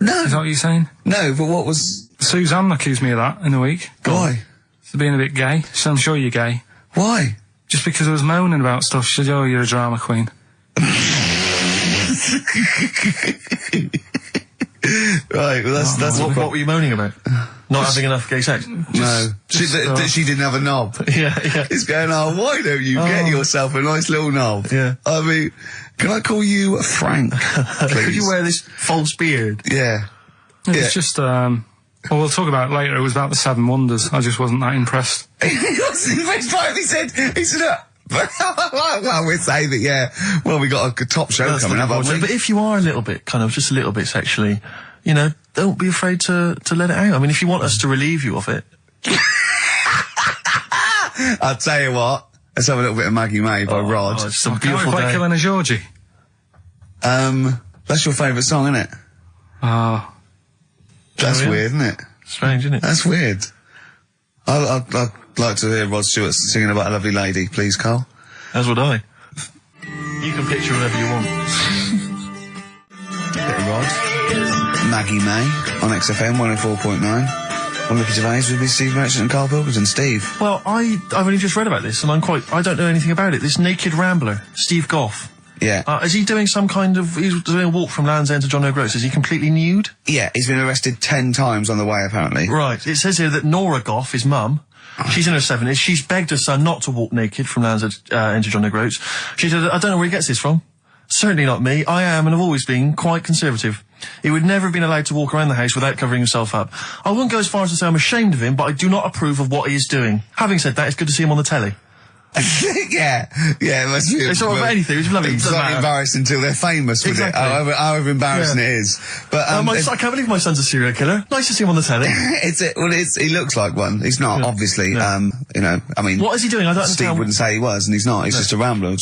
No. Is that what you're saying? No, but what was? Suzanne accused me of that in the week. Why? For being a bit gay. She said, I'm sure you're gay. Why? Just because I was moaning about stuff. She said, oh, you're a drama queen. Right, well that's what were you moaning about? Not having enough gay sex? No. She didn't have a knob. Yeah. It's going, why don't you get yourself a nice little knob? Yeah. I mean, can I call you Frank, please? Could you wear this false beard? Yeah. It's just, well, we'll talk about it later. It was about the Seven Wonders. I just wasn't that impressed. He wasn't impressed by it. He said, well, we'd say that, yeah, well, we got a top show coming up, haven't we? But if you are a little bit, just a little bit sexually, you know, don't be afraid to let it out. I mean, if you want us to relieve you of it. I'll tell you what, let's have a little bit of Maggie May by Rod. It's a Can we beautiful play day. Killing a Georgie? That's your favourite song, isn't it? Oh. That's yeah. weird, isn't it? Strange, isn't it? That's weird. I'd like to hear Rod Stewart singing about a lovely lady, please, Karl. As would I. You can picture whatever you want. Bit of Rod. Maggie May on XFM 104.9. I'm Ricky Gervais with me, Steve Merchant and Karl Pilkington. Steve. Well, I've only just read about this, and I don't know anything about it. This naked rambler, Steve Goff. Yeah. Is he doing he's doing a walk from Land's End to John O'Groats? Is he completely nude? Yeah, he's been arrested 10 times on the way, apparently. Right. It says here that Nora Goff, his mum, she's in her 70s, she's begged her son not to walk naked from Land's End to John O'Groats. She said, I don't know where he gets this from. Certainly not me. I am and have always been quite conservative. He would never have been allowed to walk around the house without covering himself up. I wouldn't go as far as to say I'm ashamed of him, but I do not approve of what he is doing. Having said that, it's good to see him on the telly. yeah, it must be. It's not about anything. It's lovely. It's not embarrassed until they're famous with Exactly. it. However embarrassing it is. But I can't believe my son's a serial killer. Nice to see him on the telly. he looks like one. He's not, obviously. Yeah. You know, I mean, What is he doing? I don't Steve understand. wouldn't say he was, and he's not. He's just a rambler.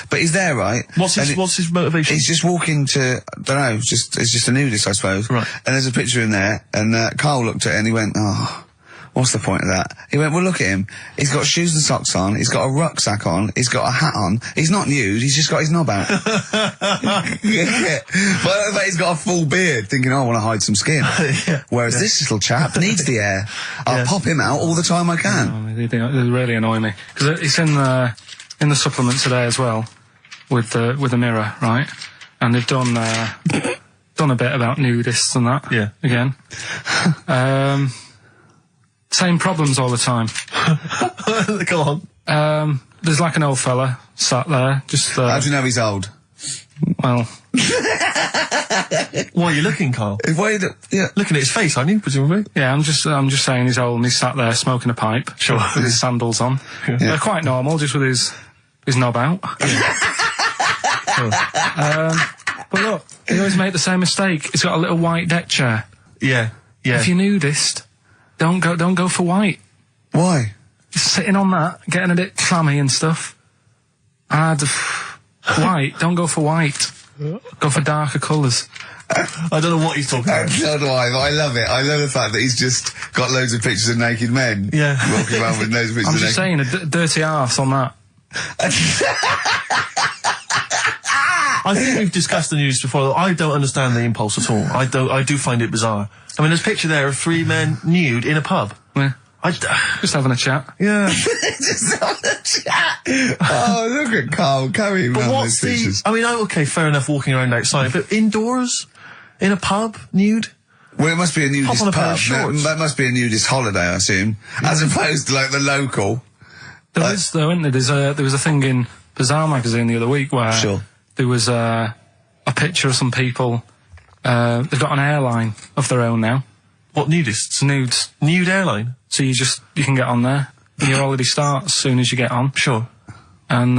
But he's there, right? What's his motivation? He's just walking to, I don't know, it's just a nudist, I suppose. Right. And there's a picture in there, and Karl looked at it and he went, oh, what's the point of that? He went, well, look at him. He's got shoes and socks on. He's got a rucksack on. He's got a hat on. He's not nude. He's just got his knob out. Yeah. But he's got a full beard, thinking, I want to hide some skin. Whereas this little chap needs the air. I'll pop him out all the time I can. They really annoy me. Because it's in the supplement today as well, with the Mirror, right? And they've done a bit about nudists and that. Yeah. Again. Same problems all the time. Go on. There's like an old fella sat there, just. How do you know he's old? Well. Why are you looking, Karl? Yeah. Looking at his face, aren't you, presumably? Yeah, I'm just saying he's old and he's sat there smoking a pipe. Sure. With his sandals on. Yeah. They're quite normal, just with his knob out. But look, he always make the same mistake. He's got a little white deck chair. Yeah. If you're nudist, don't go for white. Why? Sitting on that, getting a bit clammy and stuff. White, don't go for white. Go for darker colours. I don't know what he's talking about. So do I, but I love it. I love the fact that he's just got loads of pictures of naked men. Yeah. Walking around with loads of pictures I'm of just naked saying, a dirty arse on that. I think we've discussed the news before. I don't understand the impulse at all. I do find it bizarre. I mean, there's a picture there of 3 men nude in a pub. Yeah. Just having a chat. Yeah. Just on the chat. Oh, look at Karl carrying But around what's those pictures. I mean, okay, fair enough walking around outside, but indoors? In a pub? Nude? Well, it must be a nudist on a pair pub. of shorts. That must be a nudist holiday, I assume. As opposed to, like, the local. There is, though, isn't there? There was a thing in Bazaar magazine the other week where there was a picture of some people. They've got an airline of their own now. What, nudists? Nudes. Nude airline? So you can get on there. and your holiday starts as soon as you get on. Sure. And,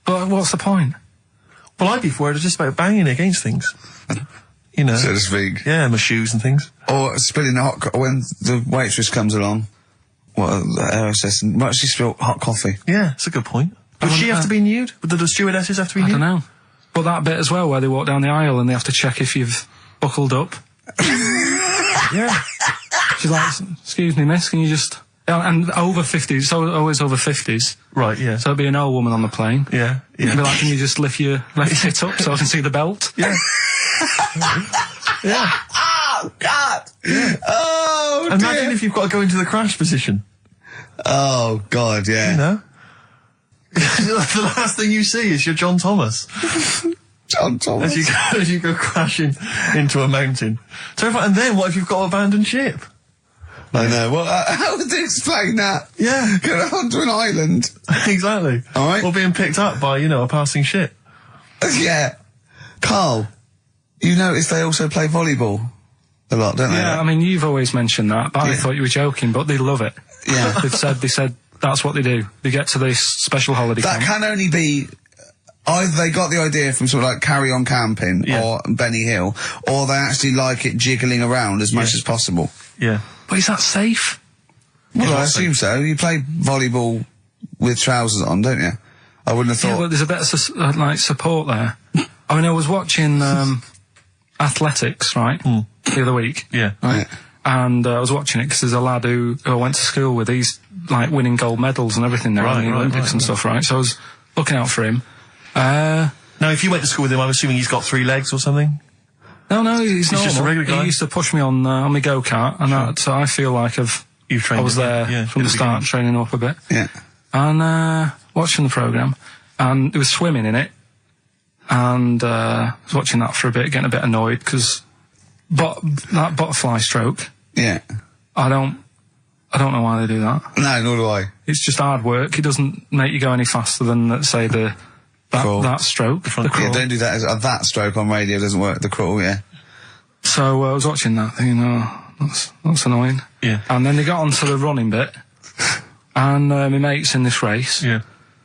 but what's the point? Well, I'd be worried just about banging against things. You know. So to speak. Yeah, my shoes and things. Or spilling the when the waitress comes along. The hostess, might she spill hot coffee? Yeah, it's a good point. Would she have to be nude? Would the stewardesses have to be nude? I don't know. But that bit as well, where they walk down the aisle and they have to check if you've buckled up. Yeah. She's like, excuse me, miss, can you just... And over 50s, it's always over 50s. Right, yeah. So it'd be an old woman on the plane. Yeah, yeah. It'd be like, can you just lift your left tit up so I can see the belt? Yeah. Yeah. Oh, God! Yeah. Oh, Imagine if you've got to go into the crash position. Oh, God, yeah. You know? The last thing you see is your John Thomas. John Thomas. As you go crashing into a mountain. Terrifying. And then what if you've got to abandon ship? I know. Well, how would they explain that? Yeah. Go onto an island. Exactly. All right. Or being picked up by, a passing ship. Yeah. Carl, you notice they also play volleyball a lot, don't they? Yeah, I mean, you've always mentioned that, but I thought you were joking, but they love it. Yeah. They said that's what they do. They get to this special holiday That camp. can only be... Either they got the idea from sort of like Carry On Camping or Benny Hill, or they actually like it jiggling around as much as possible. Yeah. But is that safe? Well, I assume so. You play volleyball with trousers on, don't you? I wouldn't have thought... Yeah, but there's a bit of support there. I mean, I was watching athletics, right, the other week. Yeah. Right? Yeah. And I was watching it because there's a lad who I went to school with. He's, like, winning gold medals and everything now in the Olympics and stuff, right? So I was looking out for him. Now, if you went to school with him, I'm assuming he's got 3 legs or something? No, he's normal. just a regular guy? He used to push me on my go-kart, and so I feel like I was there from the start, training up a bit. Yeah. And watching the programme, and there was swimming in it, and I was watching that for a bit, getting a bit annoyed, because that butterfly stroke, Yeah. I don't know why they do that. No, nor do I. It's just hard work. It doesn't make you go any faster than, let's say, that stroke. The crawl. Yeah, don't do that. That stroke on radio doesn't work. The crawl, yeah. So I was watching that, thinking, that's annoying. Yeah. And then they got onto the running bit, and my mate's in this race. Yeah.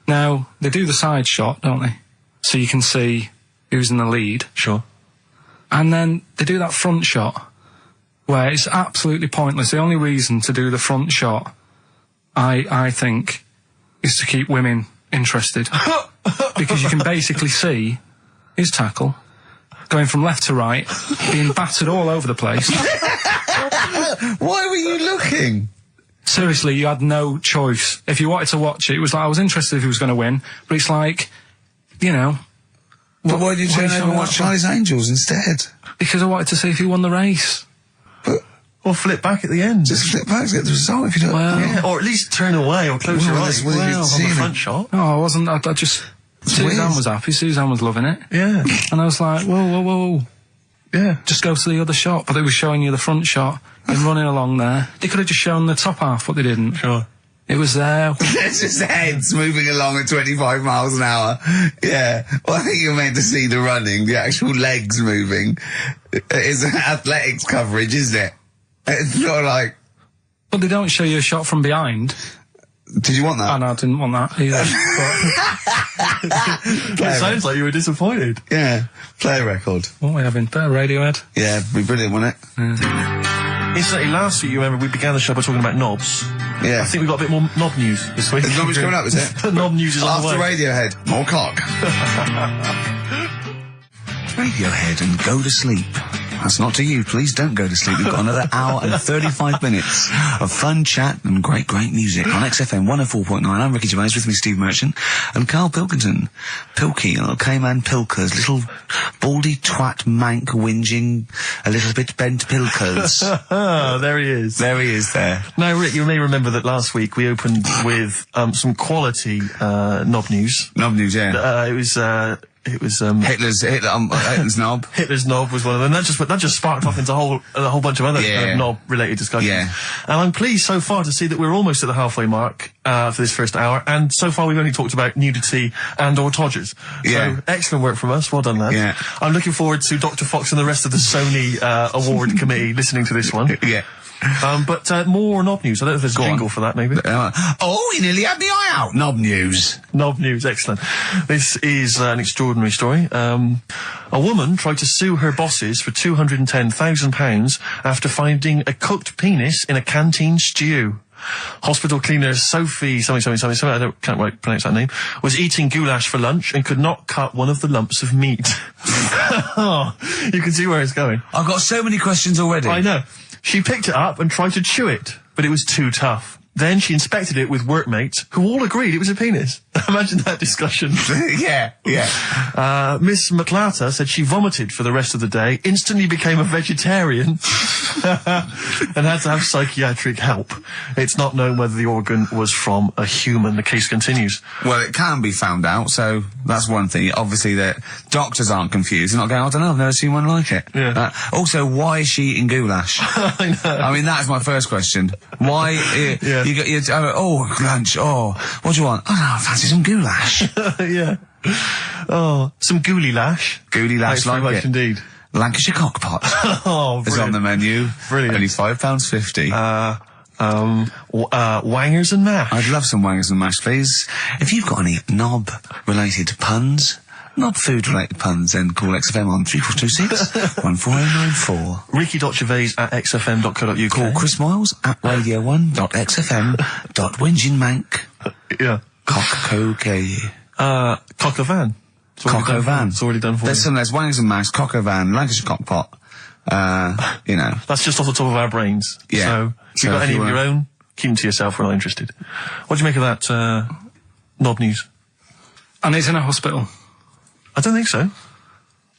Now, they do the side shot, don't they? So you can see who's in the lead. Sure. And then they do that front shot, where it's absolutely pointless. The only reason to do the front shot, I think, is to keep women interested. Because you can basically see his tackle going from left to right, being battered all over the place. Why were you looking? Seriously, you had no choice. If you wanted to watch it, it was like, I was interested if he was going to win, but it's like, But why did you turn over and watch that Charlie's Angels instead? Because I wanted to see if he won the race. Or flip back at the end. Just flip back to get the result if you don't... Well, Yeah, or at least turn away or close your eyes well, on see the it. front shot. No, I wasn't. I just... Suzanne weird. was happy. Suzanne was loving it. Yeah. And I was like, whoa. Yeah. Just go to the other shot. But they were showing you the front shot and running along there. They could have just shown the top half, but they didn't. Sure. It was there. It's just heads moving along at 25 miles an hour. Yeah. Well, I think you're meant to see the running, the actual legs moving. It's athletics coverage, isn't it? It's not like... But they don't show you a shot from behind. Did you want that? And I didn't want that either. It sounds like you were disappointed. Yeah. Play a record. What are we having? Better Radiohead? Yeah, it'd be brilliant, wouldn't it? Incidentally, last week, you remember, we began the show by talking about knobs. Yeah. I think we've got a bit more knob news this week. Is knobs coming up, is it? Knob news is on the After way. Radiohead. More cock. Radiohead and go to sleep. That's not to you. Please don't go to sleep. We've got another hour and 35 minutes of fun chat and great music on XFM 104.9. I'm Ricky Gervais, with me Steve Merchant and Karl Pilkington. Pilky, little K-Man Pilkers, little baldy twat mank whinging, a little bit bent Pilkers. There he is. There he is there. Now, Rick, you may remember that last week we opened with some quality knob news. Knob news, yeah. It was Hitler's knob. Hitler's knob was one of them. That just sparked off into a whole bunch of other knob-related discussions. Yeah. And I'm pleased so far to see that we're almost at the halfway mark for this first hour. And so far we've only talked about nudity and/or todgers. Yeah. So excellent work from us. Well done, lads. Yeah. I'm looking forward to Dr. Fox and the rest of the Sony award committee listening to this one. Yeah. But more knob news. I don't know if there's a jingle for that, maybe. Oh, you nearly had the eye out. Knob news. Knob news, excellent. This is an extraordinary story. A woman tried to sue her bosses for £210,000 after finding a cooked penis in a canteen stew. Hospital cleaner Sophie, something, I can't quite pronounce that name, was eating goulash for lunch and could not cut one of the lumps of meat. Oh, you can see where it's going. I've got so many questions already. I know. She picked it up and tried to chew it, but it was too tough. Then she inspected it with workmates, who all agreed it was a penis. Imagine that discussion. Yeah. Miss McClarter said she vomited for the rest of the day, instantly became a vegetarian, and had to have psychiatric help. It's not known whether the organ was from a human. The case continues. Well, it can be found out, so that's one thing. Obviously, the doctors aren't confused. They're not going, I don't know, I've never seen one like it. Yeah. Also, why is she eating goulash? I know. I mean, that's my first question. Why? Yeah. You got lunch. Oh, what do you want? Oh, no, I fancy some goulash. Yeah. Oh, some gooly lash. Gooly lash, Thanks very like much it. indeed. Lancashire cockpot Oh, is on the menu. Brilliant. Only £5.50. Wangers and mash. I'd love some wangers and mash, please. If you've got any knob-related puns, knob-food-related puns, then call XFM on 3426 14094. Ricky.Gervais at xfm.co.uk. Call Chris Miles at radio1.xfm.winginmank. Yeah. Cock-co-gay. Cock a van. Cock-o-van. It's already done for you. There's wangers and mash, cock-o-van, Lancashire cockpot. You know. That's just off the top of our brains. Yeah. So, if you've got any of your own, keep them to yourself. We're not interested. What do you make of that, knob news? And he's in a hospital. I don't think so.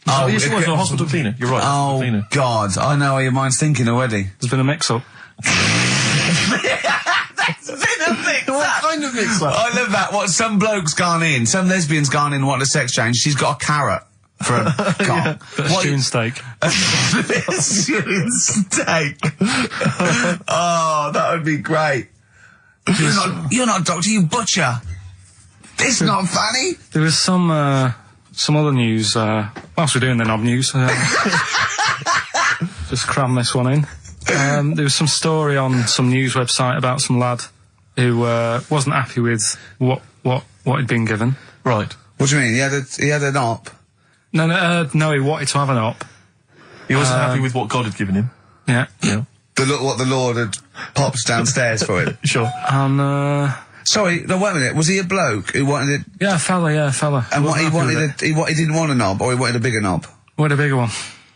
Oh, yes, it was a hospital cleaner. You're right. Oh, cleaner. God. I know how your mind's thinking already. There's been a mix-up. What kind of mix-up? I love that. What some bloke's gone in, some lesbian's gone in wanting a sex change. She's got a carrot for a cock. Bit of stewing steak. Stewing steak. Oh, that would be great. You're not a doctor, you butcher. This is not funny. There was some other news, whilst we're doing the knob news, just cram this one in. There was some story on some news website about some lad who wasn't happy with what he'd been given. Right. What do you mean? He had an op? No, he wanted to have an op. He wasn't happy with what God had given him. Yeah. Yeah. What the Lord had popped downstairs for him. Sure. And Sorry, no, wait a minute. Was he a bloke who wanted it? yeah, fella. And what he wanted, he didn't want a knob, or he wanted a bigger knob? Wanted a bigger one.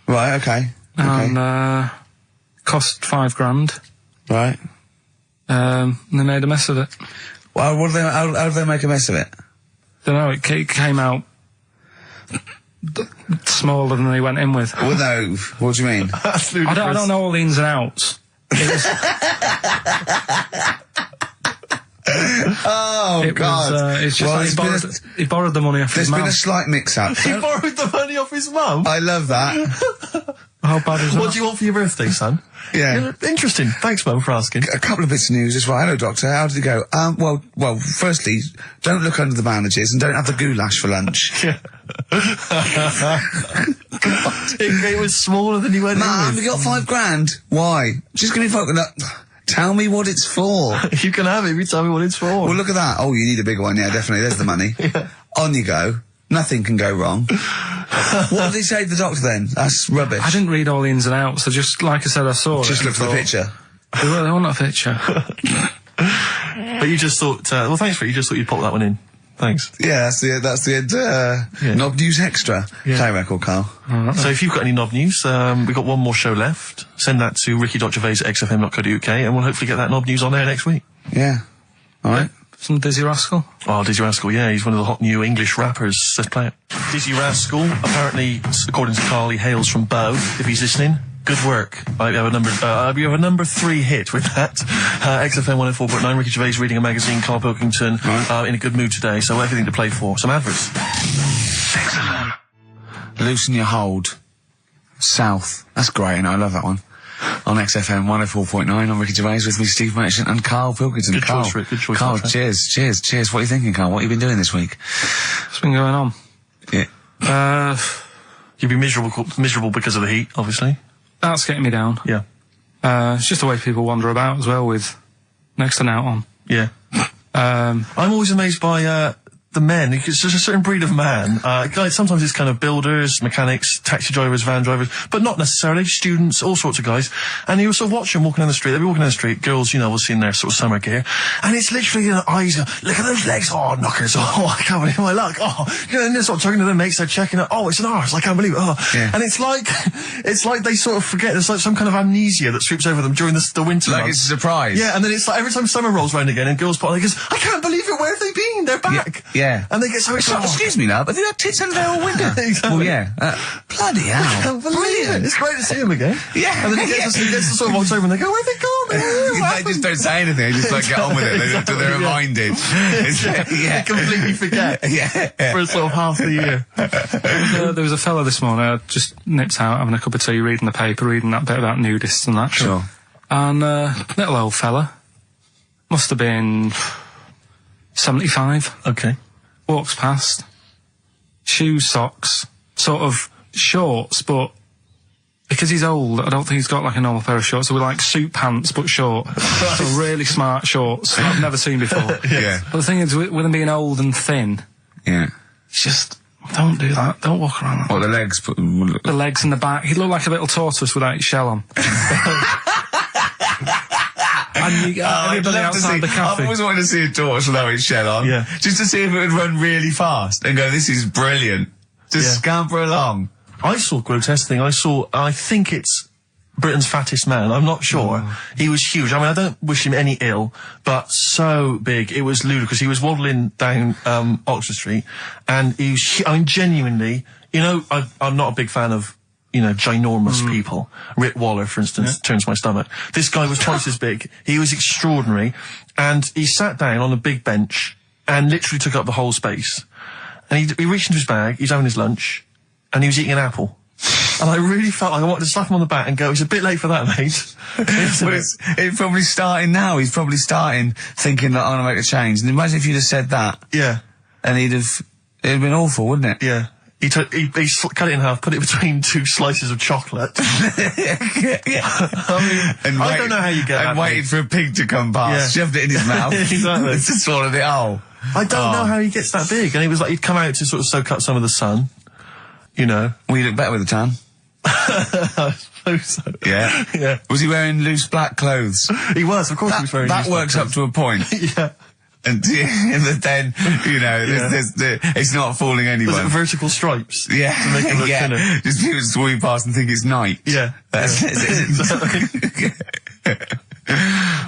Right. Okay. And cost $5,000. Right. And they made a mess of it. Well, how did they make a mess of it? Don't know. It came out smaller than they went in with. Well, no. What do you mean? I don't know all the ins and outs. Oh, God. It's just Well, he borrowed the money off his There's mum. been a slight mix-up. He borrowed the money off his mum. I love that. How bad is that? What do you want for your birthday, son? Yeah. Interesting. Thanks, Mum, for asking. A couple of bits of news as well. Hello, Doctor. How did it go? Well, firstly, don't look under the bandages and don't have the goulash for lunch. It was smaller than you went Mum, in we with. got $5,000. Why? Just gonna be fucking up. Tell me what it's for. You can have it if you tell me what it's for. Well, look at that. Oh, you need a bigger one. Yeah, definitely. There's the money. On you go. Nothing can go wrong. What did he say to the doctor then? That's rubbish. I didn't read all the ins and outs. So just like I said, I saw Just it. look for the picture. They want a picture. But you just thought, well, thanks for it. You just thought you'd pop that one in. Thanks. Yeah, that's the end. Knob News Extra. Yeah. Play record, Carl. So if you've got any knob news, we've got one more show left. Send that to ricky.gervais at xfm.co.uk and we'll hopefully get that knob news on there next week. Yeah. All right. Some Dizzy Rascal. Oh, Dizzy Rascal, yeah, he's one of the hot new English rappers. Let's play it. Dizzy Rascal, apparently, according to Karl, he hails from Bow, if he's listening. Good work. I have a number 3 hit with that. XFM 104.9, Ricky Gervais reading a magazine, Karl Pilkington, in a good mood today, so everything to play for. Some adverts. XFM. Loosen your hold. South. That's great, and I love that one. On XFM 104.9, I'm Ricky Gervais with me, Steve Merchant and Karl Pilkington. Good Karl, choice, Rick. Good choice. Karl, cheers. What are you thinking, Karl? What have you been doing this week? What's been going on? Yeah. You'd be miserable because of the heat, obviously. That's getting me down. Yeah. It's just the way people wander about as well with next to an out on. Yeah. I'm always amazed by the men. It's just a certain breed of man. Like sometimes it's kind of builders, mechanics, taxi drivers, van drivers, but not necessarily students, all sorts of guys. And you sort of watch them walking down the street. They'll be walking down the street, girls, you know, will see in their sort of summer gear, and it's literally, you know, eyes go, look at those legs, oh, knockers, oh, I can't believe my luck, oh, you know, and they're sort of talking to their mates, they're checking it, oh, it's an arse, I can't believe it, oh. Yeah. And it's like they sort of forget, there's like some kind of amnesia that sweeps over them during the winter Like months. it's a surprise. Yeah, and then it's like every time summer rolls around again and girls put on, they goes, I can't believe it, where have they been? They're back. Yeah. And they get so excited. Excuse me, love, have you had tits under their window? Exactly. Well, yeah. Bloody I hell. can't believe it. It's great to see him again. Yeah. And then he gets to sort of walks over and they go, where'd they gone? They just don't say anything. They just like get on with it. Exactly, They're yeah. reminded. They completely forget. Yeah. For sort of half the year. There was a fella this morning, I just nipped out having a cup of tea, reading the paper, reading that bit about nudists and that. Sure. And little old fella, must have been 75, Okay. walks past, shoes, socks, sort of shorts, but because he's old, I don't think he's got like a normal pair of shorts. So we're like suit pants, but short. So really smart shorts I've never seen before. Yeah. But the thing is, with him being old and thin, Yeah. it's just, don't do that. Don't walk around like that. What, the legs? The legs and the back. He looked like a little tortoise without his shell on. And everybody outside the I've cafe. always wanted to see a torch without its shell on. Yeah. Just to see if it would run really fast and go, this is brilliant. Just Yeah. scamper along. I saw a grotesque thing. I think it's Britain's fattest man. I'm not sure. He was huge. I mean, I don't wish him any ill, but so big. It was ludicrous. He was waddling down Oxford Street, and he was, I mean, genuinely, you know, I'm not a big fan of, you know, ginormous people. Rick Waller, for instance, turns my stomach. This guy was twice as big. He was extraordinary. And he sat down on a big bench and literally took up the whole space. And he reached into his bag, he's having his lunch, and he was eating an apple. And I really felt like I wanted to slap him on the back and go, it's a bit late for that, mate. But it's probably starting now. He's probably starting thinking that I'm going to make a change. And imagine if you'd have said that. Yeah, And it'd have been awful, wouldn't it? yeah. He cut it in half, put it between two slices of chocolate. I mean, I don't know how you get that. And waited for a pig to come past, shoved it in his mouth. Exactly. To swallow it all. I don't know how he gets that big. And it was like he'd come out to sort of soak up some of the sun, you know. Well, you look better with a tan. I suppose so. Yeah. Yeah. Was he wearing loose black clothes? He was, of course he was very That loose works black up to a point. Yeah. And then, you know, it's not fooling anyone. Was it vertical stripes? Yeah, To make it look thinner? Just people sweep past and think it's night. Yeah. That's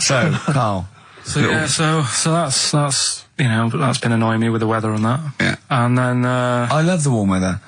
So, Carl. So yeah, so that's you know, that's been annoying me with the weather and that. Yeah. And then I love the warm weather.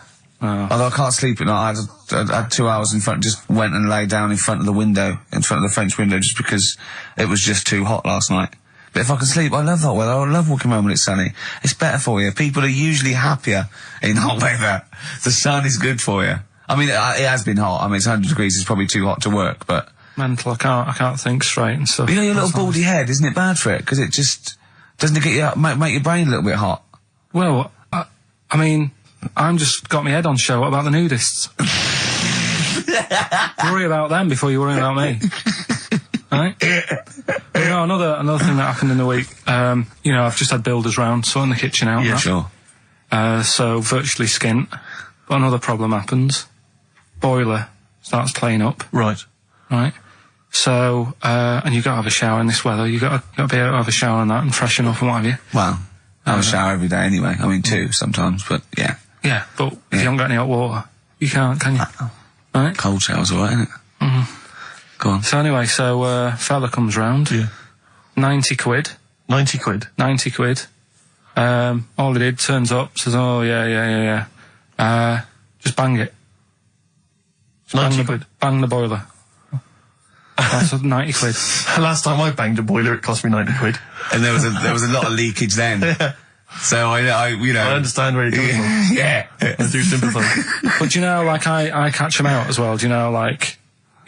Although I can't sleep at night. I had 2 hours in front, just went and lay down in front of the window, in front of the French window, just because it was just too hot last night. But if I can sleep, I love hot weather. I love walking around when it's sunny. It's better for you. People are usually happier in hot weather. The sun is good for you. I mean, it has been hot. I mean, it's 100 degrees. It's probably too hot to work, but... mental, I can't think straight and stuff. You know your little baldy head, isn't it bad for it? Because it just... Doesn't it get you make your brain a little bit hot? Well, I mean, I'm just got my head on show. What about the nudists? Worry about them before you worry about me. Right? But, you know, another thing that happened in the week, you know, I've just had builders round, sorting the kitchen out. Yeah, right? sure. So virtually skint. But another problem happens. Boiler starts playing up. Right. Right? So, and you've got to have a shower in this weather. You've got to be able to have a shower and that and freshen up and what have you. Well, I have a shower every day anyway. I mean, 2 sometimes, but yeah. Yeah, but if you haven't got any hot water, you can't, can you? Right? Cold shower's alright, isn't it? Mm-hmm. Go on. So anyway, fella comes round. Yeah. 90 quid. 90 quid. 90 quid. All he did, turns up, says, oh, yeah. Just bang it. 90 quid. Bang the boiler. That's 90 quid. Last time I banged a boiler, it cost me 90 quid. And there was a lot of leakage then. Yeah. So I you know. I understand where you're coming from. Yeah. I do sympathise. But you know, like, I catch them out as well. Do you know, like,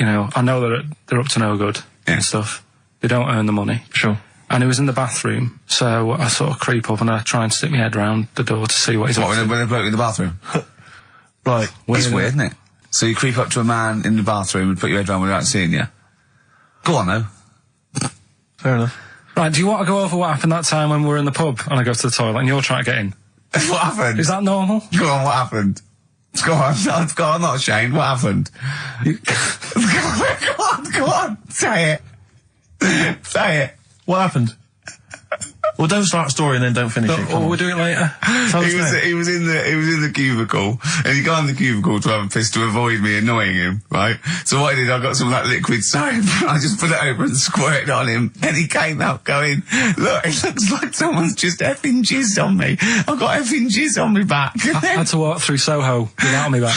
you know, I know they're up to no good and stuff. They don't earn the money. Sure. And he was in the bathroom, so I sort of creep up and I try and stick my head round the door to see what he's up to. When they bloke in the bathroom? Right. It's weird, isn't it? So you creep up to a man in the bathroom and put your head round without seeing you? Go on, though. Fair enough. Right, do you want to go over what happened that time when we were in the pub and I go to the toilet and you're trying to get in? What happened? Is that normal? Go on, what happened? Go on, I'm not ashamed. What happened? Go on, say it. Say it. What happened? Well, don't start a story and then don't finish it. Or we'll do it later. Tell us now. He was in the cubicle, and he got in the cubicle to have a piss to avoid me annoying him, right? So what I did, I got some of that liquid soap, and I just put it over and squirted on him, and he came out going, look, it looks like someone's just effing jizzed on me. I've got effing jizz on me back. I had to walk through Soho without me back.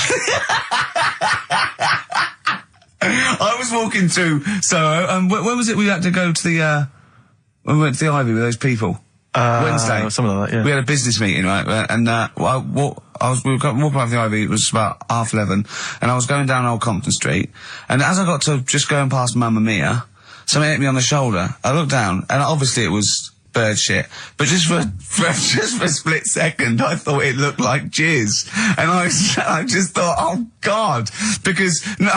I was walking through Soho, and when was it we had to go to the, when we went to the Ivy with those people? Wednesday. Something like that, yeah. We had a business meeting, right? And, we were walking around the Ivy, it was about 11:30, and I was going down Old Compton Street, and as I got to just going past Mamma Mia, somebody hit me on the shoulder. I looked down, and obviously it was bird shit, but just for a split second, I thought it looked like jizz, and I just thought, oh God, because no,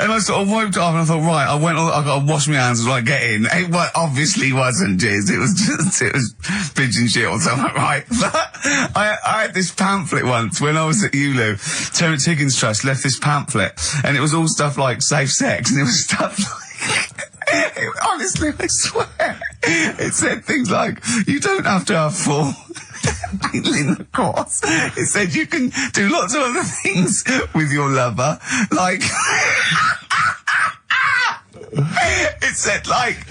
and I sort of wiped it off, and I thought, right, I got to wash my hands as I get in. It obviously wasn't jizz; it was pigeon shit or something, right? But I had this pamphlet once when I was at ULU. Terence Higgins Trust left this pamphlet, and it was all stuff like safe sex, and it was stuff like. Honestly, I swear, it said things like, you don't have to have full intercourse. It said you can do lots of other things with your lover, like... It said like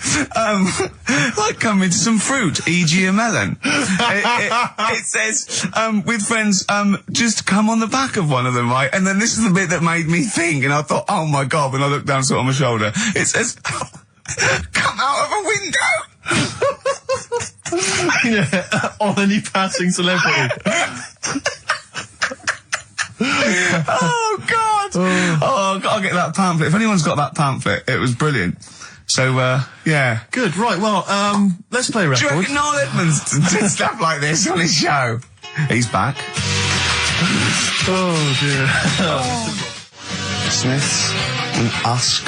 come into some fruit, e.g. a melon. It says, with friends, just come on the back of one of them, right? And then this is the bit that made me think, and I thought, oh my God, when I looked down, sort of on my shoulder, it says, come out of a window. Yeah, on any passing celebrity. Oh God! Oh, I'll get that pamphlet. If anyone's got that pamphlet, it was brilliant. So, yeah. Good, right, well, let's play a record. Do you reckon Noel Edmonds did stuff like this on his show? He's back. Oh, dear. Smiths and Usk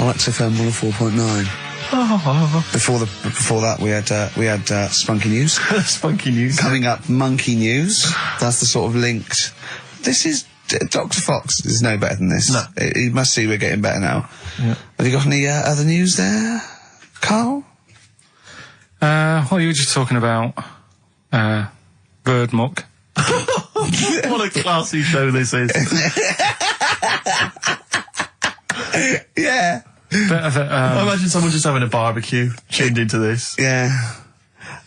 on XFM 104.9. Before that, we had Spunky News. Spunky News. Coming up, Monkey News. That's the sort of linked. This is Dr. Fox is no better than this. No. He must see we're getting better now. Yeah. Have you got any other news there, Karl? Well, you were just talking about bird muck. What a classy show this is. Yeah. Bit of it, I imagine someone just having a barbecue, tuned into this. Yeah.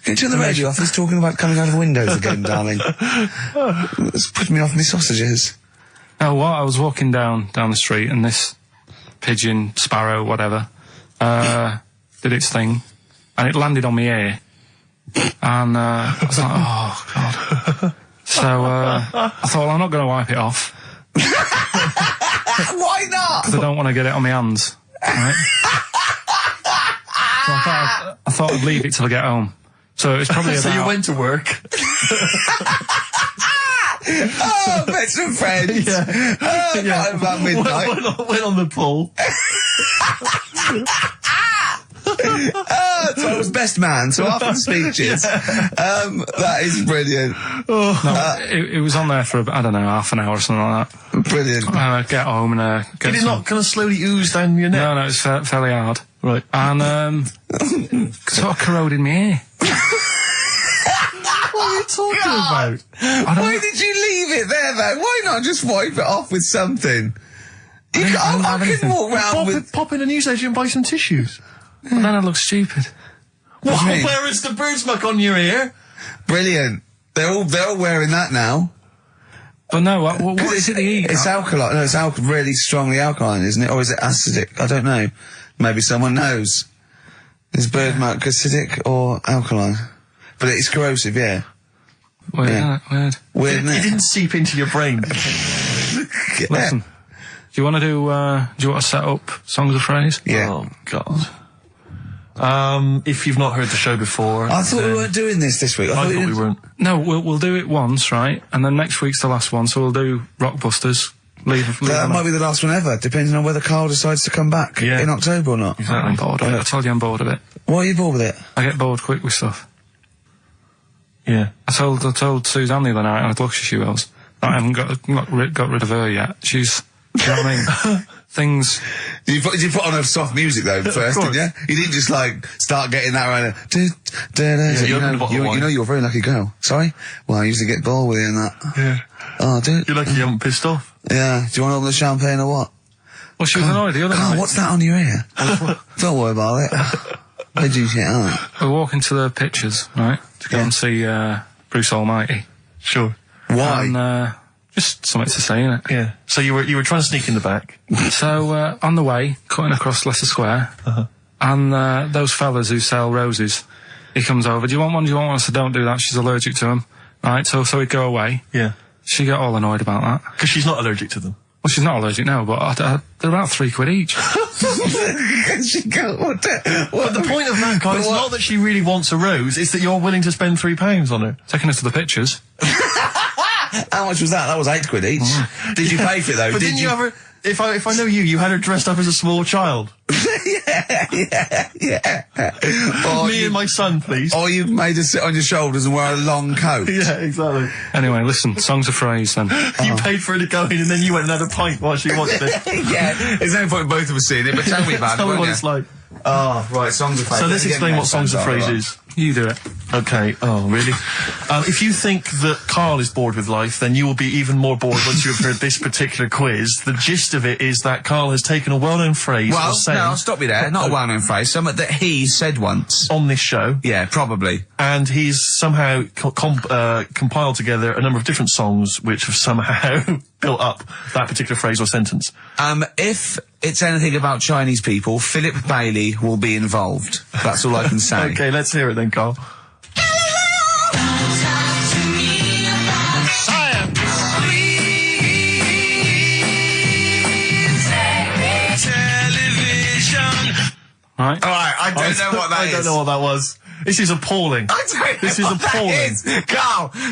Can you turn the radio off? He's talking about coming out of the windows again, darling. It's putting me off my sausages. Oh, well, I was walking down the street and this pigeon, sparrow, whatever, did its thing, and it landed on my ear, and I was like, oh God. So I thought, well, I'm not going to wipe it off. Why not? Because I don't want to get it on my hands. Right? So I thought I'd leave it till I get home. So it's probably So about... you went to work. Oh, met some friends. Yeah. Oh, Yeah. about midnight. Went on the pool. So I was best man, so after the speeches, that is brilliant. No, it was on there for, I don't know, half an hour or something like that. Brilliant. Get home and get Did it some... not kind of slowly ooze down your neck? No, it's fairly hard. Right. And sort of corroded my ear. What are you talking about? Why did you leave it there, though? Why not just wipe it off with something? I can walk round with... Pop in a newsagent and buy some tissues. But then I look stupid. What? do you mean? Where is the bird smuck on your ear? Brilliant. They're all wearing that now. But no, what is it they eat? It's alkaline. No, it's really strongly alkaline, isn't it? Or is it acidic? I don't know. Maybe someone knows. Is bird muck acidic or alkaline? But it's corrosive, yeah. Weird, Yeah. weird. Weird, isn't It it? didn't seep into your brain. Listen, do you want to set up Songs of Phrase? Yeah. Oh, God. If you've not heard the show before... I thought we weren't doing this week. I thought we weren't. No, we'll do it once, right? And then next week's the last one, so we'll do Rockbusters. leave That them might out. be the last one ever, depending on whether Karl decides to come back in October or not. I'm bored of it. I told you I'm bored of it. Why are you bored with it? I get bored quick with stuff. Yeah. I told Suzanne the other night, and I looked she was. I haven't got rid of her yet. She's, you know what I mean? Things. Did you put on a soft music though first, didn't you? You didn't just like start getting that right. you opened a bottle of wine. You know you're a very lucky girl. Sorry? Well, I used to get bored with you and that. Yeah. Oh, dude. You're lucky you haven't pissed off. Yeah. Do you want to open the champagne or what? Well, she was annoyed the other Carl, night. what's that on your ear? Don't worry about it. Where'd you get out? We're walking to the pictures, right, to go and see Bruce Almighty. Sure. Why? And just something to say, innit? Yeah. So you were trying to sneak in the back. So on the way, cutting across Leicester Square, and those fellas who sell roses, he comes over. Do you want one? Do you want one? I said, don't do that. She's allergic to them. Right. So he'd go away. Yeah. She got all annoyed about that. Because she's not allergic to them. Well, she's not allergic now, but they're about £3 each. She go, what But the point of that, Carl, is not that she really wants a rose, it's that you're willing to spend £3 on her. Taking us to the pictures. How much was that? That was £8 each. Did you pay for it though? But didn't you ever... If I know you had her dressed up as a small child. yeah. Me and my son, please. Or you made her sit on your shoulders and wear a long coat. Yeah, exactly. Anyway, listen, songs of phrase then. You paid for her to go in and then you went and had a pint while she watched it. Yeah, there's no point both of us seeing it, but tell me about it. Tell me won't what you? it's like. Oh, right, songs of phrase. So let's explain what songs of phrase is. You do it. Okay. Oh, really? If you think that Karl is bored with life, then you will be even more bored once you have heard this particular quiz. The gist of it is that Karl has taken a well-known phrase or Well, saying no, I'll stop you there. Not a well-known phrase. Something that he said once. on this show, Yeah, probably. and he's somehow compiled together a number of different songs which have somehow built up that particular phrase or sentence. If it's anything about Chinese people, Philip Bailey will be involved. That's all I can say. Okay, let's hear it then, Karl. Right? Alright, I don't know what that is. I don't know what that was. This is appalling. I don't know This is what that appalling. is.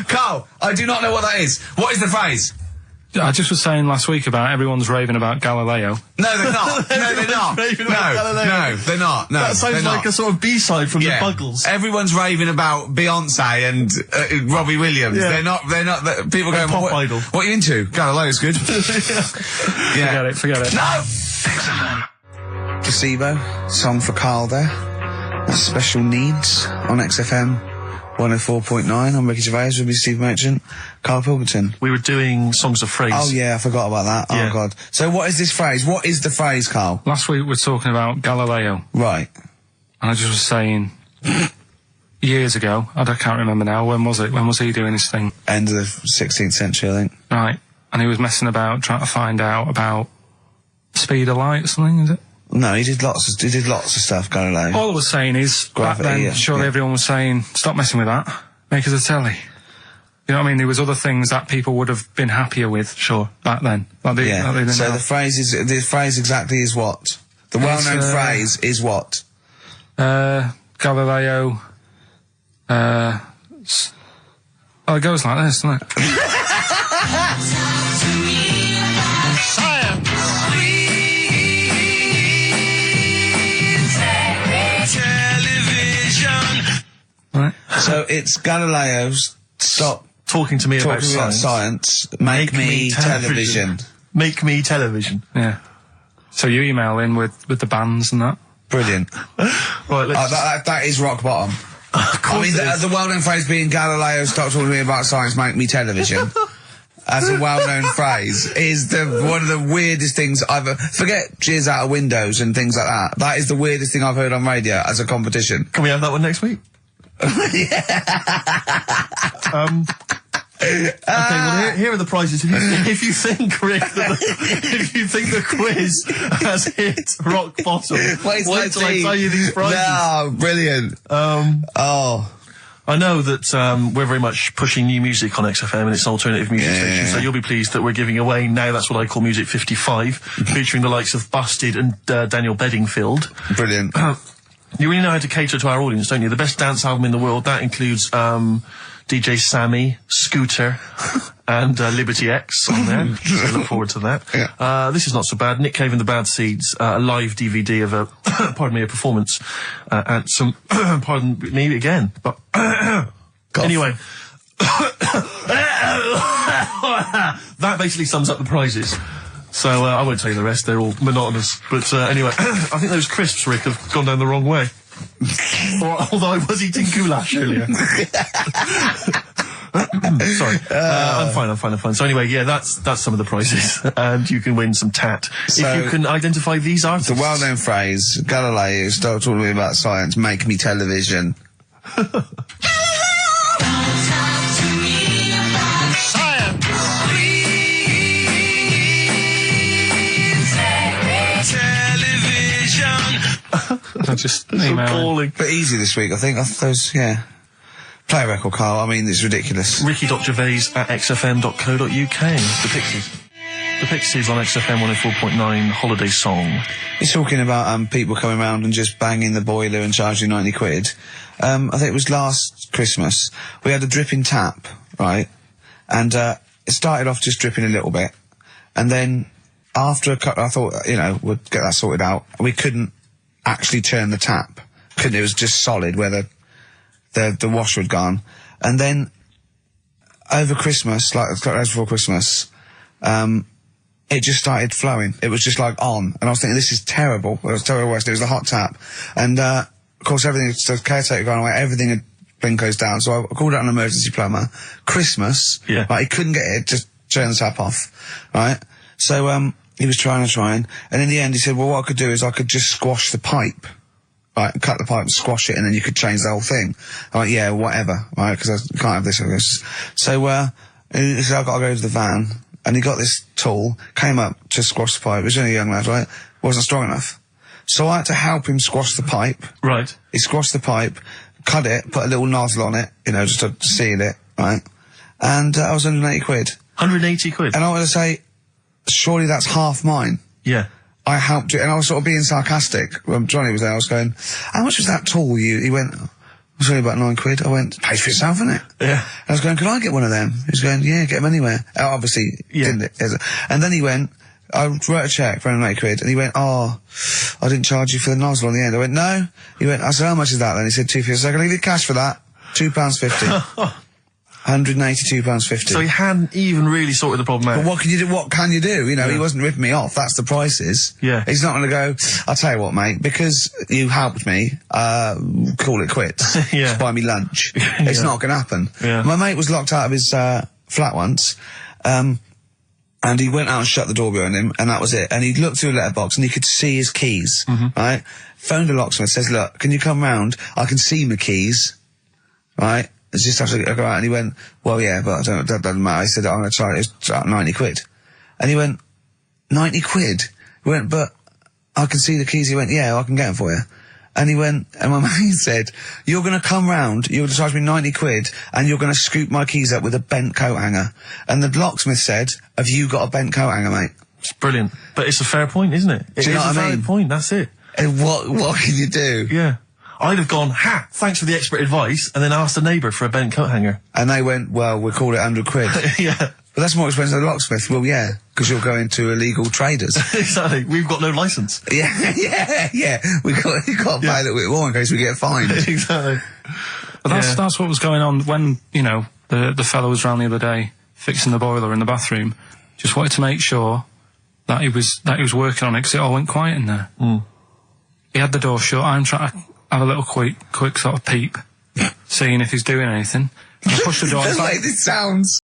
Carl, I do not know what that is. What is the phrase? I just was saying last week about everyone's raving about Galileo. No, they're not. No, they're not. Raving about Galileo. No, they're not. No, That sounds they're like not. a sort of B-side from Yeah. the Buggles. Everyone's raving about Beyonce and Robbie Williams. Yeah. They're not, people going, Pop what, idol. what are you into? Galileo's good. Yeah. Forget it. No! Placebo, song for Karl there. That's Special Needs on XFM 104.9. I'm Ricky Gervais with me, Steve Merchant, Karl Pilkington. We were doing songs of phrase. Oh yeah, I forgot about that. Yeah. Oh god. So what is this phrase? What is the phrase, Karl? Last week we were talking about Galileo, Right. and I just was saying, years ago, I can't remember now, when was it? When was he doing his thing? End of the 16th century, I think. Right. And he was messing about, trying to find out about speed of light or something, is it? No, he did lots of stuff, Galileo. All I was saying is, back Gravity, then, yeah, surely yeah. everyone was saying, stop messing with that, make us a telly. You know what I mean? There was other things that people would have been happier with. Sure. Back then. Like they Yeah. didn't So have. the phrase exactly is what? The well-known phrase is what? Galileo, oh, it goes like this, doesn't it? Right. So it's Galileo's stop Talking to me about talking about science. science. Make me television. Make me television. Yeah. So you email in with the bands and that. Brilliant. Right, let's... That is rock bottom. I mean, the well-known phrase being Galileo, stop talking to me about science, make me television. As a well-known phrase is one of the weirdest things I've forget jizz out of windows and things like that. That is the weirdest thing I've heard on radio as a competition. Can we have that one next week? Okay, well, here are the prizes. If you think, Rick, if you think the quiz has hit rock bottom, wait till I tell you these prizes. No, brilliant. I know that we're very much pushing new music on XFM, and it's an alternative music station, so you'll be pleased that we're giving away now, that's what I call Music 55, featuring the likes of Busted and Daniel Bedingfield. Brilliant. You really know how to cater to our audience, don't you? The best dance album in the world, that includes DJ Sammy, Scooter, and Liberty X on there. So look forward to that. Yeah. This is not so bad. Nick Cave and the Bad Seeds, a live DVD of a, pardon me, a performance, and some, pardon me again, but anyway. That basically sums up the prizes. So I won't tell you the rest, they're all monotonous. But anyway, I think those crisps, Rick, have gone down the wrong way. Although I was eating goulash earlier. Sorry. I'm fine. So anyway, yeah, that's some of the prizes. And you can win some tat. So, if you can identify these artists. The well-known phrase, Galileo, start talking to me about science, make me television. Just appalling. But easy this week, I think. Play a record, Carl. I mean, it's ridiculous. Ricky.Gervais at xfm.co.uk. The Pixies on XFM 104.9 holiday song. He's talking about people coming around and just banging the boiler and charging 90 quid. I think it was last Christmas. We had a dripping tap, right? And it started off just dripping a little bit. And then after a couple, I thought, we'd get that sorted out. We couldn't actually turn the tap. It was just solid where the washer had gone. And then over Christmas, like before Christmas, it just started flowing. It was just like on. And I was thinking, this is terrible. It was terrible. It was the hot tap. And of course, the caretaker gone away, everything had been closed down. So I called out an emergency plumber. Christmas, right, he couldn't get it, just turn the tap off, right? So he was trying, and in the end he said, well, what I could do is I could just squash the pipe, right, cut the pipe and squash it, and then you could change the whole thing. I'm like, yeah, whatever, right, because I can't have this or this. So he said, I've got to go to the van, and he got this tool, came up to squash the pipe. He was only a young lad, right? Wasn't strong enough. So I had to help him squash the pipe. Right. He squashed the pipe, cut it, put a little nozzle on it, just to seal it, right? And I was 180 quid. 180 quid? And I was to say, surely that's half mine. Yeah. I helped you, and I was sort of being sarcastic. When Johnny was there, I was going, how much was that tool? He went, it was only about 9 quid. I went, pays for itself, isn't it? Yeah. And I was going, can I get one of them? He was going, yeah, get them anywhere. Obviously, didn't it? And then he went, I wrote a cheque for 180 quid, and he went, oh, I didn't charge you for the nozzle on the end. I went, no. He went, I said, how much is that? Then he said, £2.50. So I can leave you cash for that. £2.50. £182.50. So he hadn't even really sorted the problem out. But what can you do? What can you do? He wasn't ripping me off. That's the prices. Yeah. He's not going to go, I'll tell you what, mate, because you helped me, call it quits. Just buy me lunch. It's not going to happen. Yeah. My mate was locked out of his flat once, and he went out and shut the door behind him, and that was it. And he looked through a letterbox, and he could see his keys, right? Phoned a locksmith, says, look, can you come round? I can see my keys, right? It's just have to go out. And he went, well, yeah, but that doesn't matter. I said, I'm going to try it. It's 90 quid. And he went, 90 quid? He went, but I can see the keys. He went, yeah, I can get them for you. And he went, and my mate said, you're going to come round, you're going to charge me 90 quid, and you're going to scoop my keys up with a bent coat hanger. And the locksmith said, have you got a bent coat hanger, mate? It's brilliant. But it's a fair point, isn't it? Do you know what I mean? It's a valid point, that's it. And what can you do? Yeah. I'd have gone, thanks for the expert advice, and then asked a neighbour for a bent coat hanger. And they went, well, we'll call it 100 quid. Yeah. But that's more expensive than the locksmith. Well, yeah, because you're going to illegal traders. Exactly. We've got no licence. Yeah. You've got to pay a little bit more in case we get fined. Exactly. But that's what was going on when, the fellow was round the other day fixing the boiler in the bathroom. Just wanted to make sure that he was working on it, because it all went quiet in there. He had the door shut. I'm trying to have a little quick sort of peep, seeing if he's doing anything. I pushed the door. The way this sounds.